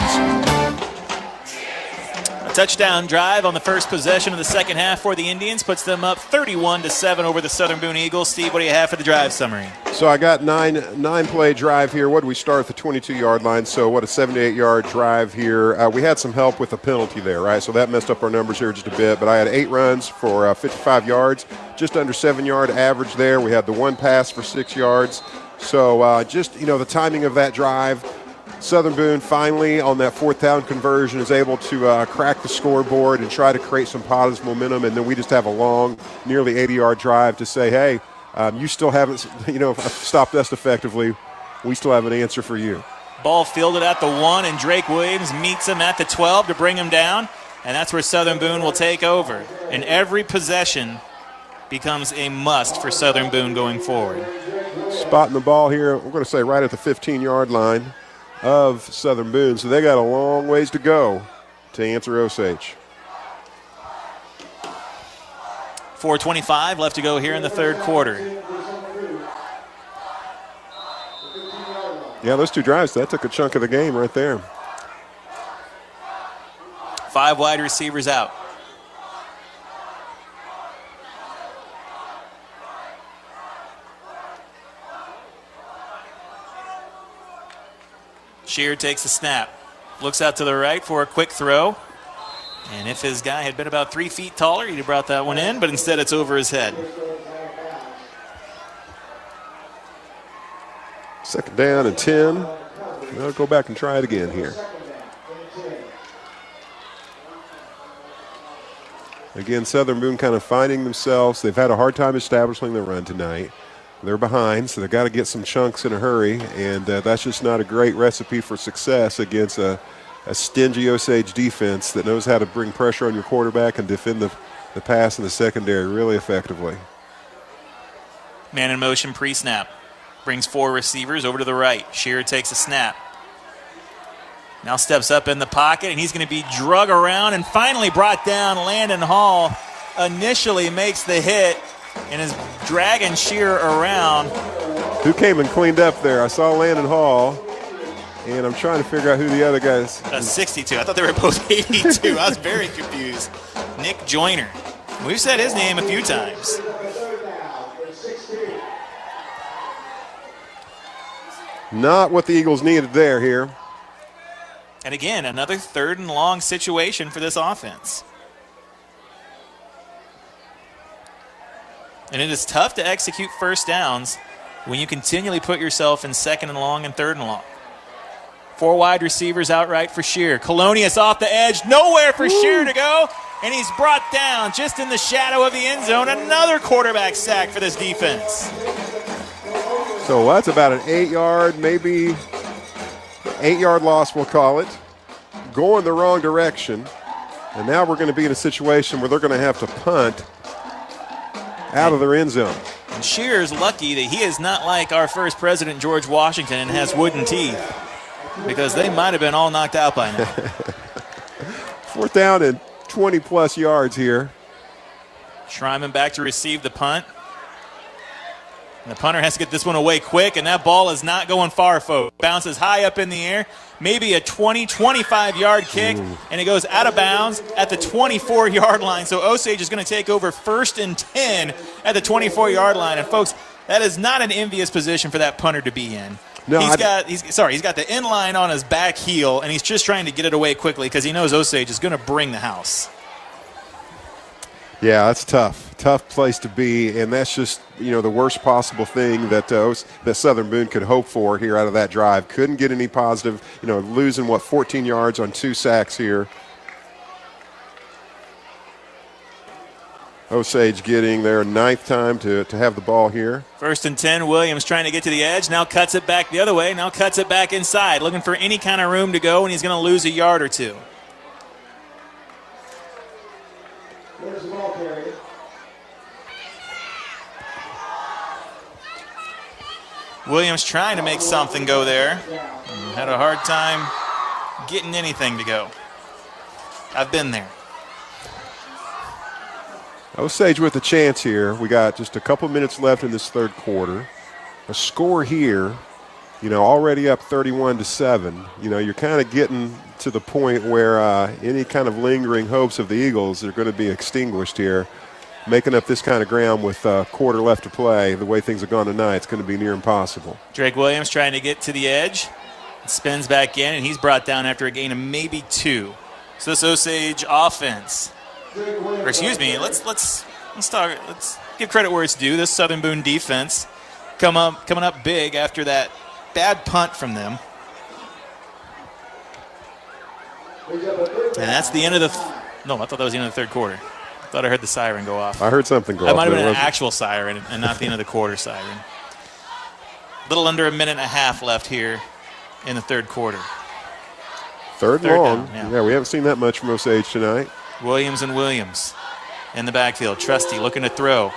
Touchdown drive on the first possession of the second half for the Indians. Puts them up 31-7 over the Southern Boone Eagles. Steve, what do you have for the drive summary? So I got nine play drive here. What did we start at the 22-yard line? So what, a 78-yard drive here. We had some help with a penalty there, right? So that messed up our numbers here just a bit. But I had 8 runs for 55 yards, just under 7-yard average there. We had the 1 pass for 6 yards. So just, the timing of that drive, Southern Boone finally on that 4th down conversion is able to crack the scoreboard and try to create some positive momentum, and then we just have a long, nearly 80-yard drive to say, hey, you still haven't, stopped us effectively. We still have an answer for you. Ball fielded at the 1, and Drake Williams meets him at the 12 to bring him down, and that's where Southern Boone will take over. And every possession becomes a must for Southern Boone going forward. Spotting the ball here, we're going to say right at the 15-yard line of Southern Boone, so they got a long ways to go to answer Osage. 4:25 left to go here in the third quarter. Yeah, those 2 drives, that took a chunk of the game right there. 5 wide receivers out. Shear takes the snap, looks out to the right for a quick throw, and if his guy had been about 3 feet taller, he'd have brought that one in, but instead it's over his head. 2nd down and 10. I'll go back and try it again here. Again, Southern Boone kind of finding themselves. They've had a hard time establishing the run tonight. They're behind, so they've got to get some chunks in a hurry, and that's just not a great recipe for success against a stingy Osage defense that knows how to bring pressure on your quarterback and defend the pass in the secondary really effectively. Man in motion pre-snap. Brings 4 receivers over to the right. Shearer takes a snap. Now steps up in the pocket, and he's going to be drug around and finally brought down. Landon Hall initially makes the hit and is dragging Shearer around. Who came and cleaned up there? I saw Landon Hall, and I'm trying to figure out who the other guys. 62. I thought they were both 82. I was very confused. Nick Joyner. We've said his name a few times. Not what the Eagles needed there here. And again, another 3rd and long situation for this offense. And it is tough to execute first downs when you continually put yourself in 2nd and long and 3rd and long. 4 wide receivers outright for Shear. Colonius off the edge, nowhere for Shear to go, and he's brought down just in the shadow of the end zone. Another quarterback sack for this defense. So that's about an 8-yard, maybe 8-yard loss, we'll call it. Going the wrong direction. And now we're going to be in a situation where they're going to have to punt out of their end zone. And Shearer's lucky that he is not like our first president, George Washington, and has wooden teeth, because they might have been all knocked out by now. 4th down and 20-plus yards here. Schreiman back to receive the punt. And the punter has to get this one away quick, and that ball is not going far, folks. Bounces high up in the air, maybe a 20, 25-yard kick, and it goes out of bounds at the 24-yard line. So Osage is going to take over 1st and 10 at the 24-yard line. And, folks, that is not an envious position for that punter to be in. No, he's got the end line on his back heel, and he's just trying to get it away quickly because he knows Osage is going to bring the house. Yeah, that's tough. Tough place to be, and that's just, the worst possible thing that Southern Boone could hope for here out of that drive. Couldn't get any positive, losing, 14 yards on 2 sacks here. Osage getting their 9th time to have the ball here. 1st and 10, Williams trying to get to the edge, now cuts it back the other way, now cuts it back inside, looking for any kind of room to go, and he's going to lose a yard or 2. Williams trying to make something go there. Had a hard time getting anything to go. I've been there. Osage with a chance here. We got just a couple minutes left in this third quarter. A score here already up 31-7. You're kind of getting to the point where any kind of lingering hopes of the Eagles are going to be extinguished here. Making up this kind of ground with a quarter left to play, the way things have gone tonight, it's going to be near impossible. Drake Williams trying to get to the edge. Spins back in, and he's brought down after a gain of maybe 2. So this Osage offense, or excuse me, let's give credit where it's due. This Southern Boone defense coming up big after that bad punt from them. And that's the end of no, I thought that was the end of the third quarter. I thought I heard the siren go off. I heard something go off. That might have been an actual siren and not the end of the quarter siren. A little under a minute and a half left here in the third quarter. Third long. Down, yeah, we haven't seen that much from Osage tonight. Williams and Williams in the backfield. Trusty looking to throw.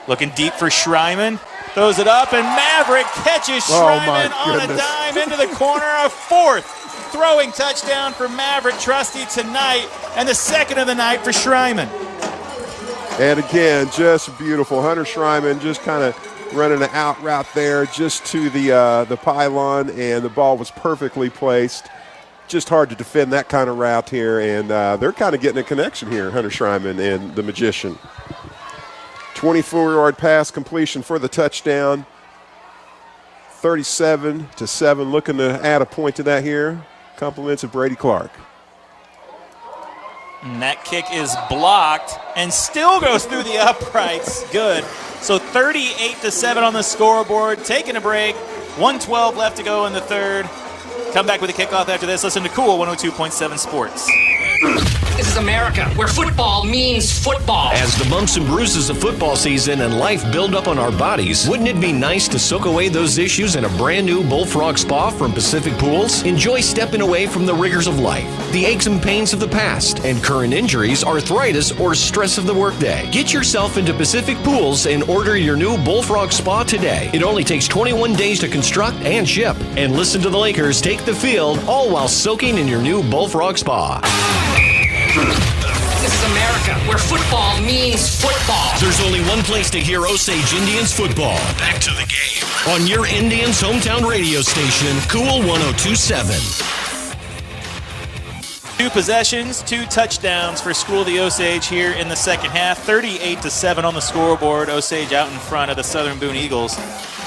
Looking deep for Schreiman. Throws it up, and Maverick catches Schreiman on a dime into the corner. A 4th throwing touchdown for Maverick Trusty tonight, and the 2nd of the night for Schreiman. And again, just beautiful. Hunter Schreiman just kind of running an out route there just to the pylon, and the ball was perfectly placed. Just hard to defend that kind of route here, and they're kind of getting a connection here, Hunter Schreiman and the Magician. 24-yard pass completion for the touchdown. 37-7, looking to add a point to that here. Compliments of Brady Clark. And that kick is blocked and still goes through the uprights. Good. So 38-7 on the scoreboard. Taking a break. 1:12 left to go in the third. Come back with a kickoff after this. Listen to Cool 102.7 Sports. This is America, where football means football. As the bumps and bruises of football season and life build up on our bodies, wouldn't it be nice to soak away those issues in a brand new Bullfrog Spa from Pacific Pools? Enjoy stepping away from the rigors of life, the aches and pains of the past, and current injuries, arthritis, or stress of the workday. Get yourself into Pacific Pools and order your new Bullfrog Spa today. It only takes 21 days to construct and ship. And listen to the Lakers take the field, all while soaking in your new Bullfrog Spa. This is America, where football means football. There's only one place to hear Osage Indians football. Back to the game. On your Indians' hometown radio station, Cool 102.7. 2 possessions, 2 touchdowns for School of the Osage here in the second half. 38-7 on the scoreboard. Osage out in front of the Southern Boone Eagles.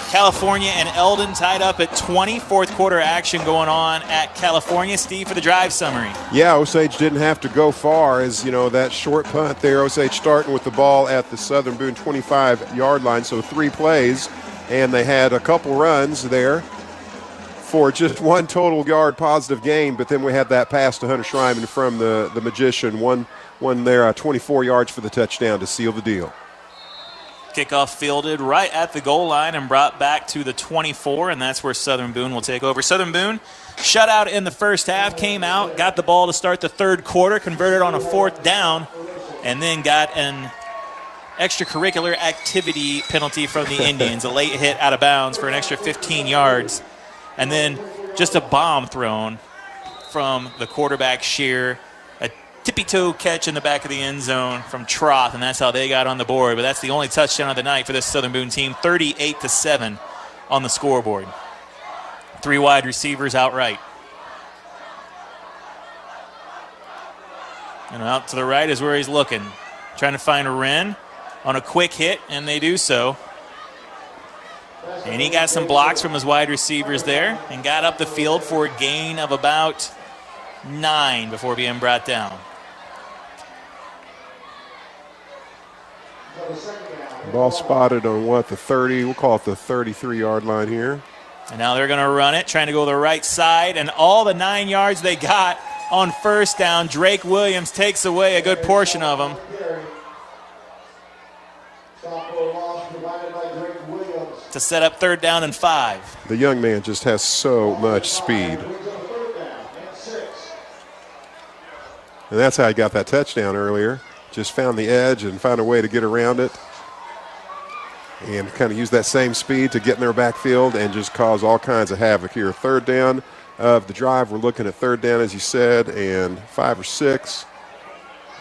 California and Eldon tied up at 20. Fourth quarter action going on at California. Steve, for the drive summary. Yeah, Osage didn't have to go far, as that short punt there. Osage starting with the ball at the Southern Boone 25-yard line, so 3 plays, and they had a couple runs there for just 1 total yard positive gain. But then we had that pass to Hunter Schreiman from the Magician, one there, 24 yards for the touchdown to seal the deal. Kickoff fielded right at the goal line and brought back to the 24, and that's where Southern Boone will take over. Southern Boone shut out in the first half, came out, got the ball to start the third quarter, converted on a 4th down, and then got an extracurricular activity penalty from the Indians, a late hit out of bounds for an extra 15 yards, and then just a bomb thrown from the quarterback Shear. Tippy-toe catch in the back of the end zone from Troth, and that's how they got on the board. But that's the only touchdown of the night for this Southern Boone team, 38-7 on the scoreboard. 3 wide receivers outright. And out to the right is where he's looking. Trying to find Wren on a quick hit, and they do so. And he got some blocks from his wide receivers there and got up the field for a gain of about 9 before being brought down. Ball spotted on the 30, we'll call it the 33-yard line here. And now they're going to run it, trying to go the right side, and all the 9 yards they got on first down. Drake Williams takes away a good portion of them. To set up 3rd down and 5. The young man just has so much speed. And that's how he got that touchdown earlier. Just found the edge and found a way to get around it. And kind of use that same speed to get in their backfield and just cause all kinds of havoc here. 3rd down of the drive. We're looking at 3rd down, as you said, and 5 or 6.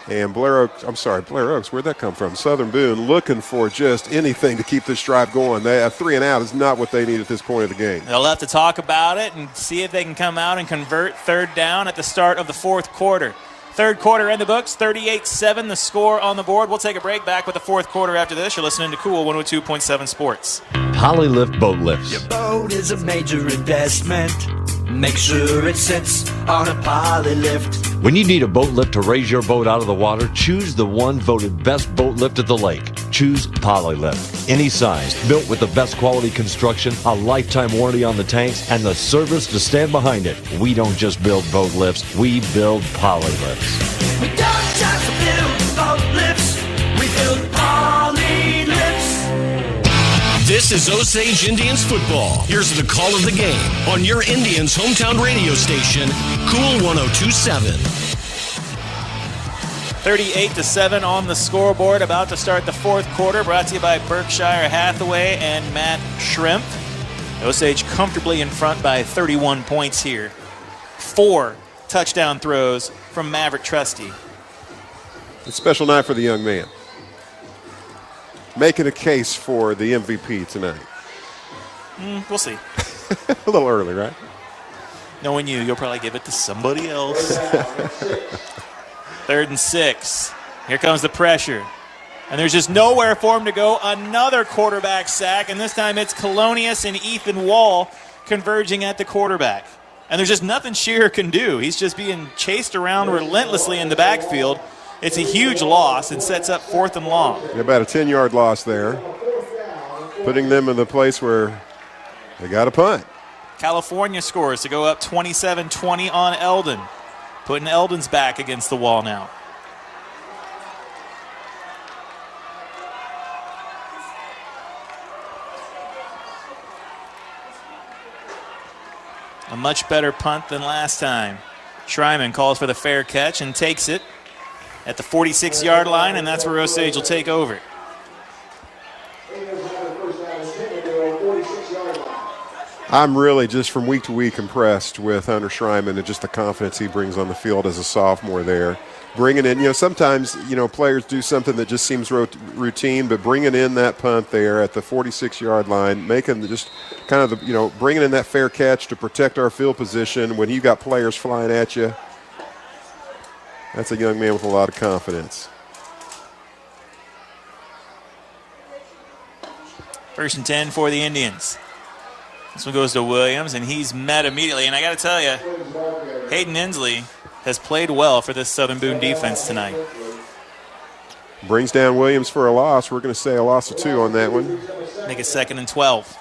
And Blair Oaks, where'd that come from? Southern Boone looking for just anything to keep this drive going. A 3 and out is not what they need at this point of the game. They'll have to talk about it and see if they can come out and convert third down at the start of the fourth quarter. Third quarter in the books, 38-7 the score on the board. We'll take a break. Back with the fourth quarter after this. You're listening to Cool 102.7 Sports. Polylift boat lifts. Your boat is a major investment. Make sure it sits on a Polylift. When you need a boat lift to raise your boat out of the water, choose the one voted best boat lift at the lake. Choose Polylift. Any size, built with the best quality construction, a lifetime warranty on the tanks, and the service to stand behind it. We don't just build boat lifts, we build Polylifts. We don't just build boat lifts, we build Polylifts. This is Osage Indians football. Here's the call of the game on your Indians' hometown radio station, Cool 102.7. 38-7 on the scoreboard. About to start the fourth quarter. Brought to you by Berkshire Hathaway and Matt Shrimp. Osage comfortably in front by 31 points here. 4 touchdown throws from Maverick Trusty. It's a special night for the young man. Making a case for the MVP tonight. We'll see. A little early, right? Knowing you'll probably give it to somebody else. 3rd and 6. Here comes the pressure. And there's just nowhere for him to go. Another quarterback sack, and this time it's Colonius and Ethan Wall converging at the quarterback. And there's just nothing Shearer can do. He's just being chased around relentlessly in the backfield. It's a huge loss and sets up 4th and long. About a 10-yard loss there, putting them in the place where they got a punt. California scores to go up 27-20 on Eldon. Putting Eldon's back against the wall now. A much better punt than last time. Schreiman calls for the fair catch and takes it at the 46-yard line, and that's where Osage will take over. I'm really just from week to week impressed with Hunter Schreiman and just the confidence he brings on the field as a sophomore there. Bringing in, sometimes, players do something that just seems routine, but bringing in that punt there at the 46-yard line, making just kind of bringing in that fair catch to protect our field position when you got players flying at you. That's a young man with a lot of confidence. 1st and 10 for the Indians. This one goes to Williams, and he's met immediately. And I got to tell you, Hayden Inslee has played well for this Southern Boone defense tonight. Brings down Williams for a loss. We're going to say a loss of 2 on that one. Make it 2nd and 12.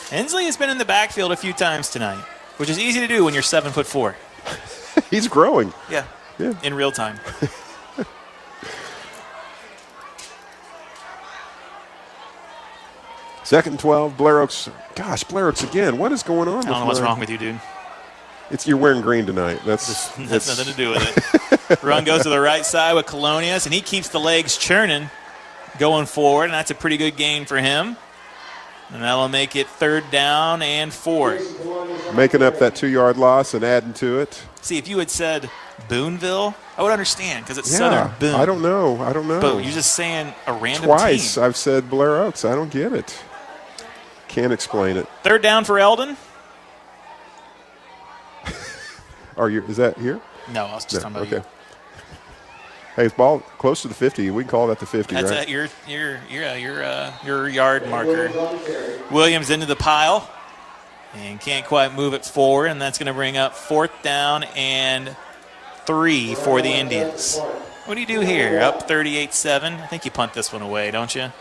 Inslee has been in the backfield a few times tonight, which is easy to do when you're 7'4". He's growing. Yeah, in real time. Second and 12, Blair Oaks. Gosh, Blair Oaks again. What is going on? I don't know what's wrong with you, dude. You're wearing green tonight. That's nothing to do with it. Run goes to the right side with Colonius, and he keeps the legs churning going forward, and that's a pretty good gain for him. And that'll make it 3rd down and 4. Making up that 2-yard loss and adding to it. See, if you had said Booneville, I would understand because it's Southern Boone. I don't know. But you're just saying a random Twice team. I've said Blair Oaks. I don't get it. Can't explain it. 3rd down for Eldon. Is that here? No, I was just talking about you. Hey, it's ball close to the 50. We can call that the 50, That's right? your yard marker. Williams into the pile and can't quite move it forward, and that's going to bring up 4th down and 3 for the Indians. What do you do here? Up 38-7. I think you punt this one away, don't you?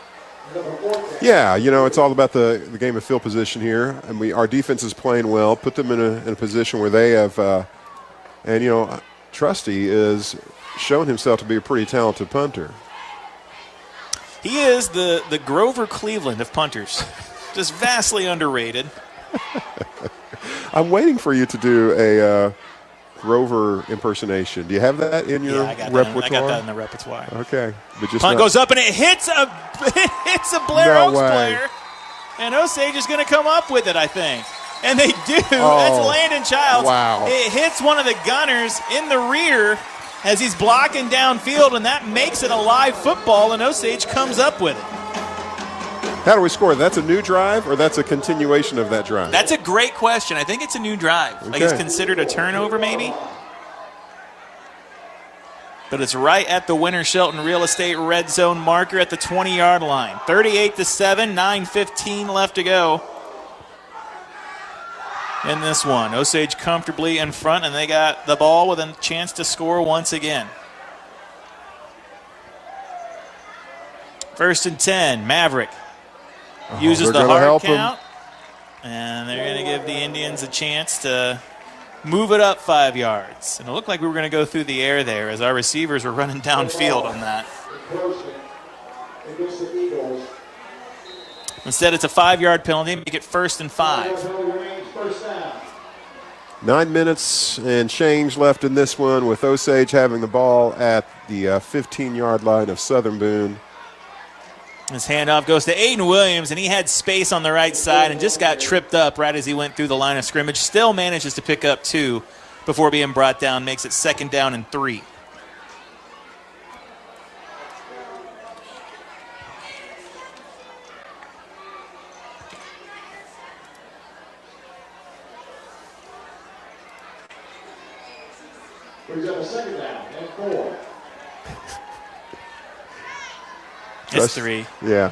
Yeah, it's all about the game of field position here, and our defense is playing well. Put them in a position where they have, Trusty is shown himself to be a pretty talented punter. He is the Grover Cleveland of punters, just vastly underrated. I'm waiting for you to do a Grover impersonation. Do you have that in your repertoire? I got that in the repertoire. Okay. But just punt goes up and it hits a Blair Oaks player. And Osage is going to come up with it, I think. And they do. That's Landon Childs. Wow. It hits one of the gunners in the rear. as he's blocking downfield, and that makes it a live football, and Osage comes up with it. How do we score? That's a new drive, or that's a continuation of that drive? That's a great question. I think it's a new drive. Okay. Like it's considered a turnover maybe. But it's right at the Winter Shelton Real Estate red zone marker at the 20-yard line. 38-7, 9:15 left to go in this one. Osage comfortably in front, and they got the ball with a chance to score once again. 1st and 10, Maverick uses the hard count, and they're going to give the Indians a chance to move it up 5 yards. And it looked like we were going to go through the air there as our receivers were running downfield on that. Instead, it's a 5-yard penalty. Make it 1st and 5. 9 minutes and change left in this one, with Osage having the ball at the 15-yard line of Southern Boone. His handoff goes to Aiden Williams, and he had space on the right side and just got tripped up right as he went through the line of scrimmage. Still manages to pick up 2 before being brought down. Makes it 2nd down and 3. Brings up a 2nd down and 4. It's 3. Yeah.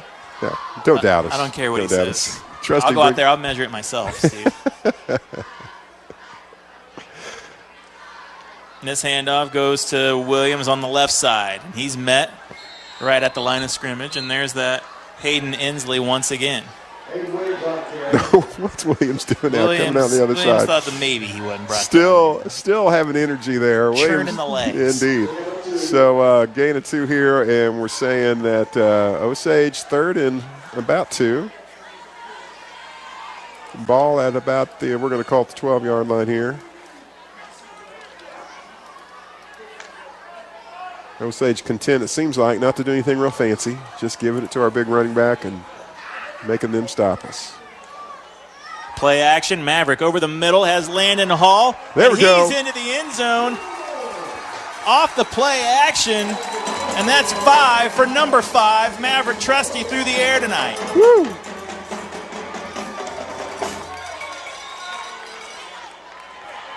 Don't doubt us. I don't care what he says. Trust I'll go out there. I'll measure it myself, Steve. And this handoff goes to Williams on the left side. And he's met right at the line of scrimmage. And there's that Hayden Inslee once again. What's Williams doing now, coming out the other Williams side? thought that maybe he wasn't brought down. Still having energy there. Churning the legs. Indeed. So gain of 2 here, and we're saying that Osage 3rd and about 2. Ball at about we're going to call it the 12-yard line here. Osage content, it seems like, not to do anything real fancy. Just giving it to our big running back and making them stop us. Play action. Maverick over the middle has Landon Hall. There we go. He's into the end zone. Off the play action. And that's 5 for number 5. Maverick Trusty through the air tonight. Woo!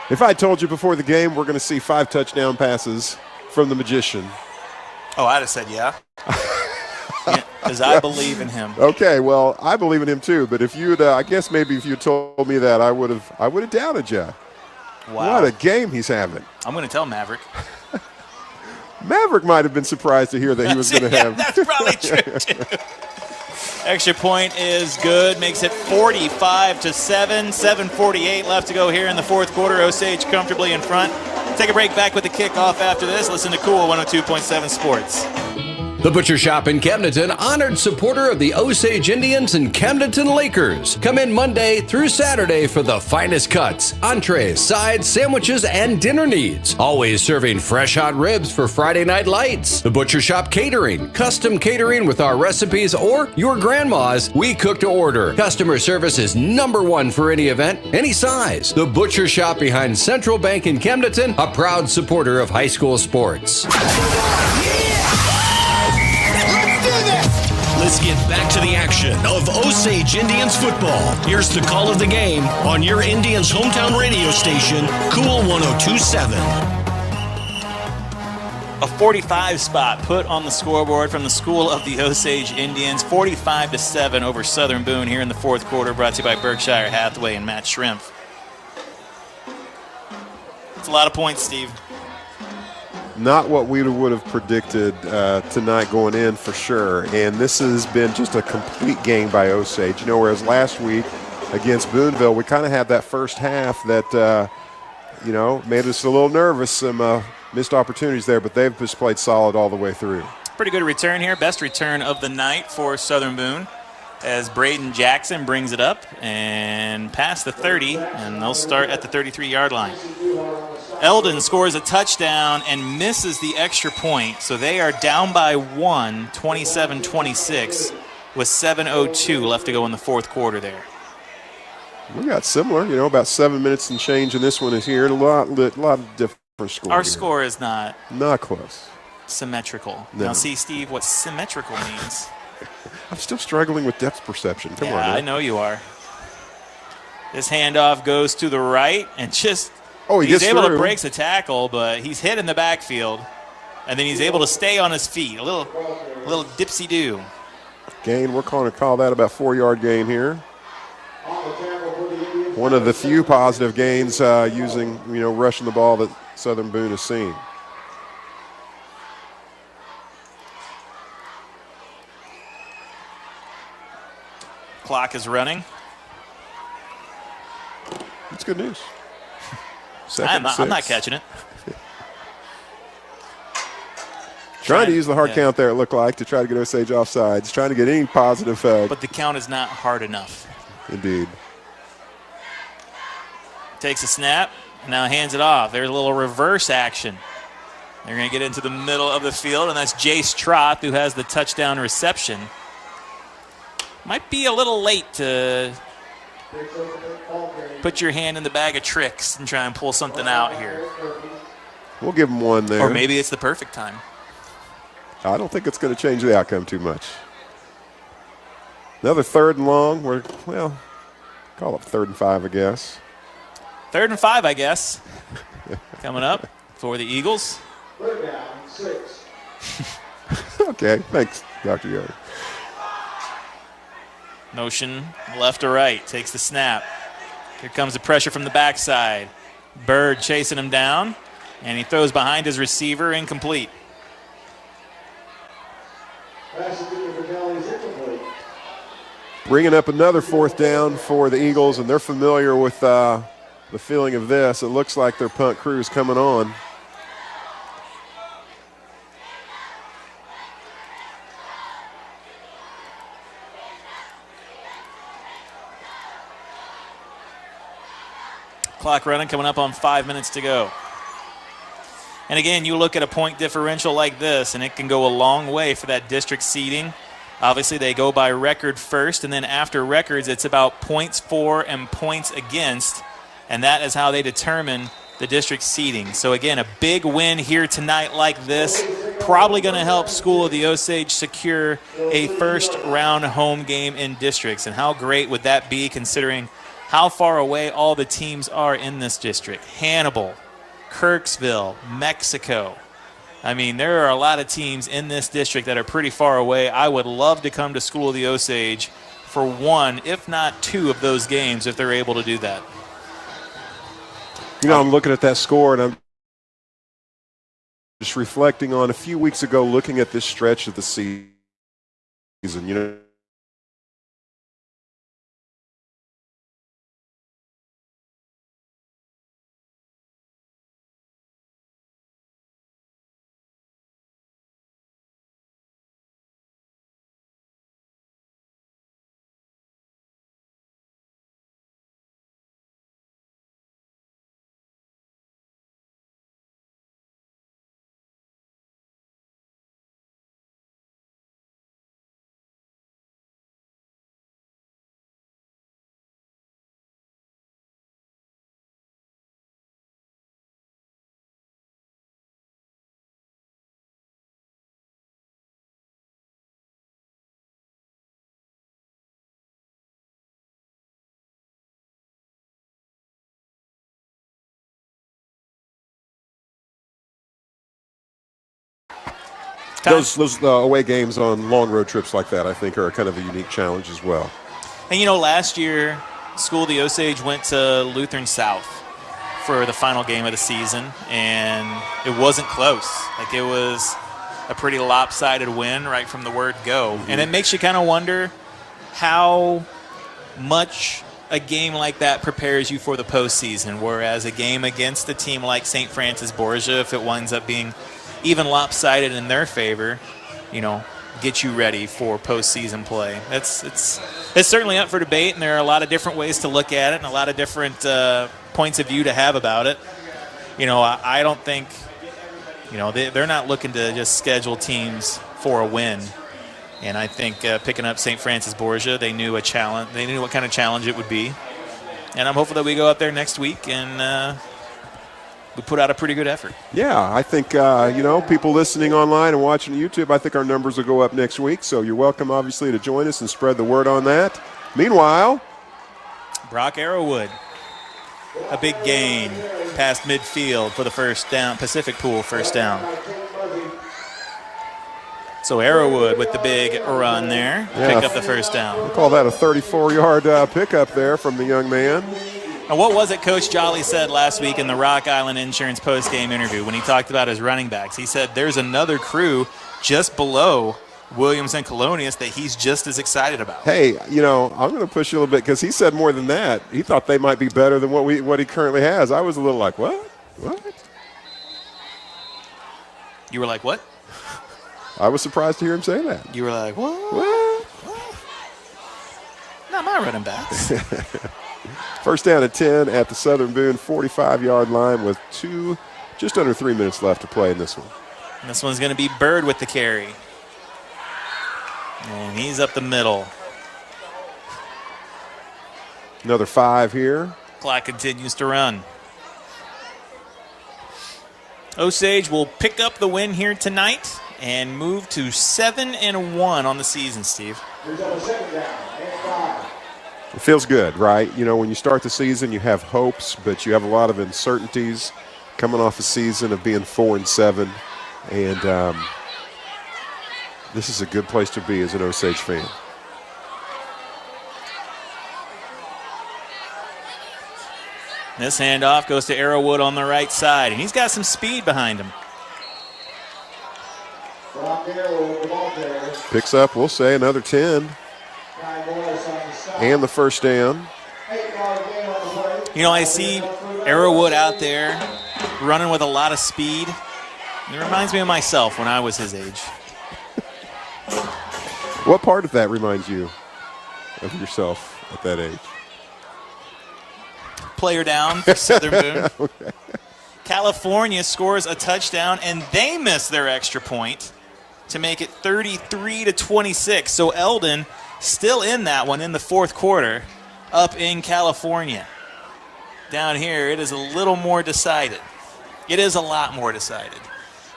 If I told you before the game we're going to see 5 touchdown passes from the Magician. Oh, I'd have said yeah. Because I believe in him. Okay, well, I believe in him too. But if you'd, I guess maybe if you told me that, I would have doubted you. Wow. What a game he's having. I'm going to tell Maverick. Maverick might have been surprised to hear that he was going to have. That's probably true too. Extra point is good. Makes it 45-7. 7:48 left to go here in the 4th quarter. Osage comfortably in front. Take a break, back with the kickoff after this. Listen to Cool 102.7 Sports. The Butcher Shop in Camdenton, honored supporter of the Osage Indians and Camdenton Lakers. Come in Monday through Saturday for the finest cuts, entrees, sides, sandwiches, and dinner needs. Always serving fresh hot ribs for Friday night lights. The Butcher Shop Catering, custom catering with our recipes or your grandma's. We cook to order. Customer service is #1 for any event, any size. The Butcher Shop behind Central Bank in Camdenton, a proud supporter of high school sports. Let's get back to the action of Osage Indians football. Here's the call of the game on your Indians' hometown radio station, Cool 102.7. A 45 spot put on the scoreboard from the school of the Osage Indians. 45-7 over Southern Boone here in the 4th quarter, brought to you by Berkshire Hathaway and Matt Schrimpf. It's a lot of points, Steve. Not what we would have predicted tonight going in for sure. And this has been just a complete game by Osage. Whereas last week against Booneville, we kind of had that first half that, made us a little nervous. Some missed opportunities there, but they've just played solid all the way through. Pretty good return here. Best return of the night for Southern Boone as Braden Jackson brings it up and past the 30, and they'll start at the 33-yard line. Eldon scores a touchdown and misses the extra point, so they are down by 1, 27-26, with 7:02 left to go in the 4th quarter there. We got similar, about 7 minutes and change, and this one is here. A lot of score. Our score is not close. Symmetrical. No. Now, see, Steve, what symmetrical means. I'm still struggling with depth perception. Come on, man. I know you are. This handoff goes to the right, and just he's able through. to break the tackle, but he's hit in the backfield, and then he's able to stay on his feet. A little dipsy-do. Gain, we're going to call that about 4-yard gain here. One of the few positive gains using, rushing the ball that Southern Boone has seen. Clock is running. That's good news. I'm not catching it. Trying to use the hard count there, it looked like, to try to get Osage offsides. Trying to get any positive. But the count is not hard enough. Indeed. Takes a snap, now hands it off. There's a little reverse action. They're going to get into the middle of the field, and that's Jace Trott who has the touchdown reception. Might be a little late to put your hand in the bag of tricks and try and pull something out here. We'll give them one there. Or maybe it's the perfect time. I don't think it's going to change the outcome too much. Another 3rd and long. Call it 3rd and 5, I guess. 3rd and 5, I guess. Coming up for the Eagles. Third down, 6. Okay, thanks, Dr. Yoder. Motion left to right, takes the snap. Here comes the pressure from the backside. Bird chasing him down, and he throws behind his receiver, incomplete. Bringing up another 4th down for the Eagles, and they're familiar with the feeling of this. It looks like their punt crew is coming on. Clock running, coming up on 5 minutes to go. And again, you look at a point differential like this, and it can go a long way for that district seeding. Obviously, they go by record first, and then after records, it's about points for and points against, and that is how they determine the district seeding. So again, a big win here tonight like this, probably going to help School of the Osage secure a first-round home game in districts. And how great would that be considering how far away all the teams are in this district? Hannibal, Kirksville, Mexico. I mean, there are a lot of teams in this district that are pretty far away. I would love to come to School of the Osage for one, if not 2 of those games if they're able to do that. I'm looking at that score, and I'm just reflecting on a few weeks ago, looking at this stretch of the season. Those away games on long road trips like that, I think, are kind of a unique challenge as well. And, last year, School of the Osage went to Lutheran South for the final game of the season, and it wasn't close. Like, it was a pretty lopsided win right from the word go. Mm-hmm. And it makes you kind of wonder how much a game like that prepares you for the postseason, whereas a game against a team like St. Francis Borgia, if it winds up being even lopsided in their favor, get you ready for postseason play. It's certainly up for debate, and there are a lot of different ways to look at it and a lot of different points of view to have about it. I don't think, they're not looking to just schedule teams for a win. And I think picking up St. Francis Borgia, they knew a challenge. They knew what kind of challenge it would be. And I'm hopeful that we go out there next week and we put out a pretty good effort. Yeah, I think, people listening online and watching YouTube, I think our numbers will go up next week. So you're welcome, obviously, to join us and spread the word on that. Meanwhile, Brock Arrowwood, a big gain past midfield for the first down, Pacific Pool first down. So Arrowwood with the big run there, pick up the first down. I call that a 34-yard pickup there from the young man. And what was it Coach Jolly said last week in the Rock Island Insurance post-game interview when he talked about his running backs? He said there's another crew just below Williams and Colonius that he's just as excited about. Hey, I'm going to push you a little bit because he said more than that. He thought they might be better than what he currently has. I was a little like, what? What? You were like, what? I was surprised to hear him say that. You were like, what? Not my running backs. First down at 10 at the Southern Boone 45-yard line with just under 3 minutes left to play in this one. And this one's going to be Bird with the carry. And he's up the middle. Another 5 here. Clock continues to run. Osage will pick up the win here tonight and move to 7-1 on the season, Steve. It feels good, right? When you start the season, you have hopes, but you have a lot of uncertainties coming off a season of being 4-7. And this is a good place to be as an Osage fan. This handoff goes to Arrowwood on the right side, and he's got some speed behind him. Picks up, we'll say, another 10. And the first down. I see Arrowwood out there running with a lot of speed. It reminds me of myself when I was his age. What part of that reminds you of yourself at that age? Player down for Southern Boone. Okay. California scores a touchdown, and they miss their extra point to make it 33-26. So Eldon still in that one in the fourth quarter up in California. Down here, it is a little more decided. It is a lot more decided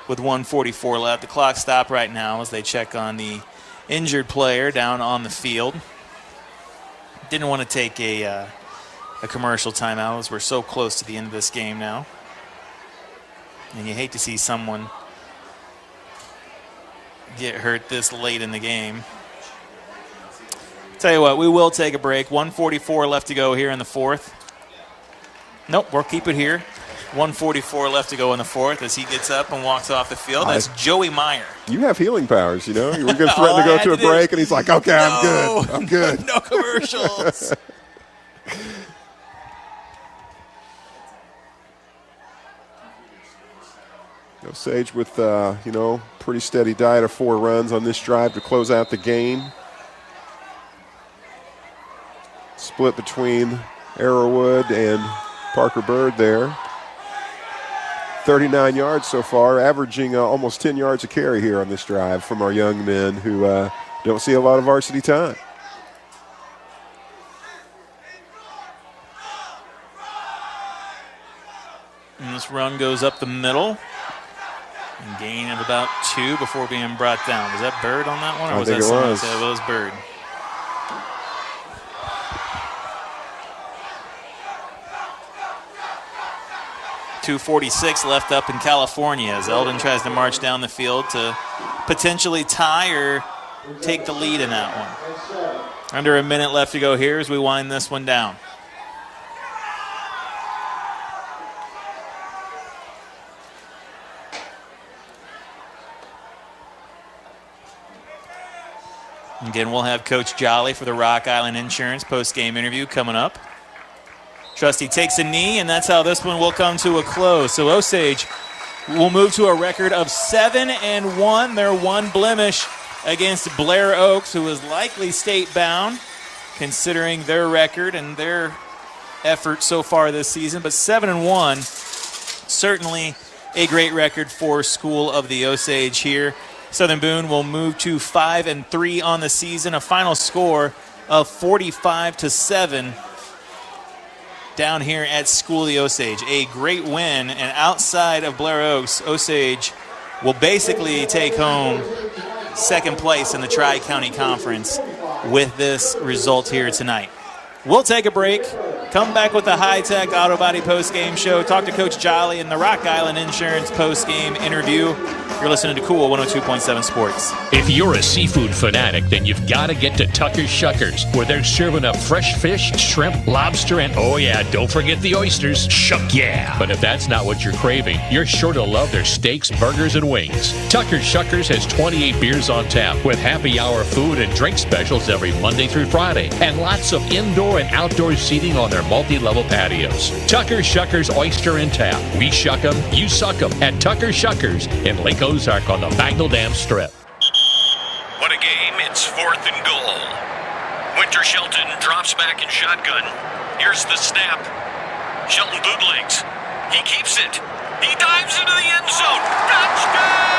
with 1:44 left. The clock stopped right now as they check on the injured player down on the field. Didn't want to take a commercial timeout as we're so close to the end of this game now. And you hate to see someone get hurt this late in the game. Tell you what, we will take a break. 1:44 left to go here in the fourth. Nope, we'll keep it here. 1:44 left to go in the fourth as he gets up and walks off the field. That's Joey Meyer. You have healing powers, You were going to threaten to go to a break, and he's like, okay, I'm good. I'm good. No commercials. Osage with, pretty steady diet of 4 runs on this drive to close out the game. Split between Arrowwood and Parker Bird there. 39 yards so far, averaging almost 10 yards a carry here on this drive from our young men who don't see a lot of varsity time. And this run goes up the middle. And gain of about 2 before being brought down. Was that Bird on that one? Or I was think that it someone was. else? It was Bird. .246 left up in California as Eldon tries to march down the field to potentially tie or take the lead in that one. Under a minute left to go here as we wind this one down. Again, we'll have Coach Jolly for the Rock Island Insurance post-game interview coming up. Trusty takes a knee, and that's how this one will come to a close. So Osage will move to a record of 7-1. Their one blemish against Blair Oaks, who is likely state-bound, considering their record and their effort so far this season. But 7-1, certainly a great record for School of the Osage here. Southern Boone will move to 5-3 on the season, a final score of 45-7. down here at School of the Osage. A great win, and outside of Blair Oaks, Osage will basically take home second place in the Tri-County Conference with this result here tonight. We'll take a break, come back with the High-Tech Auto Body post-game show, talk to Coach Jolly in the Rock Island Insurance post-game interview. You're listening to Cool 102.7 Sports. If you're a seafood fanatic, then you've got to get to Tucker's Shuckers, where they're serving up fresh fish, shrimp, lobster, and oh yeah, don't forget the oysters. Shuck yeah! But if that's not what you're craving, you're sure to love their steaks, burgers, and wings. Tucker's Shuckers has 28 beers on tap, with happy hour food and drink specials every Monday through Friday, and lots of indoor and outdoor seating on their multi-level patios. Tucker's Shuckers Oyster and Tap. We shuck 'em, you suck 'em at Tucker's Shuckers in Lake Ozark on the Bagnell Dam Strip. What a game. It's 4th and goal. Winter Shelton drops back in shotgun. Here's the snap. Shelton bootlegs. He keeps it. He dives into the end zone. Touchdown!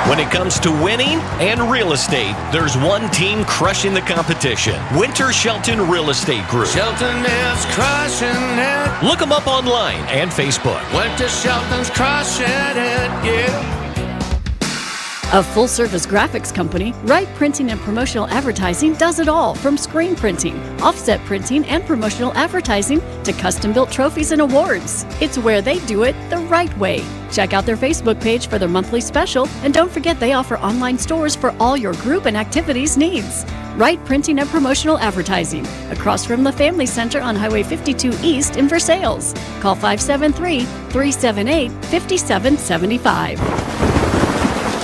When it comes to winning and real estate, there's one team crushing the competition. Winter Shelton Real Estate Group. Shelton is crushing it. Look them up online and Facebook. Winter Shelton's crushing it, yeah. A full-service graphics company, Wright Printing and Promotional Advertising does it all, from screen printing, offset printing, and promotional advertising to custom-built trophies and awards. It's where they do it the right way. Check out their Facebook page for their monthly special, and don't forget they offer online stores for all your group and activities needs. Wright Printing and Promotional Advertising, across from the Family Center on Highway 52 East in Versailles. Call 573-378-5775.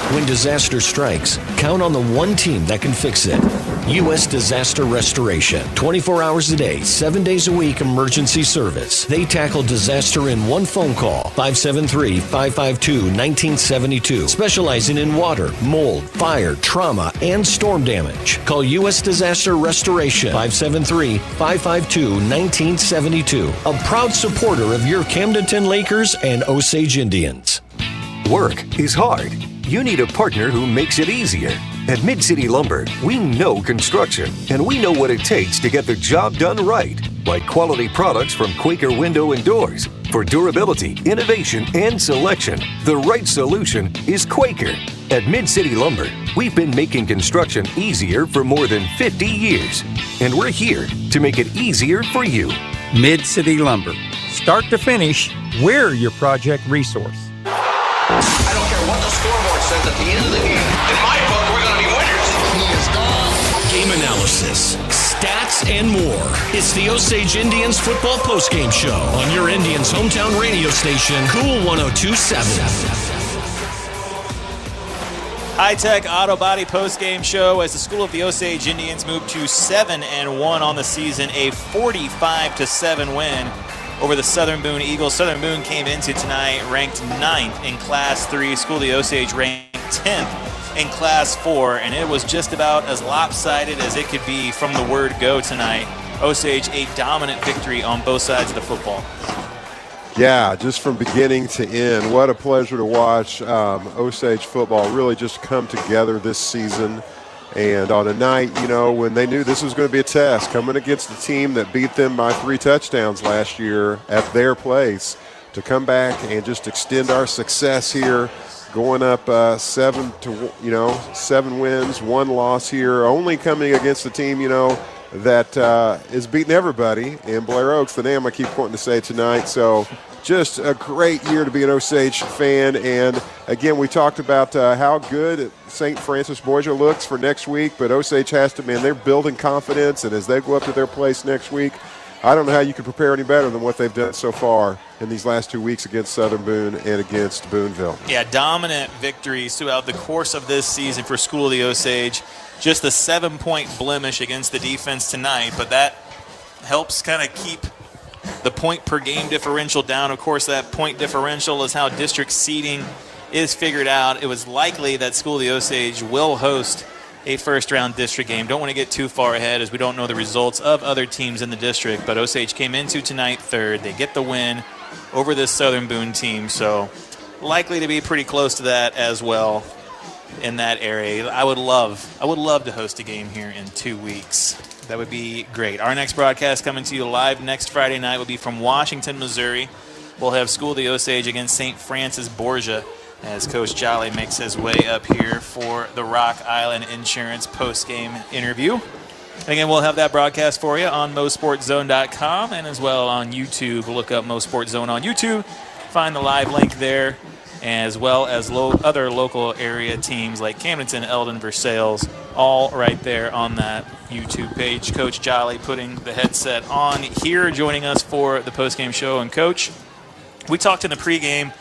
When disaster strikes, count on the one team that can fix it. U.S. Disaster Restoration. 24 hours a day, 7 days a week emergency service. They tackle disaster in one phone call. 573-552-1972. Specializing in water, mold, fire, trauma, and storm damage. Call U.S. Disaster Restoration. 573-552-1972. A proud supporter of your Camdenton Lakers and Osage Indians. Work is hard. You need a partner who makes it easier. At Mid-City Lumber, we know construction, and we know what it takes to get the job done right. Like quality products from Quaker Window and Doors. For durability, innovation, and selection, the right solution is Quaker. At Mid-City Lumber, we've been making construction easier for more than 50 years. And we're here to make it easier for you. Mid-City Lumber. Start to finish, we're your project resource. I don't care what the scoreboard says at the end of the game. In my book, we're going to be winners. He is gone. Game analysis, stats, and more. It's the Osage Indians football postgame show on your Indians' hometown radio station, Cool 102.7. High-Tech Auto Body postgame show as the School of the Osage Indians move to 7-1 on the season, a 45-7 win over the Southern Boone Eagles. Southern Boone came into tonight ranked 9th in Class 3. School of the Osage ranked 10th in Class 4, and it was just about as lopsided as it could be from the word go tonight. Osage, a dominant victory on both sides of the football. Yeah, just from beginning to end, what a pleasure to watch Osage football really just come together this season. And on a night, you know, when they knew this was going to be a test, coming against a team that beat them by 3 touchdowns last year at their place, to come back and just extend our success here, going up 7 wins, 1 loss here, only coming against a team, you know, that is beating everybody in Blair Oaks, the name I keep wanting to say tonight. So just a great year to be an Osage fan. And again, we talked about how good St. Francis Borgia looks for next week, but Osage has to, man, they're building confidence. And as they go up to their place next week, I don't know how you can prepare any better than what they've done so far in these last 2 weeks against Southern Boone and against Booneville. Yeah, dominant victories throughout the course of this season for School of the Osage. Just a 7-point blemish against the defense tonight, but that helps kind of keep the point per game differential down. Of course, that point differential is how district seeding is figured out. It was likely that School of the Osage will host a first-round district game. Don't want to get too far ahead as we don't know the results of other teams in the district, but Osage came into tonight 3rd. They get the win over this Southern Boone team, so likely to be pretty close to that as well in that area. I would love to host a game here in 2 weeks. That would be great. Our next broadcast coming to you live next Friday night will be from Washington, Missouri. We'll have School of the Osage against St. Francis Borgia as Coach Jolly makes his way up here for the Rock Island Insurance post-game interview. And again, we'll have that broadcast for you on MoSportsZone.com and as well on YouTube. Look up MoSportsZone on YouTube. Find the live link there, as well as other local area teams like Camdenton, Eldon, Versailles, all right there on that YouTube page. Coach Jolly putting the headset on here, joining us for the postgame show. And, Coach, we talked in the pregame.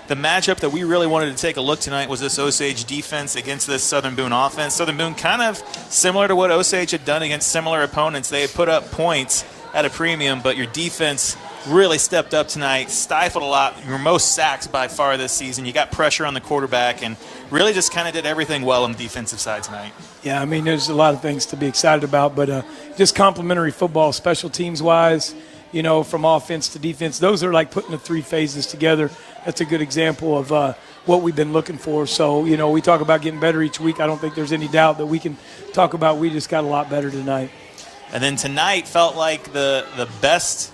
The matchup that we really wanted to take a look tonight was this Osage defense against this Southern Boone offense. Southern Boone kind of similar to what Osage had done against similar opponents. They had put up points at a premium, but your defense really stepped up tonight, stifled a lot. Your most sacks by far this season. You got pressure on the quarterback and really just kind of did everything well on the defensive side tonight. Yeah, I mean, there's a lot of things to be excited about, but just complimentary football, special teams-wise, you know, from offense to defense. Those are like putting the three phases together. That's a good example of what we've been looking for. So, you know, we talk about getting better each week. I don't think there's any doubt that we can talk about we just got a lot better tonight. And then tonight felt like the best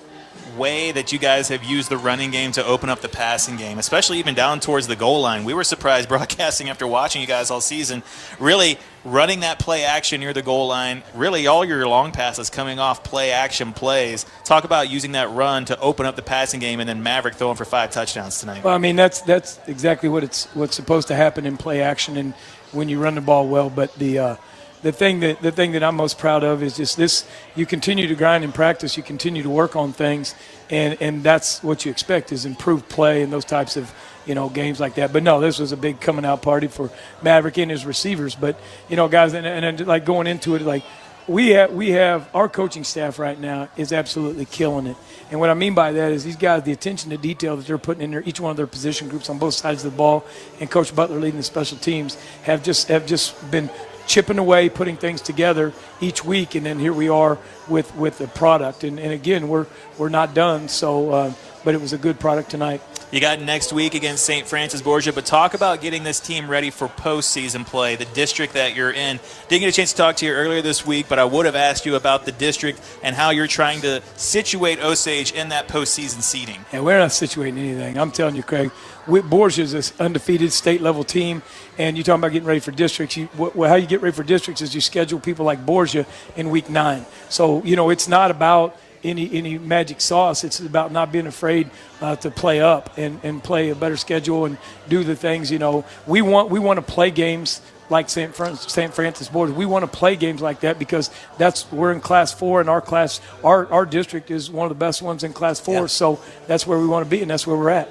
way that you guys have used the running game to open up the passing game, especially even down towards the goal line. We were surprised broadcasting after watching you guys all season, really running that play action near the goal line, really all your long passes coming off play action plays. Talk about using that run to open up the passing game, and then Maverick throwing for 5 touchdowns tonight. Well, I mean, that's exactly what's supposed to happen in play action and when you run the ball well. But the thing that I'm most proud of is just this: you continue to grind in practice, you continue to work on things, and that's what you expect is improved play and those types of, you know, games like that. But no, this was a big coming out party for Maverick and his receivers. But, you know, guys, and like going into it, like we have our coaching staff right now is absolutely killing it. And what I mean by that is these guys, the attention to detail that they're putting in each one of their position groups on both sides of the ball, and Coach Butler leading the special teams have just been chipping away, putting things together each week, and then here we are with the product. And again, we're not done. So, but it was a good product tonight. You got next week against St. Francis Borgia, but talk about getting this team ready for postseason play, the district that you're in. Didn't get a chance to talk to you earlier this week, but I would have asked you about the district and how you're trying to situate Osage in that postseason seeding. Yeah, we're not situating anything. I'm telling you, Craig. Borgia is an undefeated state-level team, and you're talking about getting ready for districts. How you get ready for districts is you schedule people like Borgia in week 9. So, you know, it's not about any magic sauce. It's about not being afraid to play up and play a better schedule and do the things, you know. We want to play games like St. Francis Borgia. We want to play games like that because we're in Class 4, and our district is one of the best ones in Class 4. Yeah. So that's where we want to be, and that's where we're at.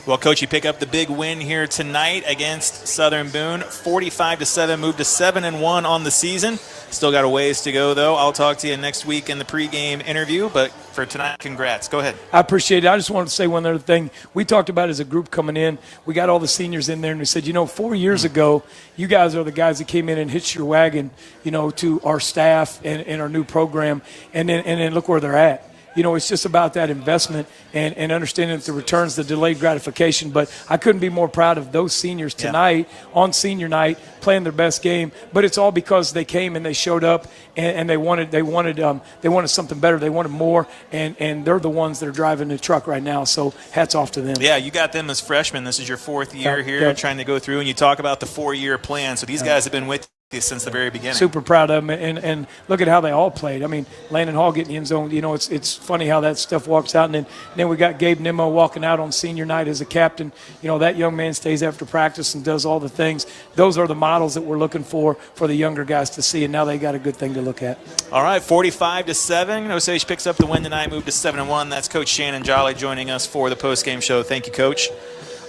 Well, Coach, you pick up the big win here tonight against Southern Boone, 45-7, moved to 7-1 on the season. Still got a ways to go, though. I'll talk to you next week in the pregame interview, but for tonight, congrats. Go ahead. I appreciate it. I just wanted to say one other thing. We talked about as a group coming in, we got all the seniors in there, and we said, you know, 4 years ago, you guys are the guys that came in and hitched your wagon, you know, to our staff and our new program, and then look where they're at. You know, it's just about that investment and understanding that the returns, the delayed gratification. But I couldn't be more proud of those seniors tonight on senior night playing their best game. But it's all because they came and they showed up and they wanted something better. They wanted more, and they're the ones that are driving the truck right now. So hats off to them. Yeah, you got them as freshmen. This is your 4th year here trying to go through, and you talk about the 4-year plan. So these guys have been with since the very beginning. Super proud of them, and look at how they all played. I mean, Landon Hall getting the end zone, you know, it's funny how that stuff walks out. And then we got Gabe Nimmo walking out on senior night as a captain. You know, that young man stays after practice and does all the things. Those are the models that we're looking for the younger guys to see, and now they got a good thing to look at. All right, 45-7. Osage picks up the win tonight, moved to 7-1. That's Coach Shannon Jolly joining us for the postgame show. Thank you, Coach.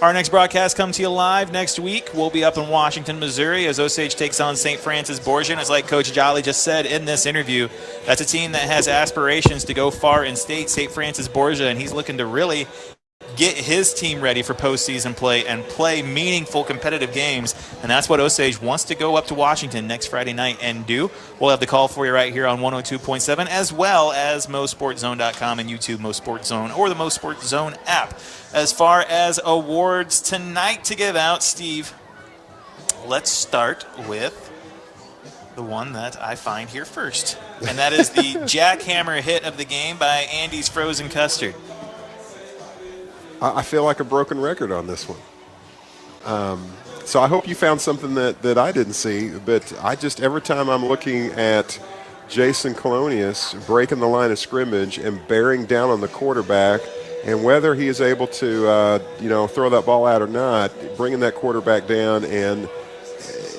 Our next broadcast comes to you live next week. We'll be up in Washington, Missouri as Osage takes on St. Francis Borgia. And as like Coach Jolly just said in this interview, that's a team that has aspirations to go far in state, St. Francis Borgia, and he's looking to really get his team ready for postseason play and play meaningful competitive games. And that's what Osage wants to go up to Washington next Friday night and do. We'll have the call for you right here on 102.7 as well as MoSportsZone.com and YouTube MoSportsZone or the MoSportsZone app. As far as awards tonight to give out, Steve, let's start with the one that I find here first. And that is the jackhammer hit of the game by Andy's Frozen Custard. I feel like a broken record on this one. So I hope you found something that I didn't see, but every time I'm looking at Jason Colonius breaking the line of scrimmage and bearing down on the quarterback, and whether he is able to, throw that ball out or not, bringing that quarterback down, and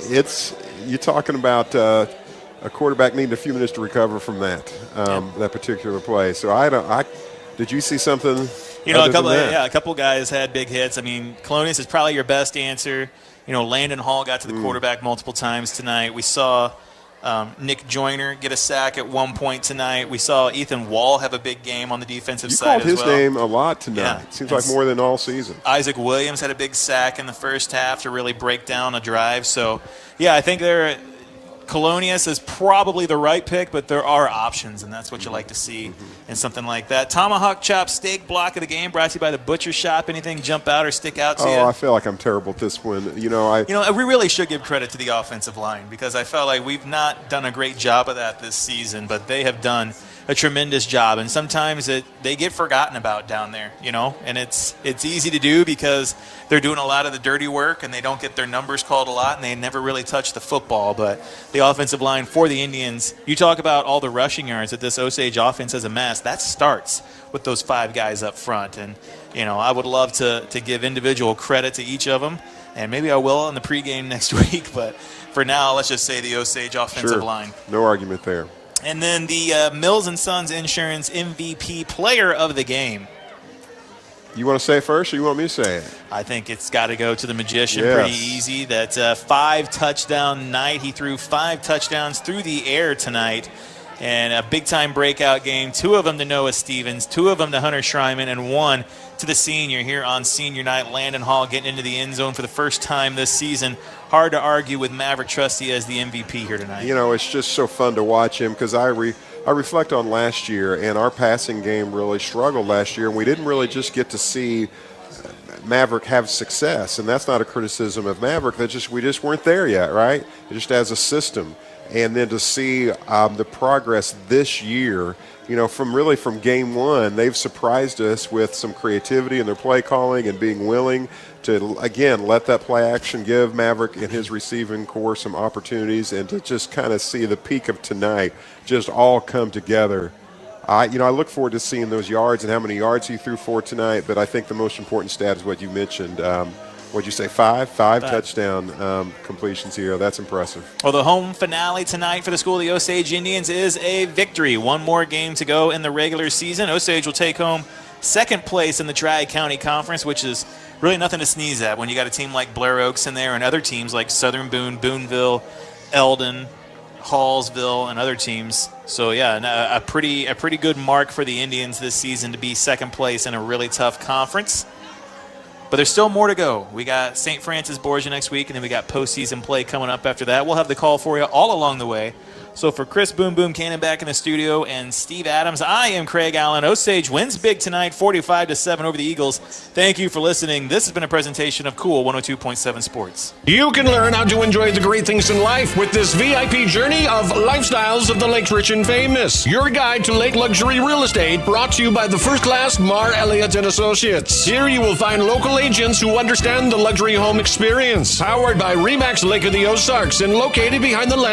you're talking about a quarterback needing a few minutes to recover from that particular play. So did you see something? A couple guys had big hits. I mean, Colonius is probably your best answer. Landon Hall got to the quarterback multiple times tonight. We saw Nick Joyner get a sack at one point tonight. We saw Ethan Wall have a big game on the defensive side as well. You called his name a lot tonight. Yeah. Seems like more than all season. Isaac Williams had a big sack in the first half to really break down a drive. So, I think Colonius is probably the right pick, but there are options, and that's what you like to see in something like that. Tomahawk chop steak block of the game brought to you by the Butcher Shop. Anything jump out or stick out to you? I feel like I'm terrible at this one. We really should give credit to the offensive line because I felt like we've not done a great job of that this season, but they have done a tremendous job, and sometimes they get forgotten about down there, and it's easy to do because they're doing a lot of the dirty work and they don't get their numbers called a lot and they never really touch the football. But the offensive line for the Indians, you talk about all the rushing yards that this Osage offense has amassed, that starts with those 5 guys up front. And, I would love to give individual credit to each of them, and maybe I will in the pregame next week. But for now, let's just say the Osage offensive line. No argument there. And then the Mills & Sons Insurance MVP player of the game. You want to say it first or you want me to say it? I think it's got to go to the Magician. Yes. Pretty easy. That's a 5-touchdown night. He threw 5 touchdowns through the air tonight. And a big-time breakout game. 2 of them to Noah Stevens, 2 of them to Hunter Schreiman, and 1 to the senior here on senior night. Landon Hall getting into the end zone for the first time this season. Hard to argue with Maverick Trusty as the MVP here tonight. It's just so fun to watch him because I reflect on last year, and our passing game really struggled last year, and we didn't really just get to see Maverick have success. And that's not a criticism of Maverick. We just weren't there yet, right? Just as a system. And then to see the progress this year, from game one, they've surprised us with some creativity in their play calling and being willing to, again, let that play action give Maverick and his receiving core some opportunities, and to just kind of see the peak of tonight just all come together. I look forward to seeing those yards and how many yards he threw for tonight, but I think the most important stat is what you mentioned. What'd you say, 5 touchdown completions here. That's impressive. Well, the home finale tonight for the School of the Osage Indians is a victory. 1 more game to go in the regular season. Osage will take home second place in the Tri-County Conference, which is really nothing to sneeze at when you got a team like Blair Oaks in there and other teams like Southern Boone, Booneville, Eldon, Hallsville, and other teams. So, a pretty good mark for the Indians this season to be second place in a really tough conference. But there's still more to go. We got St. Francis Borgia next week, and then we got postseason play coming up after that. We'll have the call for you all along the way. So for Chris Boom Boom Cannon back in the studio and Steve Adams, I am Craig Allen. Osage wins big tonight, 45-7 over the Eagles. Thank you for listening. This has been a presentation of Cool 102.7 Sports. You can learn how to enjoy the great things in life with this VIP journey of Lifestyles of the Lakes Rich and Famous. Your guide to lake luxury real estate, brought to you by the first-class Mar Elliott & Associates. Here you will find local agents who understand the luxury home experience. Powered by RE/MAX Lake of the Ozarks and located behind the land